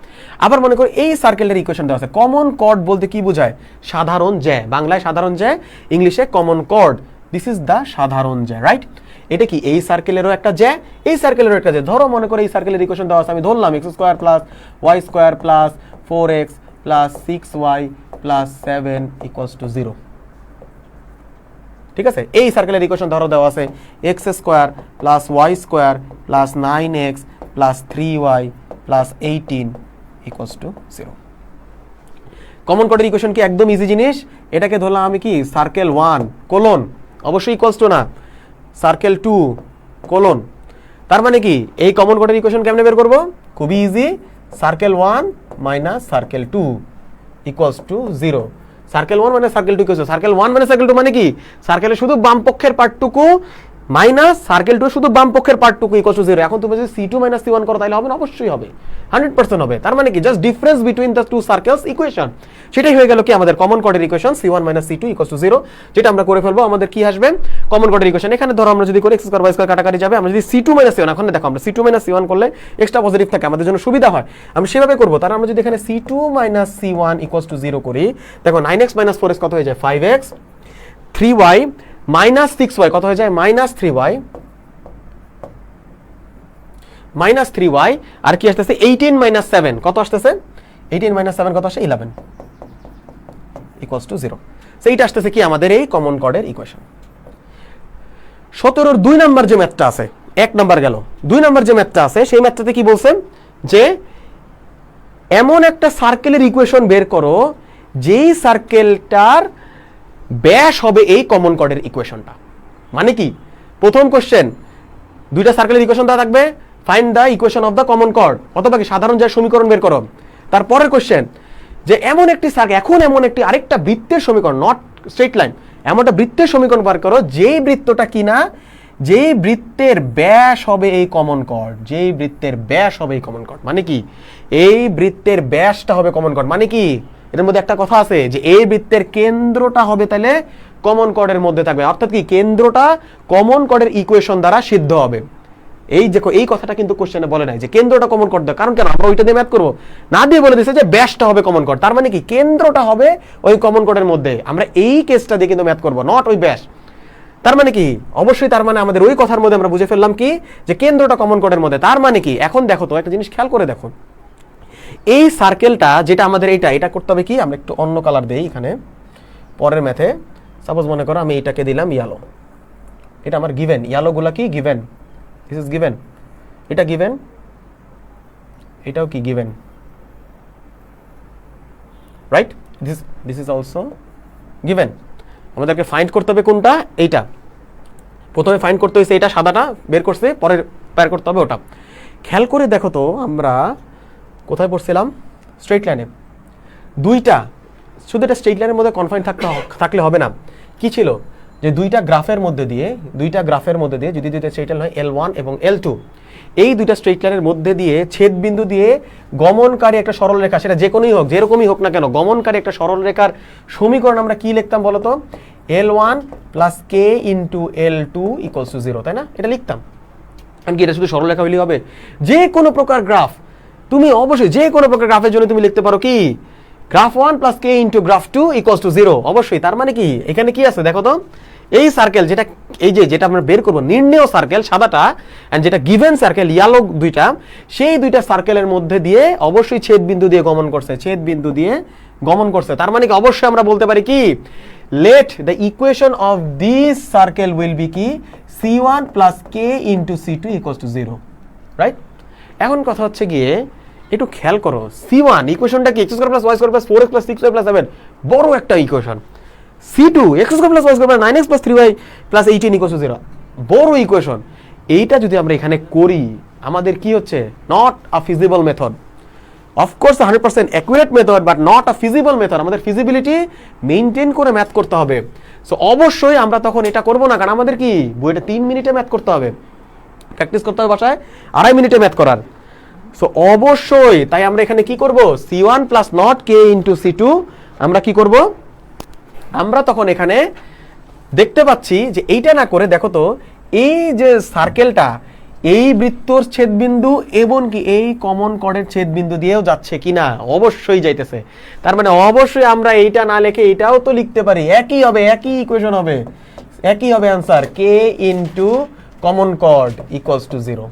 আবার মনে করো এই সার্কেলের ইকুয়েশন দেওয়া আছে। কমন কর্ড বলতে কি বোঝায়, সাধারণ জ্যা, বাংলায় সাধারণ জ্যা, ইংলিশে common chord, this is the সাধারণ জ্যা, রাইট? এটা কি এই সার্কেলেরও একটা জ্যা, এই সার্কেলেরও একটা জ্যা। ধরো মনে করো এই সার্কেলের ইকুয়েশন দেওয়া আছে, আমি ধরলাম x² + y² + 4x + 6y + 7 = 0, ঠিক আছে। এই সার্কেলের ইকুয়েশন ধরো দেওয়া আছে x² + y² + 9x + 3y + 18 = 0। Common কর্ডের ইকুয়েশন কি একদম ইজি জিনিস। এটাকে ধরলাম আমি কি সার্কেল 1 কোলন, অবশ্যই ইকুয়ালস টু না সার্কেল 2 কোলন। তার মানে কি এই কমন কর্ডের ইকুয়েশন কেমনে বের করব, খুবই ইজি, সার্কেল 1 - সার্কেল 2 = 0। সার্কেল 1 মানে সার্কেল 2 কি হচ্ছে, সার্কেল 1 মানে সার্কেল 2 মানে কি, সার্কেলের শুধু বাম পক্ষের পার্টটুকু মাইনাস সার্কেল 2 শুধু বাম পক্ষের পার্টটুকু = 0। এখন তুমি যদি c2 - c1 করো তাহলে হবে না, অবশ্যই হবে, 100% হবে। তার মানে কি just difference between the two circles equation, সেটাই হয়ে গেল কি আমাদের কমন কর্ডের ইকুয়েশন c1 - c2 = 0, যেটা আমরা করে ফেলবো। আমাদের কি আসবে কমন কর্ডের ইকুয়েশন, এখানে ধরো আমরা যদি করি x² y² কাটাকাটি যাবে, আমরা যদি c2 - c1, এখন দেখো আমরা c2 - c1 করলে এক্সট্রা পজিটিভ থাকে, আমাদের জন্য সুবিধা হয়, আমি সেভাবে করব। তার আমরা যদি এখানে c2 - c1 = 0 করি, দেখো 9x - 4x কত হয়ে যায় 5x, 3y - 6y কত হয়ে যায় -3y, -3y, আর কি আসতেছে 18 - 7 কত আসতেছে, 18 - 7 কত আসে 11 = 0। সেইটা আসতেছে কি আমাদের এই কমন কর্ডের ইকুয়েশন। 17 এর 2 নাম্বার যে ম্যাথটা আছে, 1 নাম্বার গেল, 2 নাম্বার যে ম্যাথটা আছে সেই ম্যাথটাতে কি বলছেন যে এমন একটা সার্কেলের ইকুয়েশন বের করো যেই সার্কেলটার ব্যাস হবে এই কমন কর্ডের ইকুয়েশনটা। মানে কি, প্রথম কোশ্চেন দুইটা সার্কেলের ইকুয়েশন দেওয়া থাকবে, find the equation of the common chord, অথবা কি সাধারণ যা সমীকরণ বের করো। তারপরের কোশ্চেন যে এমন একটি সার্কেল, এখন এমন একটি আরেকটা বৃত্তের সমীকরণ, নট স্ট্রেট লাইন, এমন একটা বৃত্তের সমীকরণ বার করো যেই বৃত্তটা কিনা, যেই বৃত্তের ব্যাস হবে এই কমন কর্ড, যেই বৃত্তের ব্যাস হবে এই কমন কর্ড। মানে কি, এই বৃত্তের ব্যাসটা হবে কমন কর্ড। মানে কি, এর মধ্যে একটা কথা আছে যে এই বৃত্তের কেন্দ্রটা হবে তাহলে কমন কর্ডের মধ্যে থাকবে, অর্থাৎ কি কেন্দ্রটা কমন কর্ডের ইকুয়েশন দ্বারা সিদ্ধ হবে। এই দেখো, এই কথাটা কিন্তু কোশ্চেনে বলে নাই যে কেন্দ্রটা কমন কর্ড দেয়, কারণ কেন আমরা ওইটা দিয়ে ম্যাথ করবো না, দিয়ে বলে দিয়েছে যে ব্যাসটা হবে কমন কর্ড। তার মানে কি কেন্দ্রটা হবে ওই কমন কর্ডের মধ্যে, আমরা এই কেসটা দিয়ে কিন্তু ম্যাথ করবো, নট ওই ব্যাস। তার মানে কি, অবশ্যই তার মানে আমাদের ওই কথার মধ্যে আমরা বুঝে ফেললাম কি যে কেন্দ্রটা কমন কর্ডের মধ্যে। তার মানে কি, এখন দেখো তো একটা জিনিস খেয়াল করে দেখো, এই সার্কেলটা যেটা আমাদের এটা করতে হবে কি, আমরা একটু অন্য কালার দেই এখানে পরের ম্যাথে। সাপোজ মনে করো আমি এটাকে দিলাম ইয়েলো, এটা আমার গিভেন, ইয়েলো গুলা কি গিভেন, দিস ইজ গিভেন, এটা গিভেন, এটাও কি given, right, this is also given. আমাদেরকে ফাইন্ড করতে হবে কোনটা, এইটা। প্রথমে ফাইন্ড করতে হয়েছে এটা, সাদাটা বের করছে, পরে বের করতে হবে ওটা। খেয়াল করে দেখো তো আমরা কোথায় পড়ছিলাম, স্ট্রেট লাইনে। দুইটা, শুধু এটা স্ট্রেট লাইনের মধ্যে কনফাইন থাকলে হবে না, কি ছিল যে দুইটা গ্রাফের মধ্যে দিয়ে যদি দুইটা স্ট্রেট লাইন হয় L1 এবং L2, এই দুইটা স্ট্রেট লাইনের মধ্যে দিয়ে ছেদ বিন্দু দিয়ে গমনকারী একটা সরল রেখা, সেটা যে কোনোই হোক, যেরকমই হোক না কেন, গমনকারী একটা সরল রেখার সমীকরণ আমরা কি লিখতাম বলতো, L1 plus K into L2 equals to 0, তাই না? এটা লিখতাম। কারণ কি এটা শুধু সরল রেখা হইলেই হবে? যে কোনো প্রকার গ্রাফ, তুমি অবশ্যই যে কোনো প্রকার গ্রাফের জন্য তুমি লিখতে পারো কি, graph 1 plus K into graph 2 equals to 0, অবশ্যই। তার মানে কি, এখানে কি আছে দেখো তো, এই সার্কেল যেটা, এই যেটা আমরা বের করবো নির্ণেয় সার্কেল সাদাটা, এন্ড যেটা গিভেন সার্কেল ইয়েলো দুইটা, সেই দুইটা সার্কেলের মধ্যে দিয়ে অবশ্যই ছেদ বিন্দু দিয়ে গমন করছে, ছেদ বিন্দু দিয়ে গমন করছে। তার মানে কি, অবশ্যই আমরা বলতে পারি কি, let the equation of this circle will be কি C1 plus K into C2 equals to 0, right? এখন কথা হচ্ছে গিয়ে একটু খেয়াল করো, C1 ইকুয়েশনটা কি, x square plus y square plus 4x plus 6y plus 7, বড় একটা equation. C2 x square plus y square plus 9x plus 3y plus 18 equals to 0, বড় ইকুয়েশন। এইটা যদি আমরা এখানে করি, আমাদের কি হচ্ছে, not a feasible method. Of course 100% accurate method but not a feasible method, আমাদের ফিজিবিলিটি মেইনটেইন করে ম্যাথ করতে হবে। সো অবশ্যই আমরা তখন এটা করব না, কারণ আমাদের কি বইটা 3 মিনিটে ম্যাথ করতে হবে, প্র্যাকটিস করতে হবে বাসায় 2.5 মিনিটে ম্যাথ করার। সো অবশ্যই তাই আমরা এখানে কি করব, C1 plus not K into C2, আমরা কি করব, আমরা তখন এখানে দেখতে পাচ্ছি যে এইটা না করে দেখো তো, এই যে সার্কেলটা এই বৃত্তর ছেদবিন্দু এবং কি এই কমন কর্ডের ছেদবিন্দু দিয়েও যাচ্ছে কিনা, অবশ্যই যাইতেছে। তার মানে অবশ্যই আমরা এইটা না লিখে এটাও তো লিখতে পারি, একই হবে, একই ইকুয়েশন হবে, একই হবে answer K into common chord equals to 0,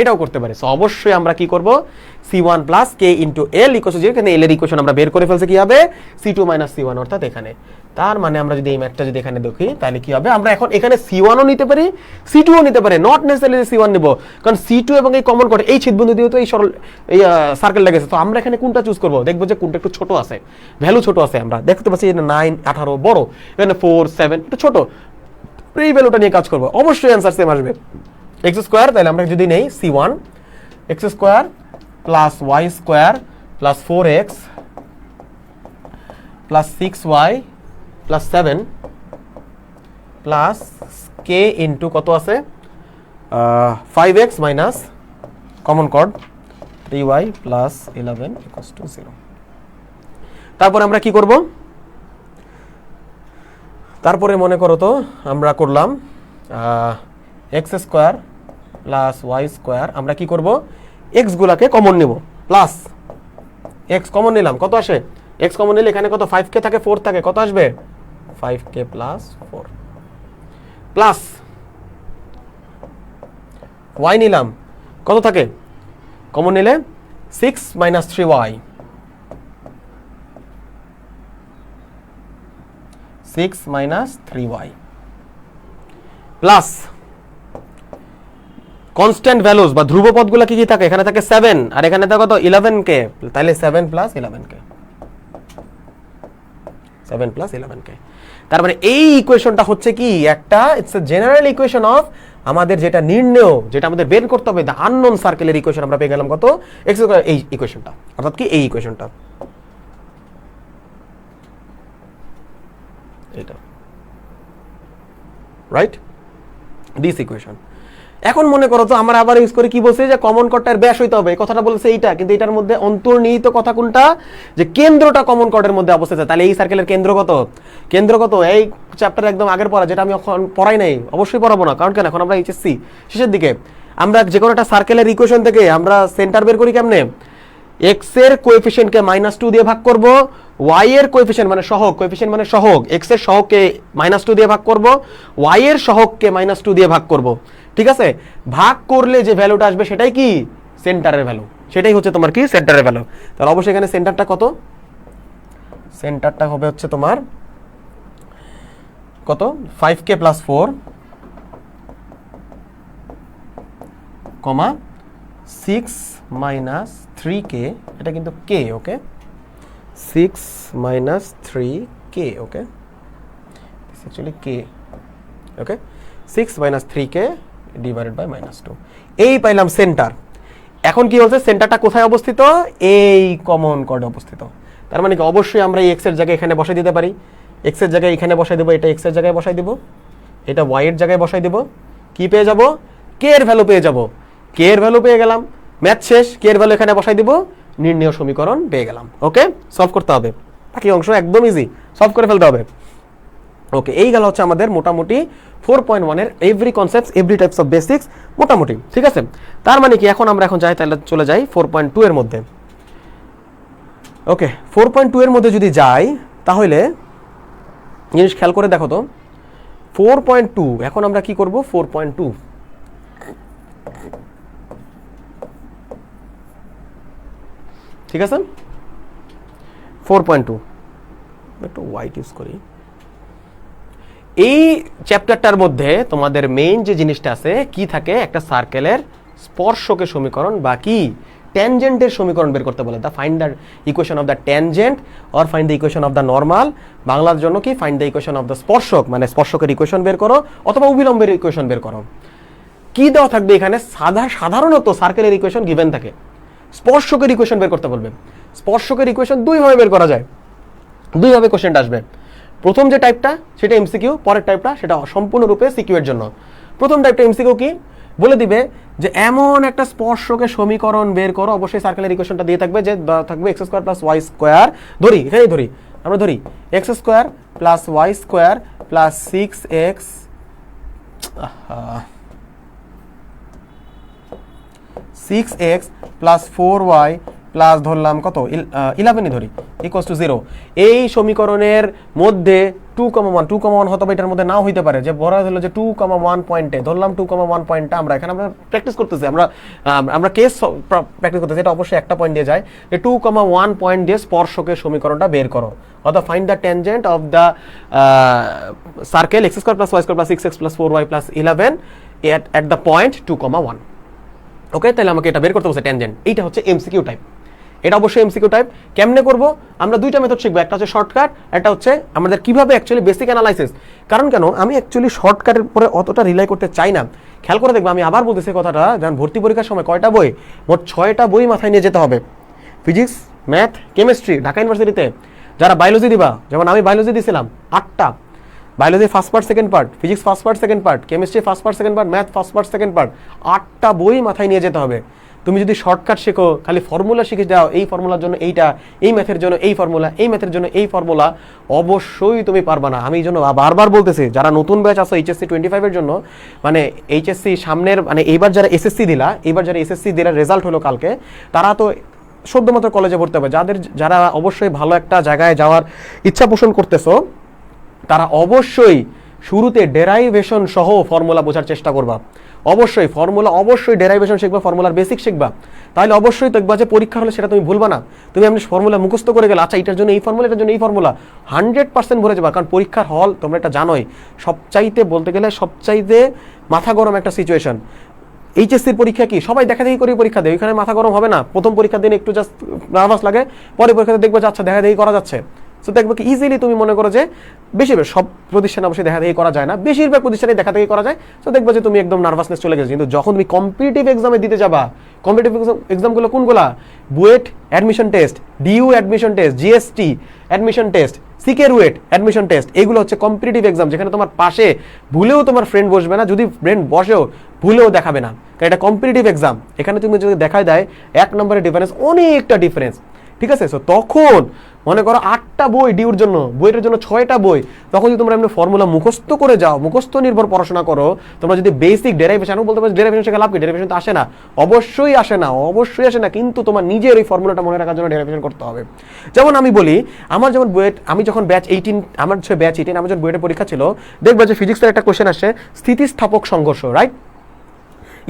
এটাও করতে পারি। সো অবশ্যই আমরা কি করব, C1 plus K into L equals to 0, এখানে L এর ইকুয়েশন আমরা বের করে ফেলছি, কি হবে C2 মাইনাস C1, অর্থাৎ এখানে। তার মানে আমরা যদি এই ম্যাথটা যদি এখানে দেখি তাহলে কি হবে, আমরা এখন এখানে C1 ও নিতে পারি, C2 ও নিতে পারি, নট নেসেসারিলি C1 নিব, কারণ C2 এবং এই কমন কর্ড এই ছেদবিন্দু দিয়ে তো এই সরল এই সার্কেল লাগেছে। তো আমরা এখানে কোনটা চুজ করব, দেখব যে কোনটা একটু ছোট আছে, ভ্যালু ছোট আছে। আমরা দেখতে পাচ্ছি এটা 9 18 বড়, এখানে 4 7 একটু ছোট, এই ভ্যালুটা নিয়ে কাজ করব, অবশ্যই आंसर সেম আসবে। x স্কয়ার, তাহলে আমরা যদি নেই C1 x square plus y square plus 4x plus 6y plus 7 plus K into কত আছে 5x minus common chord 3y plus 11 equals to 0। তারপর আমরা কি করব, তারপরে মনে করো তো আমরা করলাম x square plus y square, আমরা কি করব, x গুলাকে কমন নেব, প্লাস x কমন নিলাম, কত আসে, x কমন নিলে এখানে কত 5k থাকে 4 থাকে, কত আসবে 5k প্লাস 4, প্লাস y নিলাম, কত থাকে কমন নিলে 6 minus 3y, 6 minus 3y, plus constant values বা ধ্রুব পদগুলো কি কি থাকে, এখানে থাকে 7 আর এখানে থাকে কত 11k, তাহলে 7 প্লাস 11k, 7 প্লাস 11k। তার মানে এই ইকুয়েশনটা হচ্ছে কি একটা it's a general equation of আমাদের যেটা নির্ণয়, যেটা আমাদের বের করতে হবে, দ্য আননোন সার্কেলের ইকুয়েশন আমরা পেয়ে গেলাম কত, x স্কয়ার, এই ইকুয়েশনটা, অর্থাৎ কি এই ইকুয়েশনটা, এটা রাইট, দিস ইকুয়েশন। এখন মনে করো তো আমরা আবার ইউজ করে কি বলছে যে কমন কর্ডটার ব্যাস হইতে হবে, এই কথাটা বলছে এইটা, কিন্তু এটার মধ্যে অন্তর্নিহিত কথা কোনটা, যে কেন্দ্রটা কমন কর্ডের মধ্যে অবস্থিত। তাহলে এই সার্কেলের কেন্দ্র কত, কেন্দ্র কত, এই চ্যাপ্টার একদম আগের পড়া, যেটা আমি এখন পড়াই নাই, অবশ্যই পড়াবো না, কারণ কেন এখন আমরা এইচএসসি শেষের দিকে। আমরা যে কোনো একটা সার্কেলের ইকুয়েশন থেকে আমরা সেন্টার বের করি কেমনে, এক্স এর কোএফিসিয়েন্টকে -2 দিয়ে ভাগ করব, ওয়াই এর কোএফিসিয়েন্ট মানে সহগ, কোএফিসিয়েন্ট মানে সহগ, এক্স এর সহগকে -2 দিয়ে ভাগ করব, ওয়াই এর সহগকে -2 দিয়ে ভাগ করব। ঠিক আছে, ভাগ করলে যে ভ্যালুটা আসবে সেটাই কি সেন্টারের ভ্যালু, সেটাই হচ্ছে তোমার কি সেন্টারের ভ্যালু। তাহলে অবশ্যই এখানে সেন্টারটা কত, সেন্টারটা হবে হচ্ছে তোমার কত, 5k + 4, 6 - 3k, এটা কিন্তু k, okay, 6 - 3k, okay, actually k, okay, 6 - 3k divided by -2, এই পাইলাম সেন্টার। এখন কি বলছে, সেন্টারটা কোথায় অবস্থিত, এই কমন কর্ডে অবস্থিত। তার মানে কি অবশ্যই আমরা এই x এর জায়গায় এখানে বসাই দিতে পারি, x এর জায়গায় এখানে বসাই দেব, এটা x এর জায়গায় বসাই দেব, এটা y এর জায়গায় বসাই দেব, কি পেয়ে যাব, k এর ভ্যালু পেয়ে যাব, k এর ভ্যালু পেয়ে গেলাম, ম্যাথ শেষ, k এর ভ্যালু এখানে বসাই দিব, নির্ণয় সমীকরণ পেয়ে গেলাম। ওকে, সলভ করতে হবে, বাকি অংশ একদম ইজি, সলভ করে ফেলতে হবে। ওকে, এই গেল হচ্ছে আমাদের মোটামুটি 4.1 এর every concepts, every types of basics মোটামুটি, ঠিক আছে। তার মানে কি এখন আমরা যাই, তাহলে চলে যাই 4.2 এর মধ্যে। ওকে, 4.2 এর মধ্যে যদি যাই তাহলে জিনিস খেয়াল করে দেখো তো, 4.2 এখন আমরা কি করব, 4.2 ঠিক আছে, 4.2 একটু হোয়াইট ইউজ করি। এই চ্যাপ্টারটার মধ্যে তোমাদের মেইন যে জিনিসটা আছে কি থাকে, একটা সার্কেলের স্পর্শকের সমীকরণ বা কি ট্যানজেন্টের সমীকরণ বের করতে বলে, the find the equation of the tangent or find the equation of the normal. বাংলার জন্য কি find the equation of the স্পর্শক, মানে স্পর্শকের ইকুয়েশন বের করো অথবা অবিলম্বের ইকুয়েশন বের করো। কি দেওয়া থাকবে এখানে, সাধারণত সার্কেলের ইকুয়েশন গিভেন থাকে, স্পর্শকের ইকুয়েশন বের করতে বলবে। স্পর্শকের ইকুয়েশন দুইভাবে বের করা যায়, দুইভাবে কোশ্চেনটা আসবে। প্রথম যে টাইপটা সেটা এমসিকিউ, পরের টাইপটা সেটা সম্পূর্ণরূপে সিকিউ এর জন্য। প্রথম টাইপটা এমসিকিউ কি বলে দিবে যে এমন একটা স্পর্শকের সমীকরণ বের করো, অবশ্যই সার্কেলের ইকুয়েশনটা দিয়ে থাকবে, যে থাকবে x² + y², ধরি এখানেই ধরি, আমরা ধরি x² + y² + 6x 6x + 4y plus ধরলাম কত 11ই ধরি = 0। এই সমীকরণের মধ্যে 2,1 হয়তো এটার মধ্যে নাও হইতে পারে, যে বলা হলো যে 2,1 পয়েন্টে ধরলাম, 2,1 পয়েন্টটা আমরা এখানে আমরা প্র্যাকটিস করতেছি, আমরা কেস প্র্যাকটিস করতেছি, এটা অবশ্যই একটা পয়েন্ট দিয়ে যায়, যে 2,1 পয়েন্ট দিয়ে স্পর্শকের সমীকরণটা বের করো, অর্থাৎ find the tangent of the circle x² + y² + 6x + 4y + 11 at the point 2,1। ওকে, তাহলে আমাকে এটা বের করতে বলছে ট্যানজেন্ট। এইটা হচ্ছে এমসিকিউ টাইপ, এটা অবশ্যই এমসিকিউ টাইপ। কেমনে করব, আমরা দুইটা মেথড শিখবো, একটা হচ্ছে শর্টকাট, একটা হচ্ছে আমাদের কিভাবে অ্যাকচুয়ালি বেসিক অ্যানালাইসিস। কারণ কেন, আমি অ্যাকচুয়ালি শর্টকাটের উপরে অতটা রিলাই করতে চাই না। খেয়াল করে দেখবো, আমি আবার বলতেছি কথাটা, যেমন ভর্তি পরীক্ষার সময় কয়টা বই, মোট 6টা বই মাথায় নিয়ে যেতে হবে, ফিজিক্স, ম্যাথ, কেমিস্ট্রি। ঢাকা ইউনিভার্সিটিতে যারা বায়োলজি দিবা, যেমন আমি বায়োলজি দিয়েছিলাম 8টা, biology first part second part, physics first part second part, chemistry first part second part, math first part second part, 8টা বই মাথায় নিয়ে যেতে হবে। তুমি যদি শর্টকাট শেখো, খালি ফর্মুলা শিখে যাও, এই ফর্মুলার জন্য এইটা, এই ম্যাথের জন্য এই ফর্মুলা, এই ম্যাথের জন্য এই ফর্মুলা, অবশ্যই তুমি পারবা না। আমি এই জন্য বারবার বলতেছি, যারা নতুন ব্যাচ আসো এইচএসসি 25 এর জন্য, মানে এইচএসসি সামনের, মানে এইবার যারা এসএসসি দিলা, এইবার যারা এসএসসি দিলার রেজাল্ট হলো কালকে, তারা তো সদ্যমাত্র কলেজে পড়তে হবে। যারা অবশ্যই ভালো একটা জায়গায় যাওয়ার ইচ্ছা পোষণ করতেছো, তারা অবশ্যই শুরুতে ডেরাইভেশন সহ ফর্মুলা বোঝার চেষ্টা করবা। অবশ্যই ফর্মুলা, অবশ্যই ডেরাইভেশন শিখবা, ফর্মুলার বেসিক শিখবা, তাহলে অবশ্যই দেখবা যে পরীক্ষা হলে সেটা তুমি ভুলবা না। তুমি এমনি ফর্মুলা মুখস্থ করে গেলে, আচ্ছা এটার জন্য এই ফর্মুলা, এটার জন্য এই ফর্মুলা, 100% ভরে যাবা। কারণ পরীক্ষার হল তোমরা এটা জানোই, সবচাইতে বলতে গেলে সবচাইতে মাথা গরম একটা সিচুয়েশন। এইচএসসির পরীক্ষা কি সবাই দেখা দেখি করে পরীক্ষা দেয়, ওইখানে মাথা গরম হবে না। প্রথম পরীক্ষার দিন একটু জাস্ট নার্ভাস লাগে, পরে পরীক্ষাতে দেখবো যে আচ্ছা দেখা দেখি করা যাচ্ছে, সো দেখবো কি ইজিলি তুমি মনে করো যে বেশিরভাগ সব প্রতিষ্ঠানে অবশ্যই দেখা দেখি করা যায় না, বেশিরভাগ প্রতিষ্ঠানে দেখা দেখি করা যায়। তো দেখবো যে তুমি একদম নার্ভাসনেস চলে গেছে। কিন্তু যখন তুমি কম্পিটিটিভ এক্সামে দিতে যাবা, কম্পিটিটিভ এক্সামগুলো কোনগুলা? BUET admission test, DU admission test, GST admission test, CKRUET admission test, এগুলো হচ্ছে কম্পিটিটিভ এক্সাম, যেখানে তোমার পাশে ভুলেও তোমার ফ্রেন্ড বসবে না, যদি ফ্রেন্ড বসেও ভুলেও দেখাবে না, কারণ এটা কম্পিটিটিভ এক্সাম। এখানে তুমি যদি দেখায় দেয় 1 নম্বরের ডিফারেন্স, অনেকটা ডিফারেন্স, ঠিক আছে? সো তখন মনে করো 8টা বই ডিউর জন্য, বইয়ের জন্য 6টা বই, তখন যদি তোমরা এমনি ফর্মুলা মুখস্থ করে যাও, মুখস্থ নির্ভর পড়াশোনা করো, তোমরা যদি বেসিক ডেরাইভেশন বলতে পারো, ডেরাইভেশন শেখা লাভ কি? ডেরাইভেশন তো আসে না, অবশ্যই আসে না, অবশ্যই আসে না, কিন্তু তোমার নিজের এই ফর্মুলাটা মনে রাখার জন্য ডেরাইভেশন করতে হবে। যেমন আমি বলি, আমার যেমন বুয়েট, আমি যখন ব্যাচ 18, আমার হচ্ছে ব্যাচ 18, আমার যখন বুয়েটের পরীক্ষা ছিল, দেখবা যে ফিজিক্সের একটা কোশ্চেন আসে, স্থিতিস্থাপক সংঘর্ষ, রাইট?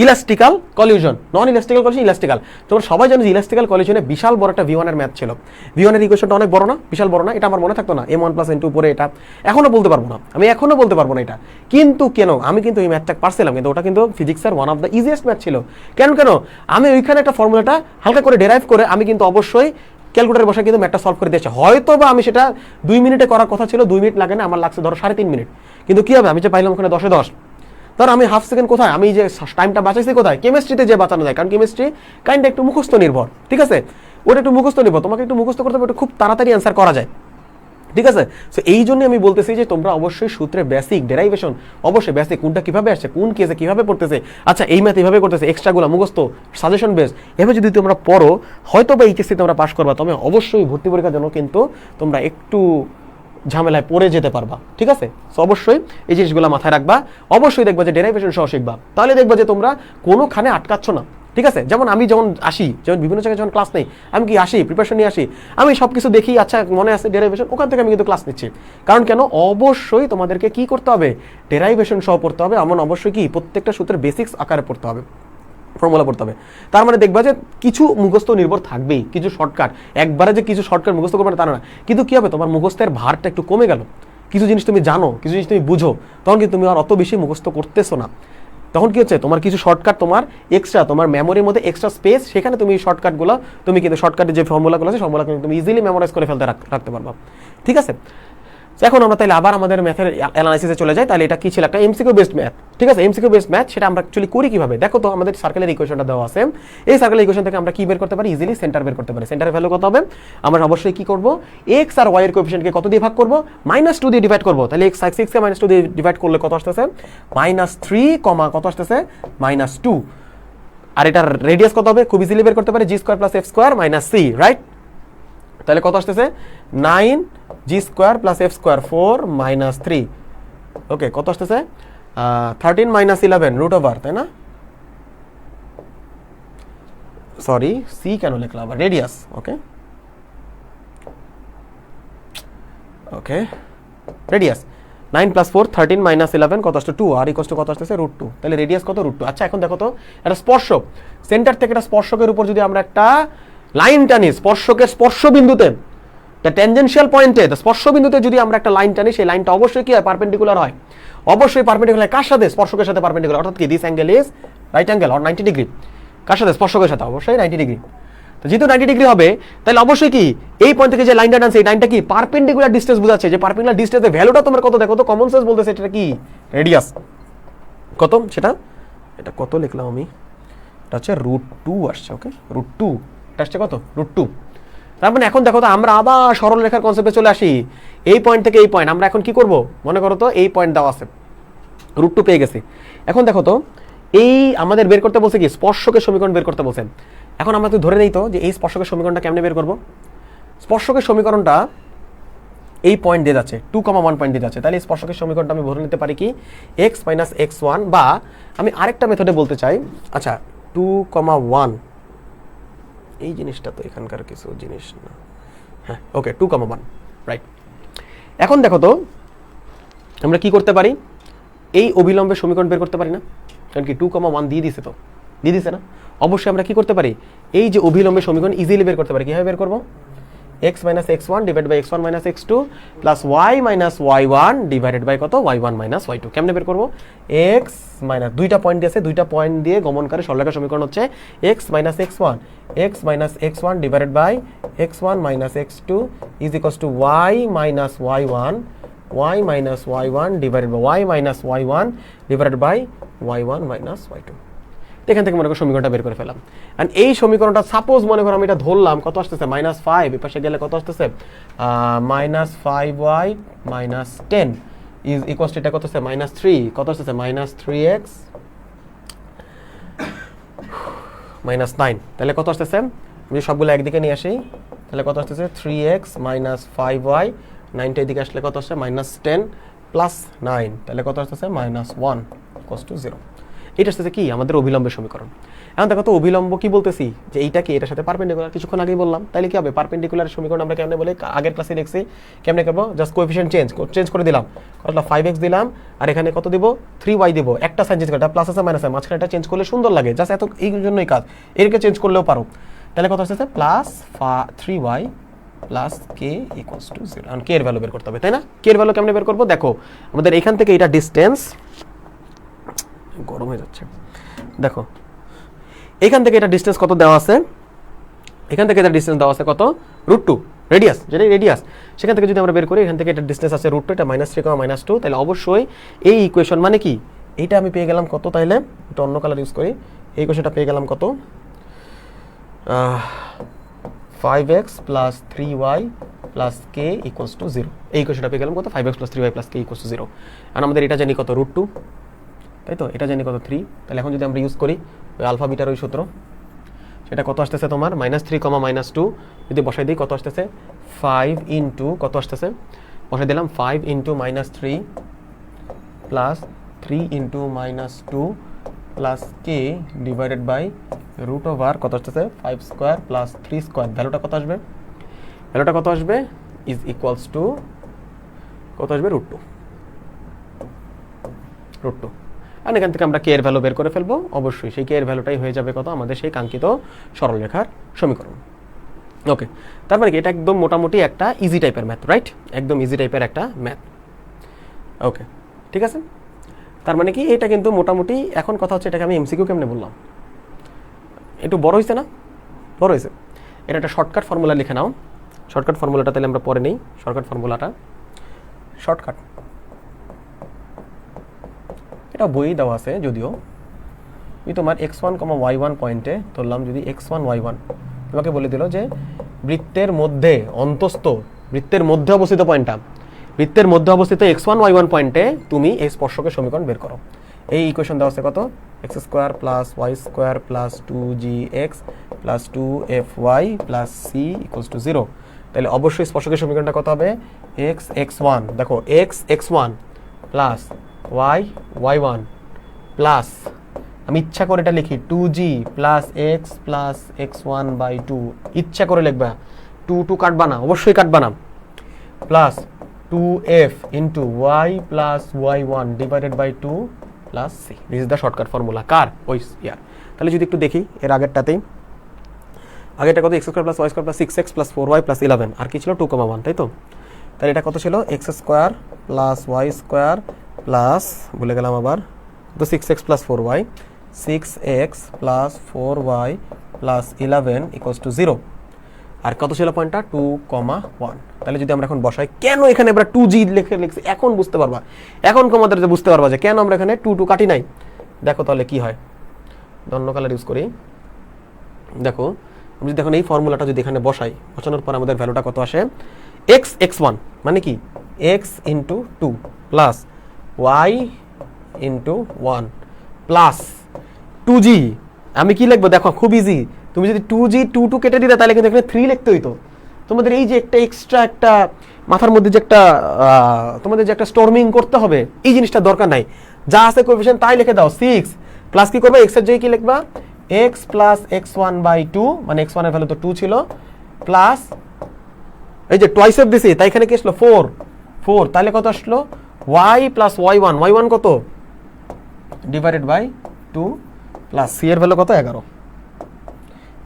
ইলাস্টিক্যাল কলিউশন, নন ইলাস্টিক্যাল কলিউশন, ইলাস্টিক্যাল। তোমরা সবাই জানো যে ইলাস্টিক্যাল কলিউশনে বিশাল বড় একটা V1 এর ম্যাথ ছিল। V1 এর ইকুয়েশনটা অনেক বড় না, বিশাল বড় না? এটা আমার মনে থাকতো না, m1 + n2 উপরে, এটা এখনো বলতে পারবো না, আমি এখনো বলতে পারবো না এটা। কিন্তু কেন আমি কিন্তু এই ম্যাথটা পারছিলাম, কিন্তু ওটা কিন্তু ফিজিক্সের one of the easiest math ছিল। কেন আমি ওইখানে একটা ফর্মুলাটা হালকা করে ডেরাইভ করে আমি কিন্তু অবশ্যই ক্যালকুলেটর বসে কিন্তু ম্যাথটা সলভ করে দিয়েছে। হয়তো বা আমি সেটা 2 মিনিটে করার কথা ছিল, 2 মিনিট লাগে না, আমার লাগছে ধরো 3.5 মিনিট। কিন্তু কি হবে, আমি যে পাইলাম ওখানে 10-এ 10, ধর আমি হাফ সেকেন্ড কোথায়, আমি যে টাইমটা বাঁচাইছি কোথায়? কেমিস্ট্রিতে যে বাঁচানো যায়, কারণ কেমিস্ট্রি কাইন্ডটা একটু মুখস্থ নির্ভর, ঠিক আছে? ওটা একটু মুখস্থ নির্ভর, তোমাকে একটু মুখস্থ করতে হবে, ওটা খুব তাড়াতাড়ি অ্যান্সার করা যায়, ঠিক আছে? সো এই জন্য আমি বলতেছি যে তোমরা অবশ্যই সূত্রে বেসিক ডেরাইভেশন, অবশ্যই বেসিক কোনটা কিভাবে আসছে, কোন কেসে কিভাবে পড়তেছে, আচ্ছা এই ম্যাথ এইভাবে করতেছে, এক্সট্রাগুলো মুখস্থ, সাজেশন বেস, এভাবে যদি তোমরা পড়ো, হয়তো বা এইচএসসি তোমরা পাস করবা, তবে অবশ্যই ভর্তি পরীক্ষার জন্য কিন্তু তোমরা একটু ঝামেলায় পড়ে যেতে পারবা, ঠিক আছে? সো অবশ্যই এই জিনিসগুলো মাথায় রাখবা, অবশ্যই দেখবা যে ডেরাইভেশন সহ শিখবা, তাহলে দেখবা যে তোমরা কোনোখানে আটকাচ্ছ না, ঠিক আছে? যেমন আমি যখন আসি, যেমন বিভিন্ন জায়গায় যখন ক্লাস নেই, আমি কি আসি প্রিপারেশন নিয়ে আসি, আমি সব কিছু দেখি, আচ্ছা মনে আছে ডেরাইভেশন, ওখান থেকে আমি কিন্তু ক্লাস নিচ্ছি। কারণ কেন? অবশ্যই তোমাদেরকে কি করতে হবে? ডেরাইভেশন সহ পড়তে হবে, এমন অবশ্যই কি প্রত্যেকটা সূত্রের বেসিক্স আকারে পড়তে হবে, ফর্মুলা পড়তে হবে। তার মানে দেখবা যে কিছু মুখস্থ নির্ভর থাকবেই, কিছু শর্টকাট, একবারে যে কিছু শর্টকাট মুখস্থ করবে না তা না, কিন্তু কি হবে, তোমার মুখস্থের ভারটা একটু কমে গেল, কিছু জিনিস তুমি জানো, কিছু জিনিস তুমি বুঝো, তখন কিন্তু তুমি আর অত বেশি মুখস্থ করতেছো না। তখন কি হচ্ছে, তোমার কিছু শর্টকাট, তোমার এক্সট্রা, তোমার মেমোরির মধ্যে এক্সট্রা স্পেস, সেখানে তুমি শর্টকাটগুলো, তুমি কিন্তু শর্টকাটের যে ফর্মুলাগুলো আছে, ফর্মুলাগুলো তুমি ইজিলি মেমোরাইজ করে ফেলতে রাখতে পারবা, ঠিক আছে? এখন আমরা তাহলে আবার আমাদের ম্যাথের অ্যানালাইসিসে চলে যাই। তাহলে এটা কি ছিল? একটা এমসিকিউ বেসড ম্যাথ, ঠিক আছে? এমসিকিউ বেসড ম্যাথ, সেটা আমরা অ্যাকচুয়ালি করি কিভাবে? দেখো তো, আমাদের সার্কেলের ইকুয়েশনটা দেওয়া আছে, এই সার্কেলের ইকুয়েশন থেকে আমরা কি বের করতে পারি? ইজিলি সেন্টার বের করতে পারি। সেন্টারের ভ্যালু কত হবে? আমরা অবশ্যই কি করব, এক্স আর ওয়াই এর কোএফিশিয়েন্টকে কত দিয়ে ভাগ করব? -2 দিয়ে ডিভাইড করব। তাহলে x 6 কে -2 দিয়ে ডিভাইড করলে কত আসতেছে? -3, কত আসতেছে? -2। আর এটার রেডিয়াস কত হবে? খুব ইজিলি বের করতে পারি, g² + f² - c, রাইট? তাহলে কত আসতেছে? 9g² + f² 4 - 3, ওকে, কত আসতেছে? 13 - 11 √, তাই না? সরি, c কেন লিখলাম আবার? রেডিয়াস, ওকে ওকে, রেডিয়াস 9 + 4 13 - 11 কত আসছে? 2, আর ইকুয়াল টু কত আসতেছে? √2। তাহলে রেডিয়াস কত? √2। আচ্ছা এখন দেখো তো, একটা স্পর্শক, সেন্টার থেকে একটা স্পর্শকের উপর যদি আমরা একটা লাইন টানি, স্পর্শকের স্পর্শবিন্দুতে, দ্য ট্যানজেনশিয়াল পয়েন্টে, দ্য স্পর্শবিন্দুতে যদি আমরা একটা লাইন টানি, সেই লাইনটা অবশ্যই কি হয়? পারপেন্ডিকুলার হয়। অবশ্যই পারপেন্ডিকুলার। কার সাথে? স্পর্শকের সাথে পারপেন্ডিকুলার, অর্থাৎ কি this angle is right angle or 90 degree. কার সাথে? স্পর্শকের সাথে, অবশ্যই 90 ডিগ্রি। তো যেহেতু 90 ডিগ্রি হবে, তাহলে অবশ্যই কি এই পয়েন্ট থেকে যে লাইনটা টানছে, এই লাইনটা কি পারপেন্ডিকুলার ডিসটেন্স বোঝাচ্ছে, যে পারপেন্ডিকুলার ডিসটেন্সের ভ্যালুটা তোমার কত? দেখো তো, কমন সেন্স বলতেছে এটা কি? রেডিয়াস কত সেটা, এটা কত লিখলাম আমি? এটা হচ্ছে √2 আসছে, ওকে, √2, এটা আসছে কত? √2। তার মানে এখন দেখো তো, আমরা আবার সরল রেখার কনসেপ্টে চলে আসি। এই পয়েন্ট থেকে এই পয়েন্ট আমরা এখন কি করব? মনে করো তো এই পয়েন্ট দেওয়া আছে, √2 পেয়ে গেছি। এখন দেখো তো, এই আমাদের বের করতে বলছে কি? স্পর্শকের সমীকরণ বের করতে বলছেন। এখন আমরা তো ধরে নেই তো যে এই স্পর্শকের সমীকরণটা কেমনে বের করব? স্পর্শকের সমীকরণটা এই পয়েন্ট দিয়ে যাচ্ছে, 2,1 পয়েন্ট দিয়ে যাচ্ছে। তাহলে এই স্পর্শকের সমীকরণটা আমি ধরে নিতে পারি কি? x - x1, বা আমি আরেকটা মেথডে বলতে চাই, আচ্ছা 2,1, এই জিনিসটা তো এখানকার কিছু জিনিস না, হ্যাঁ ওকে, 2,1, রাইট। এখন দেখো তো, আমরা কি করতে পারি? এই অভিলম্বের সমীকরণ বের করতে পারি না? কারণ কি 2,1 দিয়ে দিছে, তো দিয়ে দিছে না? অবশ্যই আমরা কি করতে পারি? এই যে অভিলম্বের সমীকরণ ইজিলি বের করতে পারি। কিভাবে বের করবো? x minus x1 divide by x1 minus x2 plus y minus y1 divided by কত y1 মাইনাস y2। কেমনে বের করবো? x মাইনাস দুইটা পয়েন্ট দিয়েছে, দুইটা পয়েন্ট দিয়ে গমনকারী সরলরেখা সমীকরণ হচ্ছে x minus x1 divided by x1 minus x2 is equals to y minus y1 minus y1 divided by y minus y1 divided by y1 minus y2। এখান থেকে মনে করো সমীকরণটা বের করে ফেলাম। অ্যান্ড এই সমীকরণটা সাপোজ মনে করো আমি এটা ধরলাম, কত আসতেছে? -5, এই পাশে গেলে কত আসতেছে? -5y minus 10 is equals two এটা কত আসছে? -3, কত আসতেছে? -3x -9, তাহলে কত আসতেছে? আমি সবগুলো একদিকে নিয়ে আসি, তাহলে কত আসতেছে? 3x মাইনাস 5y, 9টা এদিকে আসলে কত আসছে? -10 প্লাস 9, তাহলে কত আসতেছে? -1 ইকুয়ালস টু 0। এটা আসতেছে কি? আমাদের অভিলম্বের সমীকরণ। এখন দেখো তো অভিলম্ব কি বলতেছি, যে এইটা কি এটার সাথে পারপেন্ডিকুলার, কিছুক্ষণ আগেই বললাম। তাহলে কি হবে? পারপেন্ডিকুলার সমীকরণ আমরা কেমনে বলি? আগের ক্লাসে দেখছি। কেমনে করবো? জাস্ট কোএফিশিয়েন্ট চেঞ্জ করে দিলাম, কত 5x দিলাম, আর এখানে কত দিব? 3y দিব। একটা সাইন চেঞ্জ করে, প্লাস আছে মাইনাস আছে, মাঝখানে এটা চেঞ্জ করলে সুন্দর লাগে, জাস্ট এত এই জন্যই কাজ। এরকে চেঞ্জ করলেও পারো। তাহলে কত আসতেছে? Plus 3y plus K equals to 0। এখন কে এর ভ্যালু বের করতে হবে, তাই না? কে এর ভ্যালু কেমনে বের করবো? দেখো আমাদের এখান থেকে এটা ডিস্টেন্স, গরম হয়ে যাচ্ছে। দেখো এখান থেকে এটা ডিস্টেন্স কত দেওয়া আছে? এখান থেকে এটা ডিস্টেন্স দেওয়া আছে কত? √2 রেডিয়াস, যেটা রেডিয়াস। সেখান থেকে যদি আমরা বের করি, এখান থেকে এটা ডিস্টেন্স আছে √2, এটা -3, -2, তাহলে অবশ্যই এই ইকুয়েশন মানে কি? এইটা আমি পেয়ে গেলাম কত? তাইলে এটা অন্য কালার ইউজ করি। এই ইকুয়েশনটা পেয়ে গেলাম কত? 5x plus 3y plus k equals to 0। এই ইকুয়েশনটা পেয়ে গেলাম কত? 5x plus 3y plus k equals to 0। আর আমাদের এটা জানি কত? √2, তাই তো? এটা জানি কত? 3। তাহলে এখন যদি আমরা ইউজ করি ওই আলফা বিটার ওই সূত্র, সেটা কত আসতেছে তোমার? -3, -2 যদি বসাই দিই কত আসতেছে? 5 ইন্টু কত আসতেছে? বসাই দিলাম 5 into -3 plus 3 into -2 plus k divided by √ওভার কত আসতেছে? 5 স্কোয়ার প্লাস 3 স্কোয়ার। ভ্যালুটা কত আসবে? ভ্যালুটা কত আসবে? ইজ ইকুয়ালস টু কত আসবে? √2। আর এখান থেকে আমরা কে এর ভ্যালু বের করে ফেলবো। অবশ্যই সেই কে এর ভ্যালুটাই হয়ে যাবে কত? আমাদের সেই কাঙ্ক্ষিত সরলরেখার সমীকরণ। ওকে, তার মানে কি এটা একদম মোটামুটি একটা ইজি টাইপের ম্যাথ, রাইট? একদম ইজি টাইপের একটা ম্যাথ। ওকে, ঠিক আছে। তার মানে কি এটা কিন্তু মোটামুটি, এখন কথা হচ্ছে এটাকে আমি এমসিকিউ কেমনে বললাম? একটু বড় হয়েছে না? বড় হয়েছে। এটা একটা শর্টকাট ফর্মুলা লিখে নাও। শর্টকাট ফর্মুলাটা তাহলে আমরা পরে নেই। শর্টকাট ফর্মুলাটা শর্টকাট, এটা বই দেওয়া আছে যদিও। এই তোমার x1, y1 পয়েন্টে ধরলাম যদি x1, y1 তোমাকে বলে দিল যে বৃত্তের মধ্যে অন্তস্থ, বৃত্তের মধ্যে অবস্থিত পয়েন্টটা, বৃত্তের মধ্যে অবস্থিত x1, y1 পয়েন্টে তুমি এই স্পর্শকের সমীকরণ বের করো। এই ইকুয়েশন দেওয়া আছে কত? x square plus y square plus 2gx plus 2fy plus c equals to 0। তাহলে অবশ্যই স্পর্শকের সমীকরণটা কত হবে? x1, দেখো x1 প্লাস y1 প্লাস, আমি ইচ্ছা করে এটা লিখি 2g plus x plus x1 by 2, ইচ্ছা করে লিখবা, 2 কাটবা না, অবশ্যই কাটবা না, plus 2f into y plus y1 divided by 2 plus c। This is the shortcut formula কার? ওই ইয়ার। তাহলে যদি একটু দেখি এর আগেরটাতেই, আগেরটা কত? x square plus y square plus 6x plus 4y plus 11, আর কি ছিল? 2, 1, তাই তো? তাহলে এটা কত ছিল? x square plus y square plus, ভুলে গেলাম আবার, তো 6x plus 4y, 6x plus 4y plus 11 equals to 0। আর কত ছিল পয়েন্টটা? 2, 1। তাহলে যদি আমরা এখন বসাই, কেন এখানে আমরা 2g লিখছি এখন বুঝতে পারবা, এখন তোমাদের বুঝতে পারবা যে কেন আমরা এখানে 2 কাটি নাই। দেখো তাহলে কি হয়, অন্য কালার ইউজ করি। দেখো আমি যদি এখন এই ফর্মুলাটা যদি এখানে বসাই, বসানোর পর আমাদের ভ্যালুটা কত আসে? x1 মানে কি? x into 2 plus y into 1 plus 2g। আমি কি লিখবো? দেখো খুব ইজি, তুমি যদি 2g 2 কেটে দিতে তাহলে কিন্তু এখানে 3 লিখতে হইতো। তোমাদের এই যে একটা এক্সট্রা একটা মাথার মধ্যে যে একটা তোমাদের যে একটা স্টর্মিং করতে হবে, এই জিনিসটা দরকার নাই। যা আছে কোএফিশিয়েন্ট তাই লিখে দাও। 6 প্লাস কি করবে? x এর জায়গায় কি লিখবা? x প্লাস x1 বাই 2, মানে x1 এর ভ্যালু তো 2 ছিল, প্লাস এই যে টুয়াইস অফ দিছি তাই এখানে কি আসলো? 4। তাহলে কত আসলো? y প্লাস y1 কত? ডিভাইডেড বাই 2 প্লাস c এর ভ্যালু কত? 11।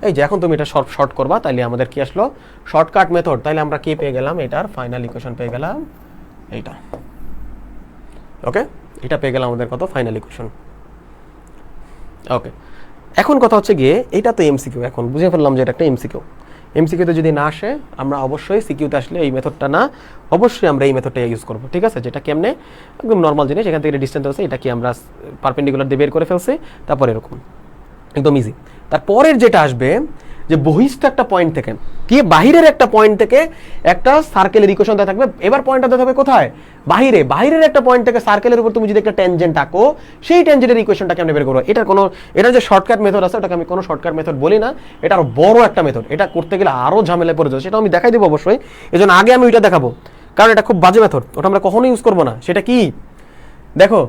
এই যে এখন তুমি এটা শর্ট করবা, তাইলে আমাদের কি আসলো শর্টকাট মেথড। তাইলে আমরা কি পেয়ে গেলাম, এটার ফাইনাল ইকুয়েশন পেয়ে গেলাম এইটা। ওকে, এটা পেয়ে গেলাম আমাদের কত ফাইনাল ইকুয়েশন। ওকে, এখন কথা হচ্ছে গিয়ে এটা তো এমসিকিউ, এখন বুঝে ফেললাম যে এটা একটা এমসিকিউ। এমসিকিউতে যদি না আসে আমরা অবশ্যই সিকিউতে আসলে এই মেথডটা না, অবশ্যই আমরা এই মেথডটা ইউজ করব, ঠিক আছে। যেটা কেমনে একদম নর্মাল জিনিস, এখান থেকে ডিসটেন্স আছে, এটা কি আমরা পারপেন্ডিকুলার দিয়ে বের করে ফেলছি, তারপর এরকম একদম ইজি। তারপরের যেটা আসবে যে বহিষ্ঠ একটা পয়েন্ট থেকে কি বাহিরের একটা পয়েন্ট থেকে একটা সার্কেলের ইকুয়েশন দেওয়া থাকবে। এবার পয়েন্টটা দেওয়া থাকবে কোথায়, বাইরের একটা পয়েন্ট থেকে সার্কেলের উপর তুমি যদি একটা ট্যানজেন্ট আঁকো, সেই ট্যানজেন্টের ইকুয়েশনটা কেমনে বের করো। এটা যে শর্টকাট মেথড আছে, ওটাকে আমি কোনো শর্টকাট মেথড বলি না, এটা আরো বড় একটা মেথড। এটা করতে গেলে আরো ঝামেলায় পড়ে যাবে, সেটা আমি দেখাই দেবো অবশ্যই। এজন্য আগে আমি ওইটা দেখাবো, কারণ এটা খুব বাজে মেথড, ওটা আমরা কখনোই ইউজ করবো না। সেটা কি দেখো,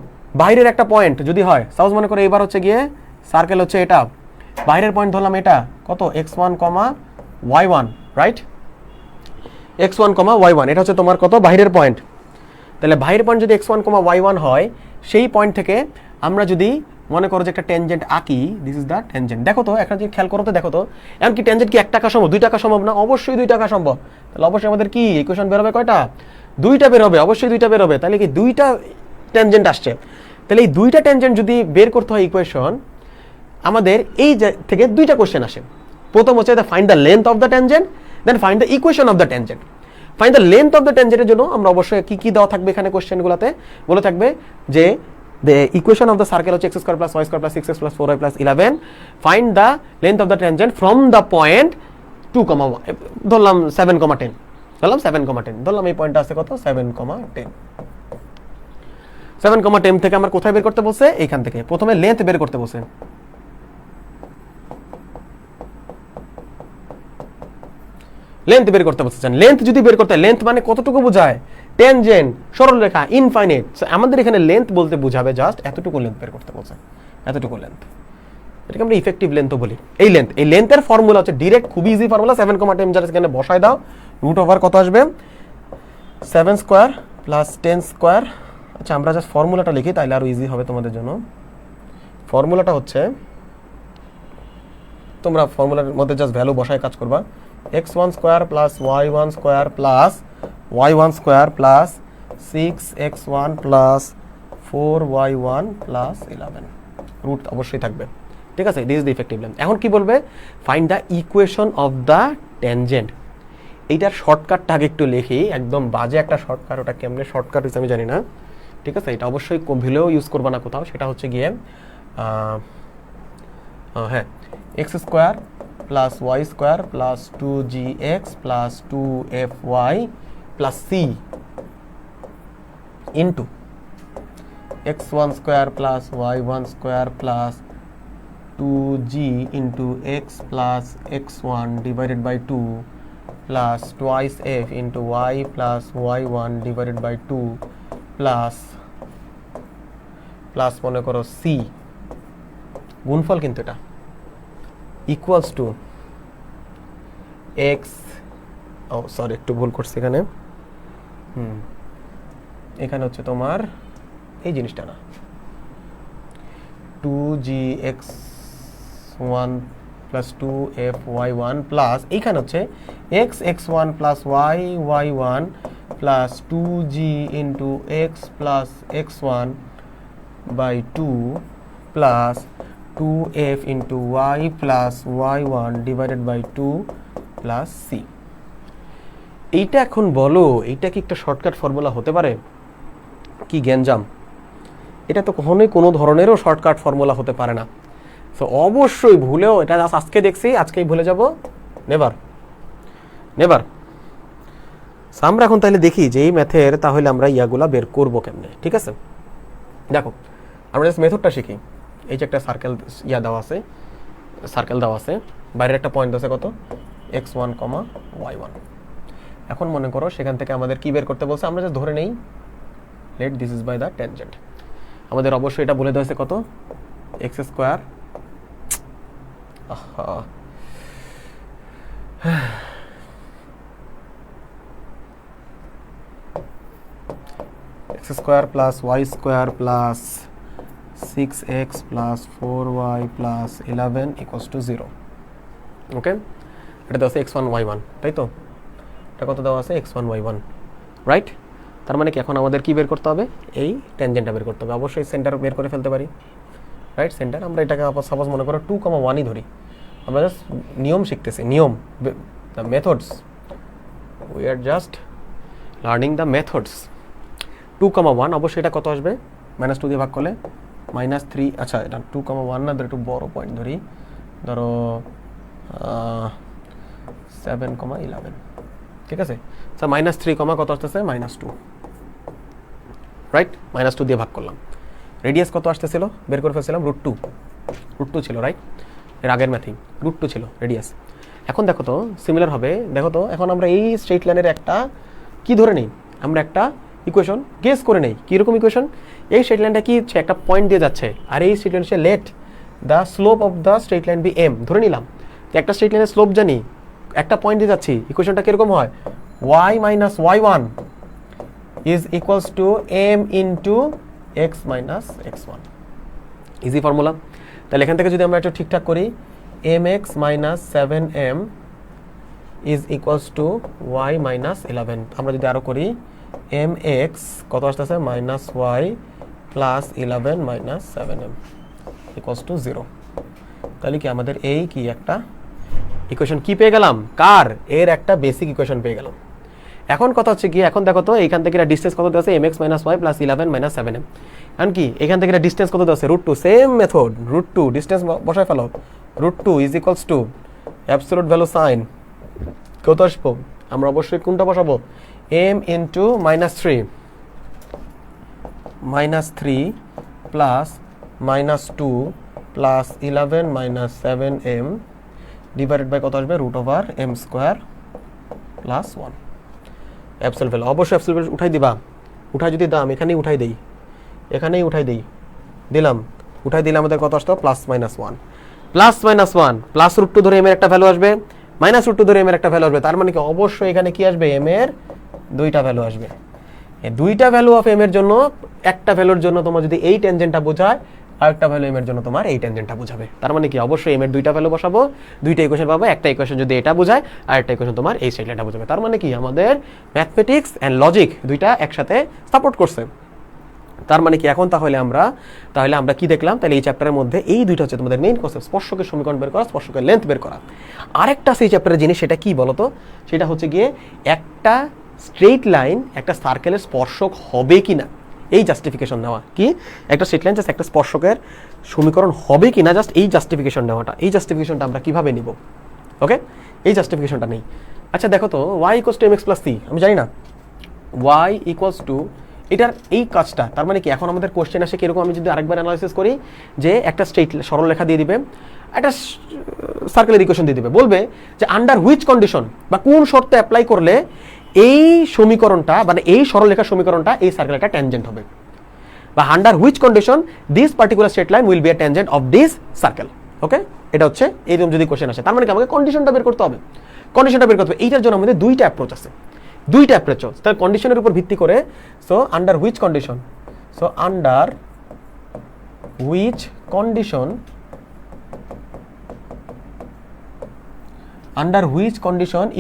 বাইরের একটা পয়েন্ট যদি হয়, সাপোজ মনে করো এবার হচ্ছে গিয়ে সার্কেল হচ্ছে এটা, বাইরের পয়েন্ট ধরলাম এটা কত x1, y1, right, x1, y1, এটা হচ্ছে তোমার কত বাইরের পয়েন্ট। তাহলে বাইরের পয়েন্ট যদি x1, y1 হয়, সেই পয়েন্ট থেকে আমরা যদি মনে করো যে একটা ট্যানজেন্ট আঁকি, দিস ইজ দ্য ট্যানজেন্ট। দেখো তো একটা যদি খেয়াল করো তো, দেখো তো এমনকি ট্যানজেন্ট কি 1 টাকা সম্ভব, 2 টাকা সম্ভব না? অবশ্যই 2 টাকা সম্ভব। তাহলে অবশ্যই আমাদের কি ইকুয়েশন বের হবে কয়টা, 2টা বের হবে, অবশ্যই 2টা বের হবে। তাহলে কি 2টা ট্যানজেন্ট আসছে, তাহলে এই 2টা ট্যানজেন্ট যদি বের করতে হয় ইকুয়েশন, আমাদের এই থেকে 2টা কোশ্চেন আসে। প্রথম হচ্ছে find the length of the tangent, then find the equation of the tangent. Find the length of the ট্যানজেন্টের জন্য আমরা অবশ্যই কি কি দেওয়া থাকবে এখানে কোশ্চেনগুলোতে, বলে থাকবে যে the equation of the circle হচ্ছে x² + y² + 6x + 4y + 11, find the length of the tangent from the point 2, ধরলাম 7,10, ধরলাম 7,10, ধরলাম এই পয়েন্টটা আছে কত 7,10। 7,10 থেকে আমরা কোথায় বের করতে বলছে, এইখান থেকে প্রথমে লেন্থ বের করতে বলছে। লেন্থ বের করতে বলছেন। লেন্থ যদি বের করতে, লেন্থ মানে কতটুকু বোঝায়, ট্যানজেন্ট, সরলরেখা, ইনফাইনাইট। আমাদের এখানে লেন্থ বলতে বোঝাবে জাস্ট এতটুকু লেন্থ বের করতে বলছে, এতটুকু লেন্থ। এটাকে আমরা ইফেক্টিভ লেন্থও বলি। এই লেন্থের ফর্মুলা হচ্ছে ডিরেক্ট, খুবই ইজি ফর্মুলা। 7,10 যারা এখানে বসায় দাও, √ওভার কত আসবে 7² + 10²। আচ্ছা আমরা জাস্ট ফর্মুলাটা লিখি, তাইলে আরো ইজি হবে তোমাদের জন্য। ফর্মুলাটা হচ্ছে, তোমরা ফর্মুলার মধ্যে জাস্ট ভ্যালু বসায় কাজ করবা। x1² + y1² + y1² + 6x1 + 4y1 + 11, root অবশ্যই থাকবে, ঠিক আছে। This is the effective length. এখন কি বলবে, find the equation of the tangent. এইটার শর্টকাটটা আগে একটু লিখি, একদম বাজে একটা শর্টকাট, ওটা কেমনে শর্টকাট হচ্ছে আমি জানি না, ঠিক আছে। এটা অবশ্যই ভুলেও ইউজ করবা না কোথাও। সেটা হচ্ছে গিয়ে হ্যাঁ, x² + y² + 2gx + 2fy + c into x1² + y1² + 2g into x + x1 divided by 2 plus twice f into y plus y1 divided by 2 plus মনে করো c, গুণফল কিন্তু এটা, equals to x, সরি একটু ভুল করছি এখানে, এখানে হচ্ছে তোমার এই জিনিসটা না, 2gx1 plus 2fy1 plus এইখানে হচ্ছে x1 plus y1 plus 2g into x plus x1 by 2 plus 2f into y plus y1 divided by 2 plus c। এইটা এখন বলো, এইটা কি একটা শর্টকাট ফর্মুলা হতে পারে? কি গ্যাঞ্জাম, এটা তো কখনোই কোনো ধরনেরও শর্টকাট ফর্মুলা হতে পারে না। সো অবশ্যই ভুলেও, এটা আজকে দেখছি আজকেই ভুলে যাব, নেভার নেভার। আমরা এখন তাহলে দেখি যে এই ম্যাথের তাহলে আমরা ইয়াগুলা বের করবো কেমনে, ঠিক আছে। দেখো আমরা জাস্ট মেথডটা শিখি। এই যে একটা সার্কেল দেওয়া আছে, সার্কেল দেওয়া আছে, বাইরের একটা পয়েন্ট আছে কত x1, y1। এখন মনে করো সেখান থেকে আমাদের কি বের করতে বলছে, আমরা জাস্ট ধরে নেই let this is by the tangent. আমাদের অবশ্যই এটা বলে দেওয়া হয়েছে কত x² x² plus y² plus 6x plus 4y plus 11 equals to 0, ওকে, এটা দেওয়া আছে x1 y1, তাই তো? এটা কত দেওয়া আছে x1 y1, রাইট? তার মানে কি এখন আমাদের কি বের করতে হবে? এই ট্যানজেন্টটা বের করতে হবে। অবশ্যই সেন্টার বের করে ফেলতে পারি, রাইট? সেন্টার আমরা এটাকে সাপোজ মনে করো 2,1ই ধরি। আমরা জাস্ট নিয়ম শিখতেছি, নিয়ম, the methods, we are just learning the methods. 2,1 অবশ্যই এটা কত আসবে? -2 দিয়ে ভাগ করলে -3। আচ্ছা, এটা 2,1 না, ধরো একটু বড় পয়েন্ট ধরি, ধরো 7,11, ঠিক আছে? আচ্ছা, -3, কত আসতেছে? -2, রাইট? -2 দিয়ে ভাগ করলাম। রেডিয়াস কত আসতেছিল? বের করে ফেলছিলাম √2 ছিল, রাইট? এর আগের ম্যাথিং √2 ছিল রেডিয়াস। এখন দেখো তো সিমিলার হবে, দেখো তো এখন আমরা এই স্ট্রেট লাইনের একটা কি ধরে নিই, আমরা একটা ইকুয়েশন গেস করে নেই। কীরকম ইকুয়েশন? এই স্ট্রেট লাইনটা কি হচ্ছে, একটা পয়েন্ট দিয়ে যাচ্ছে, আর এই স্ট্রেট লাইন হচ্ছে let the slope of the straight line be M, ধরে নিলাম। একটা স্ট্রেট লাইনের স্লোপ জানি, একটা পয়েন্ট দিয়ে যাচ্ছি, ইকুয়েশনটা কিরকম হয়? y minus y1 is equals to m into x minus x1, easy formula. তাহলে এখান থেকে যদি আমরা একটু ঠিকঠাক করি, mx minus 7m is equals to y minus 11। আমরা যদি আরো করি, mx কত আসতেছে? -y plus 11 minus 7m equals to 0। তাহলে কি আমাদের এই কি একটা ইকুয়েশন কি পেয়ে গেলাম? কার? এর একটা বেসিক ইকুয়েশন পেয়ে গেলাম। এখন কথা হচ্ছে কি, এখন দেখো তো এইখান থেকে এটা ডিসটেন্স কত দেওয়া আছে? mx minus y plus 11 minus 7m। এখন কি এখান থেকে এটা ডিসটেন্স কত দেওয়া আছে? √2, সেম মেথড, √2 ডিসটেন্স বসায় ফেলো, √2 is equals to absolute value sign কত আসবো? আমরা অবশ্যই কোনটা বসাবো? m into -3 plus -2 plus 11 minus 7m divided by কত আসবে? √m² plus 1। অ্যাবসলিউট ভ্যালু, অবশ্যই অ্যাবসলিউট ভ্যালু উঠাই দিবা। উঠাই যদি দাম এখানেই উঠাই দেই, এখানেই উঠাই দেই, দিলাম, উঠাই দিলে আমাদের কত আসতো? +-1 প্লাস √2 ধরে m এর একটা ভ্যালু আসবে, -√2 ধরে m এর একটা ভ্যালু আসবে। তার মানে কি অবশ্যই এখানে কি আসবে? m এর দুইটা ভ্যালু আসবে। এই দুইটা ভ্যালু অফ m এর জন্য, একটা ভ্যালুর জন্য তোমার যদি এই ট্যানজেন্টটা বোঝায়, আরেকটা ভ্যালু m এর জন্য তোমার এই ট্যানজেন্টটা বোঝাবে। তার মানে কি অবশ্যই m এর দুইটা ভ্যালু বসাবো, দুইটা ইকুয়েশন পাবো, একটা ইকুয়েশন যদি এটা বোঝায়, আরেকটা ইকুয়েশন তোমার এই স্ট্রেট লাইনটা বোঝাবে। তার মানে কি আমাদের ম্যাথমেটিক্স এন্ড লজিক দুইটা একসাথে সাপোর্ট করছে। তার মানে কি এখন তাহলে আমরা কি দেখলাম? তাহলে এই চ্যাপ্টারের মধ্যে এই দুইটা হচ্ছে তোমাদের মেইন কনসেপ্ট, স্পর্শকের সমীকরণ বের করা, স্পর্শকের লেন্থ বের করা। আরেকটা সেই চ্যাপ্টারের জিনিস, সেটা কি বলতো? সেটা হচ্ছে গিয়ে একটা স্ট্রেট লাইন একটা সার্কেলের স্পর্শক হবে কিনা, এই জাস্টিফিকেশন নেওয়া। কি একটা স্ট্রেট লাইন জাস্ট একটা স্পর্শকের সমীকরণ হবে কিনা, জাস্ট এই জাস্টিফিকেশন নেওয়াটা। এই জাস্টিফিকেশনটা আমরা কিভাবে নিব? ওকে, এই জাস্টিফিকেশনটা নেই। আচ্ছা দেখো তো, y = mx + c, আমি জানি না y = এটার এই কাজটা। তার মানে কি এখন আমাদের কোশ্চেন আসে কিরকম, আমি যদি আরেকবার অ্যানালাইসিস করি, যে একটা স্ট্রেট সরলরেখা দিয়ে দিবে, একটা সার্কেলের ইকুয়েশন দিয়ে দিবে, বলবে যে আন্ডার হুইচ কন্ডিশন বা কোন শর্তে অ্যাপ্লাই করলে এই সমীকরণটা, মানে এই সরলরেখার সমীকরণটা এই সার্কেলটা ট্যানজেন্ট হবে, বা under which condition this particular straight line will be a tangent of this circle. Okay, এটা হচ্ছে এইরকম যদি কোশ্চেন আসে, তার মানে কি আমাকে কন্ডিশনটা বের করতে হবে। এইটার জন্য আমাদের দুইটা অ্যাপ্রোচ আছে, দুইটা অ্যাপ্রোচ। তার কন্ডিশনের উপর ভিত্তি করে, so under which condition,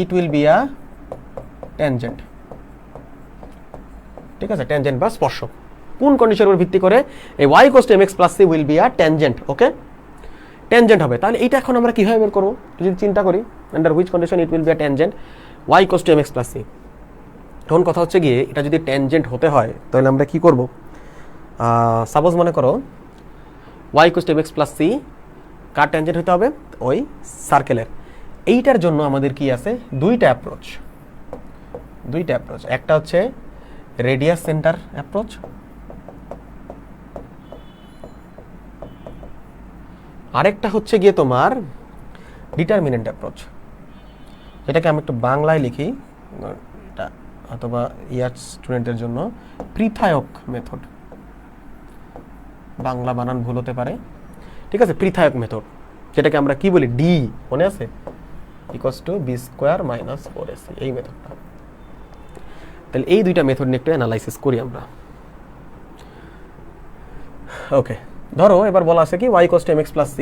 it will be a tangent. ঠিক আছে, ট্যানজেন্ট বা স্পর্শক। কোন কন্ডিশনের উপর ভিত্তি করে? এই y = mx + c will be a tangent. Okay, tangent হবে। তাহলে এইটা এখন আমরা কিভাবে বের করবো যদি চিন্তা করি? Under which condition it will be a tangent y = mx + c। এখন কথা হচ্ছে গিয়ে, এটা যদি ট্যানজেন্ট হতে হয় তাহলে আমরা কি করব? সাপোজ মনে করো y = mx + c কার ট্যানজেন্ট হতে হবে? ওই সার্কেলের। এইটার জন্য আমাদের কি আছে? দুইটা অ্যাপ্রোচ। একটা হচ্ছে রেডিয়াস সেন্টার অ্যাপ্রোচ, আরেকটা হচ্ছে গিয়ে তোমার ডিটারমিনেন্ট অ্যাপ্রোচ, যেটাকে আমি একটু বাংলায় লিখি, এটা অথবা ইয়ার স্টুডেন্টদের জন্য পৃথায়ক মেথড। বাংলা বানান ভুল হতে পারে, ঠিক আছে? পৃথায়ক মেথড, যেটাকে আমরা কি বলি? ডি, মনে আছে? = b² - 4ac, এই মেথডটা। তাহলে এই দুইটা মেথড নিয়ে একটু অ্যানালাইসিস করি আমরা। ওকে, ধরো এবার বলা আছে কি y = mx + c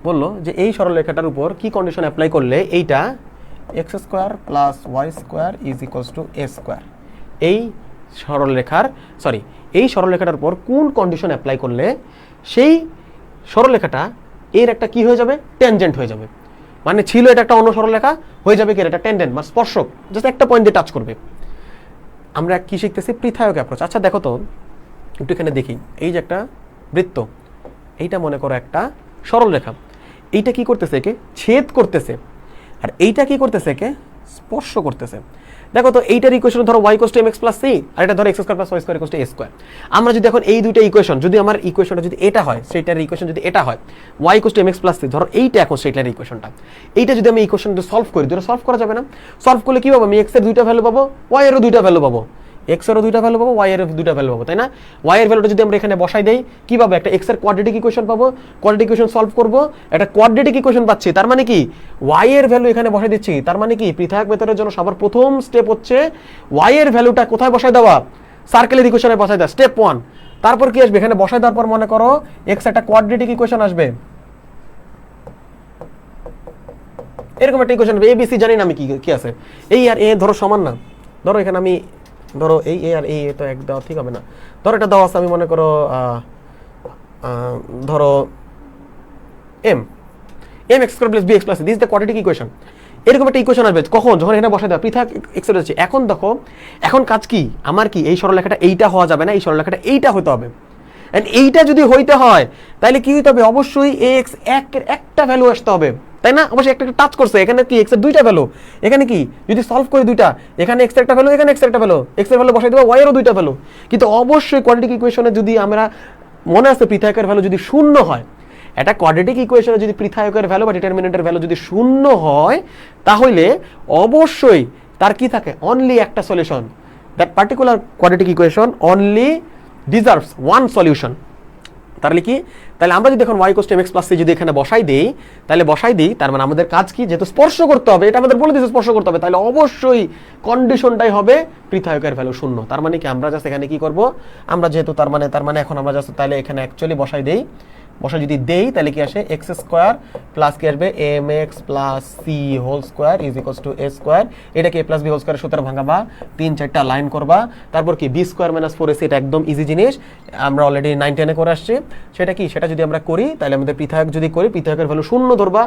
বললো যে এই সরলরেখাটার উপর কি কন্ডিশন অ্যাপ্লাই করলে এইটা x square plus Y square is equals to a square, এই সরলরেখাটার উপর কোন কন্ডিশন অ্যাপ্লাই করলে সেই সরলরেখাটা এর একটা কি হয়ে যাবে, ট্যানজেন্ট হয়ে যাবে। মানে ছিল এটা একটা অন্য সরলরেখা, হয়ে যাবে কি এটা ট্যানজেন্ট বা স্পর্শক, জাস্ট একটা পয়েন্ট দিয়ে টাচ করবে। আমরা কি শিখতেছি, পৃথায়ক অ্যাপ্রোচ। আচ্ছা দেখো তো একটু এখানে দেখি, এই যে একটা বৃত্ত, এইটা মনে করো একটা সরলরেখা, এইটা কি করতেছে, একে ছেদ করতেছে, আর এইটা কি করতেছে, একে স্পর্শ করতেছে। দেখো তো এইটার ইকুয়েশন ধরো y = mx + c, আর এটা ধরো x² + y² = a²। আমরা যদি এখন এই দুইটা ইকুয়েশন, যদি আমার ইকুয়েশনটা যদি এটা হয়, সেইটার ইকুয়েশন যদি এটা হয় y = mx + c, ধরো এইটা এখন সেইটার ইকুয়েশনটা, এইটা যদি আমি ইকুয়েশনটা সলভ করি, দুটো সলভ করা যাবে না? সলভ করলে কি পাবো, আমি x এর দুইটা ভ্যালু পাবো, y এরও দুইটা ভ্যালু পাবো, x এরও দুইটা ভ্যালু পাবো, y এর দুইটা ভ্যালু পাবো, তাই না? y এর ভ্যালুটা যদি আমরা এখানে বসাই দেই কি পাবো, একটা x এর কোয়াড্রেটিক ইকুয়েশন পাবো, কোয়াড্রেটিক ইকুয়েশন সলভ করব, একটা কোয়াড্রেটিক ইকুয়েশন পাচ্ছি, তার মানে কি y এর ভ্যালু এখানে বসাই দিচ্ছি, তার মানে কি পৃথক মেথডের জন্য সবার প্রথম স্টেপ হচ্ছে y এর ভ্যালুটা কোথায় বসাই দেওয়া, সার্কেলের ইকুয়েশনে বসাই দেওয়া, স্টেপ 1। তারপর কি আসবে, এখানে বসাই দেওয়ার পর মনে করো x একটা কোয়াড্রেটিক ইকুয়েশন আসবে, এরকম একটা ইকুয়েশন হবে, ABC জানি না আমি কি আছে, এই আর এ ধরো সমান না, ধরো এখানে আমি ধরো এই এ আর এই তো এক দেওয়া ঠিক হবে না, ধরো এটা দেওয়া আছে, আমি মনে করো ধরো mx² + bx + c, this the quadratic equation. এরকম একটা ইকুয়েশন আসবে কখন, যখন এখানে বসাই দেওয়া পৃথক x এর আছে। এখন দেখো এখন কাজ কি আমার, কি এই সরলরেখাটা এইটা হওয়া যাবে না, এই সরলরেখাটা এইটা হতে হবে। এন্ড এইটা যদি হইতে হয় তাহলে কি হইতে হবে, অবশ্যই ax এর একটা ভ্যালু আসতে হবে, তাই না? অবশ্যই একটা টাচ করছে, এখানে কি x এর দুইটা ভ্যালু, এখানে কি যদি সলভ করে দুইটা, এখানে x এর একটা ভ্যালু, এখানে x এর একটা ভ্যালু, x এর ভ্যালু বসাই দেবো, y এরও দুইটা ভ্যালু। কিন্তু অবশ্যই কোয়াড্রেটিক ইকুয়েশনে যদি আমরা মনে আছে পৃথকের ভ্যালু যদি শূন্য হয়, একটা কোয়াড্রেটিক ইকুয়েশনে যদি পৃথকের ভ্যালু বা ডিটারমিনেন্টের ভ্যালু যদি শূন্য হয়, তাহলে অবশ্যই তার কি থাকে, অনলি একটা solution, that particular quadratic equation only deserves one solution. তাহলে কি, তাহলে আমরা যদি এখন y = mx + c যদি এখানে বসাই দেই, তার মানে আমাদের কাজ কি, যেহেতু স্পর্শ করতে হবে, এটা আমাদের বলে দিয়েছে স্পর্শ করতে হবে, তাহলে অবশ্যই কন্ডিশনটাই হবে পৃথকের ভ্যালু শূন্য। তার মানে কি আমরা জাস্ট এখানে কি করব, আমরা যেহেতু তার মানে এখন আমরা জাস্ট তাহলে এখানে অ্যাকচুয়ালি বসাই যদি দেই তাহলে কি আসে, x² প্লাস কি আসবে, mx + c² is equals two a²। এটাকে a + b² সূত্রে ভাঙাবা, 3-4টা লাইন করবা, তারপর কি b² - 4ac, এটা একদম ইজি জিনিস, আমরা অলরেডি 9-10 করে আসছি। সেটা কি, সেটা যদি আমরা করি তাহলে আমাদের পৃথক যদি করি, পৃথকের ভ্যালু শূন্য ধরবা,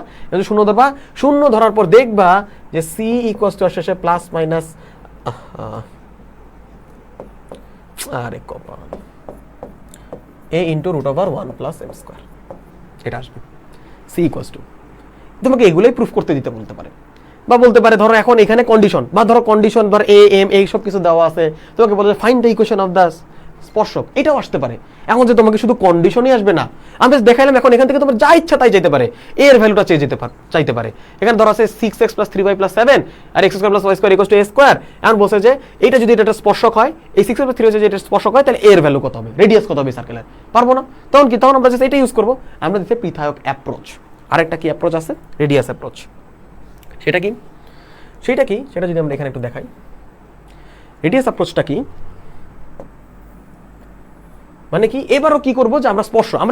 শূন্য ধরার পর দেখবা যে c ইকুয়ালস টু আসে প্লাস মাইনাস, আরে কপাল, a × √1 + m², এটা আসবে c ইকুয়ালস টু, তোমাকে এগুলোই প্রুফ করতে দিতে বলতে পারে, বা বলতে পারে ধরো এখন এখানে কন্ডিশন, বা ধরো কন্ডিশন ধর a m এই সব কিছু দেওয়া আছে, তোমাকে বলে find the equation of the স্পর্শক, এটাও আসতে পারে। এখন যে তোমাকে শুধু কন্ডিশনই আসবে না, আমরা দেখাইলাম, এখন এখান থেকে তোমার যা ইচ্ছা তাই যেতে পারে, এর ভ্যালুটা চাইতে পারে। এখানে ধরো আছে 6x + 3y + 7 আর x² + y² = a²। এখন বলছে যে এটা যদি এটা স্পর্শক হয়, এই 6x + 3y যদি এটা স্পর্শক হয়, তাহলে এর ভ্যালু কত হবে, রেডিয়াস কত হবে সার্কেলের, পারবো না। তখন কি, তখন আমরা জাস্ট এটা ইউজ করবো, আমরা দিতে পৃথক অ্যাপ্রোচ। আরেকটা কি অ্যাপ্রোচ আছে, রেডিয়াস অ্যাপ্রোচ। সেটা কি, সেটা যদি আমরা এখানে একটু দেখাই, রেডিয়াস অ্যাপ্রোচটা কি মানে কি, এবারও কি করবো যে আমরা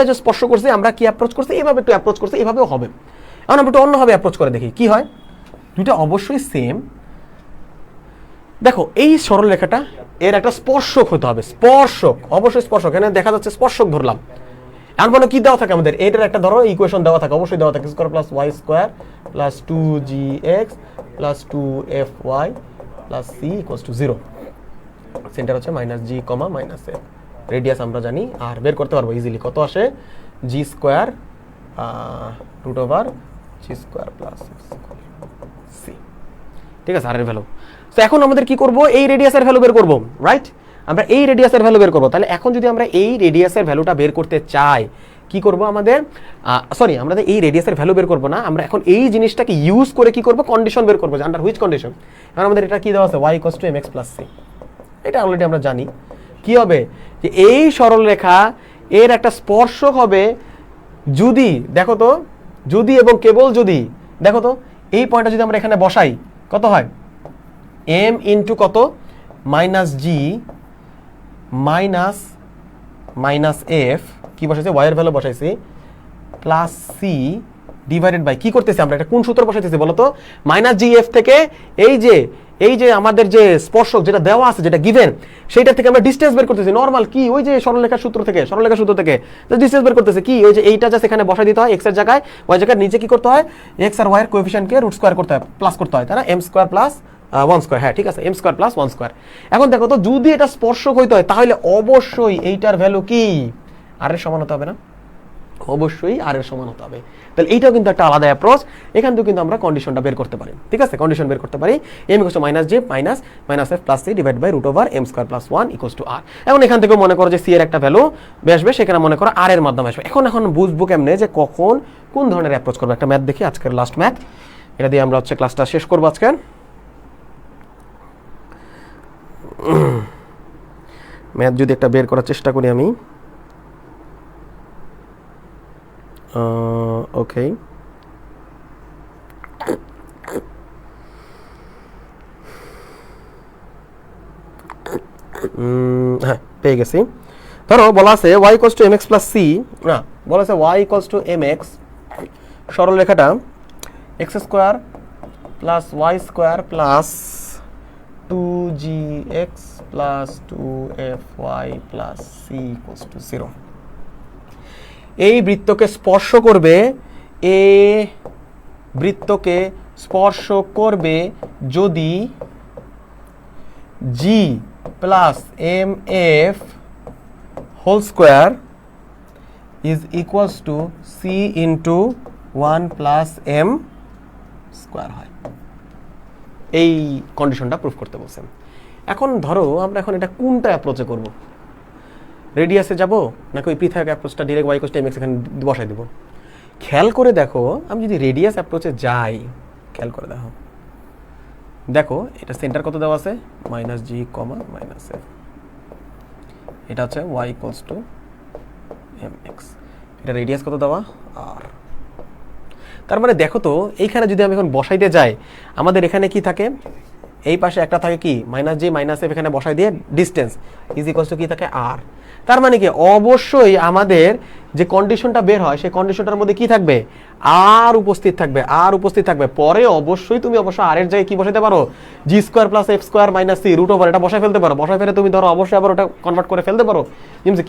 যে স্পর্শ করছি, আমরা কি অ্যাপ্রোচ করছি, এভাবে একটু অ্যাপ্রোচ করছি, এভাবেও হবে। এখন আমরা একটু অন্যভাবে অ্যাপ্রোচ করে দেখি কি হয়, দুইটা অবশ্যই সেম। দেখো এই সরলরেখাটা এর একটা স্পর্শক হতে হবে, অবশ্যই স্পর্শক, এখানে দেখা যাচ্ছে স্পর্শক ধরলাম। এখন মানে কি দেওয়া থাকে আমাদের, এটার একটা ধরো ইকুয়েশন দেওয়া থাকে, অবশ্যই দেওয়া থাকে, x² + y² + 2gx + 2fy + c = 0, centre হচ্ছে -g, -f। রেডিয়াস আমরা জানি, আর বের করতে পারবো ইজিলি, কত আসে, g² √g² + c, ঠিক আছে, আর এর ভ্যালু। তো এখন আমাদের কি করব, এই রেডিয়াসের ভ্যালু বের করব, রাইট? আমরা এই রেডিয়াসের ভ্যালু বের করব। তাহলে এখন যদি আমরা এই রেডিয়াসের ভ্যালুটা বের করতে চাই, কি করব আমাদের, আমরা এই রেডিয়াসের ভ্যালু বের করব না, আমরা এখন এই জিনিসটাকে ইউজ করে কি করব, কন্ডিশন বের করব, যে আন্ডার হুইচ কন্ডিশন। এখন আমাদের এটা কি দেওয়া আছে, y = mx + c, এটা অলরেডি আমরা জানি। কি হবে, যে এই সরলরেখা এর একটা স্পর্শক হবে যদি, দেখো তো, যদি এবং কেবল যদি, দেখো তো এই পয়েন্টটা যদি আমরা এখানে বসাই, কত হয়, m × কত, -g - f, কি বসাইছি, y এর ভ্যালু বসাইছি, + c ডিভাইডেড বাই কি করতেছি আমরা, এটা কোন সূত্র বসাইতেছি বলো তো? মাইনাস জি এফ থেকে এই যে আমাদের যে স্পর্শক যেটা দেওয়া আছে, যেটা গিভেন, সেইটা থেকে আমরা ডিসটেন্স বের করতেছি। নরমাল কি ওই যে সরলরেখার সূত্র থেকে ডিসটেন্স বের করতেছে কি, ওই যে এইটা জাস্ট এখানে বসাই দিতে হয় এক্স এর জায়গায়, ওয়াই জায়গায় নিচে কি করতে হয়, এক্স আর ওয়াই এর কোএফিসিয়েন্টকে রুট স্কয়ার করতে হয়, প্লাস করতে হয়, তাই না? এম স্কয়ার প্লাস 1 স্কয়ার, হ্যাঁ ঠিক আছে, এম স্কয়ার প্লাস 1 স্কয়ার। এখন দেখো তো, যদি এটা স্পর্শক হইতে হয় তাহলে অবশ্যই এইটার ভ্যালু কি আর এর সমান হতে হবে না? অবশ্যই আর এর সমান হতে হবে। তাহলে এইটাও কিন্তু একটা আলাদা অ্যাপ্রোচ। এখান থেকে কিন্তু আমরা কন্ডিশনটা বের করতে পারি, ঠিক আছে? কন্ডিশন বের করতে পারি, m equals to minus g minus f plus C divide by root over m square plus 1 equals to r. এখন এখান থেকে মনে করো যে সি এর একটা ভ্যালু আসবে, সেখানে মনে করো আর এর মাধ্যমে আসবে। এখন বুঝবো কেমনে যে কখন কোন ধরনের অ্যাপ্রোচ করবো। একটা ম্যাথ দেখি, আজকের লাস্ট ম্যাথ, এটা দিয়ে আমরা হচ্ছে ক্লাসটা শেষ করবো আজকের। ম্যাথ যদি একটা বের করার চেষ্টা করি আমি, ওকে, হ্যাঁ পেয়ে গেছি। ধরো বলা আছে y equals to mx plus c, না বলা আছে y ইকুয়ালস টু mx, সরল রেখাটা x square plus y square plus 2gx plus 2fy plus c equals to 0। এই বৃত্তকে স্পর্শ করবে, বৃত্তকে স্পর্শ করবে যদি g plus m f whole square is equals to c into 1 plus m square হয়। এই কন্ডিশনটা প্রুফ করতে বলছেন। এখন ধরো আমরা এখন এটা কোনটা অ্যাপ্রোচে করব, রেডিয়াসে যাব নাকি ওই পৃথক অ্যাপ্রোচটা direct y equals to mx এখানে বসাই দেব? খেয়াল করে দেখো, আমি যদি রেডিয়াস অ্যাপ্রোচে যাই, খেয়াল করে দেখো এটা সেন্টার কত দেওয়া আছে, মাইনাস জি কমা মাইনাস এফ, এটা হচ্ছে y ইকুয়ালস টু mx, এটা রেডিয়াস কত দেওয়া আর। তার মানে দেখো তো, এইখানে যদি আমি এখন বসাইতে যাই, আমাদের এখানে কি থাকে, এই পাশে একটা থাকে কি মাইনাস জি মাইনাস এফ, এখানে বসাই দিয়ে ডিস্টেন্স ইজ ইকুয়ালস টু কি থাকে আর। তার মানে কি অবশ্যই আমাদের যে কন্ডিশনটা বের হয় সেই কন্ডিশনটার মধ্যে কি থাকবে, আর উপস্থিত থাকবে। পরে অবশ্যই তুমি আর এর জায়গায় কি বসাতে পারো, g square plus F square minus c root over, এটা বসাই ফেলতে পারো। বসাই ফেলে তুমি ধরো অবশ্যই আবার ওটা কনভার্ট করে ফেলতে পারো।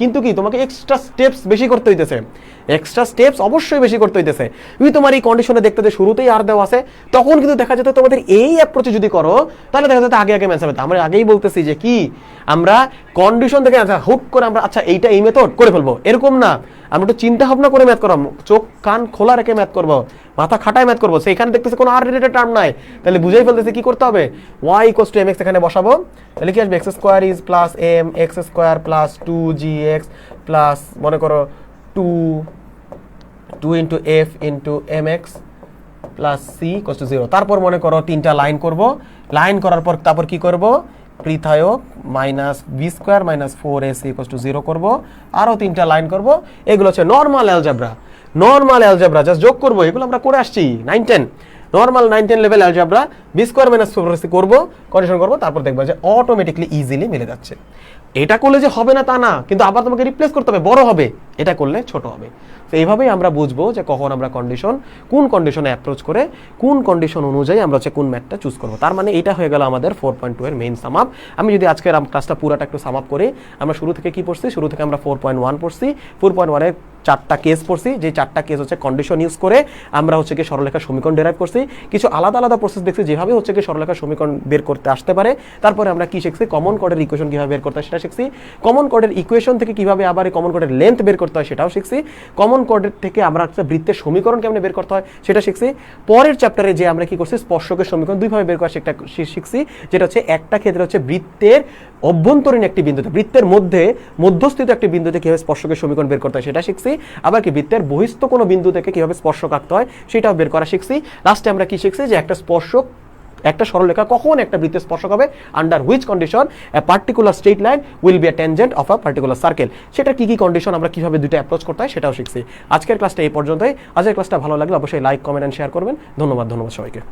কিন্তু কি তোমাকে এক্সট্রা স্টেপস বেশি করতে হইতেছে, অবশ্যই বেশি করতে হইতেছে। তুমি তোমার এই কন্ডিশনে দেখতে যে শুরুতেই আর দেওয়া আছে, তখন কিন্তু দেখা যেত তোমাদের এই অ্যাপ্রোচে যদি করো তাহলে দেখা যেত আগে ম্যাথ হবে। আমরা আগেই বলতেছি যে কি, আমরা কন্ডিশন থেকে হুট করে আমরা আচ্ছা এইটা এই মেথড করে ফেলবো, এরকম না। আমরা একটু চিন্তা ভাবনা করে ম্যাথ করবো, চোখ কান খোলা রেখে ম্যাথ করবো, মাথা খাটায় ম্যাথ করবো। সেইখানে দেখতেছে কোনো আর রিলেটেড টার্ম নাই, তাহলে বুঝাই ফেলতেছে কি করতে হবে, y ইকুয়ালস টু mx এখানে বসাবো, তাহলে কি আসবে, x square is plus m x square plus 2gx plus মনে করো 2 into f into mx plus c equals to 0। তারপর মনে করো তিনটা লাইন করব, লাইন করার পর তারপর কি করব, পৃথায়ক minus b square minus 4ac equals to 0 করব, আরও তিনটা লাইন করব। এগুলো হচ্ছে নর্মাল অ্যালজেব্রা, জাস্ট যোগ করব। এগুলো আমরা করে আসছি 9-10 normal 9-10 level algebra. B square minus 4ac করবো, কন্ডিশন করবো, তারপর দেখবা যে অটোমেটিকলি ইজিলি মিলে যাচ্ছে। এটা করলে যে হবে না তা না, কিন্তু আবার তোমাকে রিপ্লেস করতে হবে, বড় হবে, এটা করলে ছোট হবে। তো এইভাবেই আমরা বুঝবো যে কখন আমরা কোন কন্ডিশনে অ্যাপ্রোচ করে কোন কন্ডিশন অনুযায়ী আমরা হচ্ছে কোন ম্যাথটা চুজ করবো। তার মানে এটা হয়ে গেল আমাদের 4.2 এর মেইন সাম আপ। আমি যদি আজকের ক্লাসটা পুরোটা একটু সাম আপ করি, আমরা শুরু থেকে কি পড়ছি, শুরু থেকে আমরা 4.1 পড়ছি। 4.1 এর 4টা কেস পড়ছি, যে 4টা কেস হচ্ছে কন্ডিশন ইউজ করে আমরা হচ্ছে কি সরলরেখার সমীকরণ ডেরাইভ করছি। কিছু আলাদা প্রসেস দেখছি যেভাবে হচ্ছে কি সরলরেখার সমীকরণ বের করতে আসতে পারে। তারপরে আমরা কি শিখছি, কমন কোডের ইকুয়েশন কিভাবে বের করতে হয় সেটা শিখছি। কমন কোডের ইকুয়েশন থেকে কিভাবে আবার কমন কোডের লেন্থ বের করতে হয় সেটাও শিখছি। কমন কোডের থেকে আমরা একটা বৃত্তের সমীকরণ কেমনে বের করতে হয় সেটা শিখছি। পরের চ্যাপ্টারে যে আমরা কি করছি, স্পর্শকের সমীকরণ দুইভাবে বের করা সেটা শিখছি, যেটা হচ্ছে একটা ক্ষেত্রে হচ্ছে বৃত্তের অভ্যন্তরীণ একটি বিন্দুতে, বৃত্তের মধ্যস্থিত একটি বিন্দুতে কিভাবে স্পর্শকের সমীকরণ বের করতে হয় সেটা শিখছি। আবার কি বৃত্তের বহিস্থ কোনো বিন্দু থেকে কিভাবে স্পর্শক আঁকতে হয় সেটাও বের করা শিখছি। লাস্টে আমরা কি শিখছি, যে একটা সরলরেখা কখন একটা বৃত্তের স্পর্শক হবে, under which condition a particular straight line will B A tangent of a particular circle. সেটা কি কন্ডিশন, আমরা কিভাবে দুটো অ্যাপ্রোচ করতে হয় সেটাও শিখছি। আজকের ক্লাসটা এই পর্যন্তই। আজকের ক্লাসটা ভালো লাগলে অবশ্যই লাইক, কমেন্ট এন্ড শেয়ার করবেন। ধন্যবাদ সবাইকে।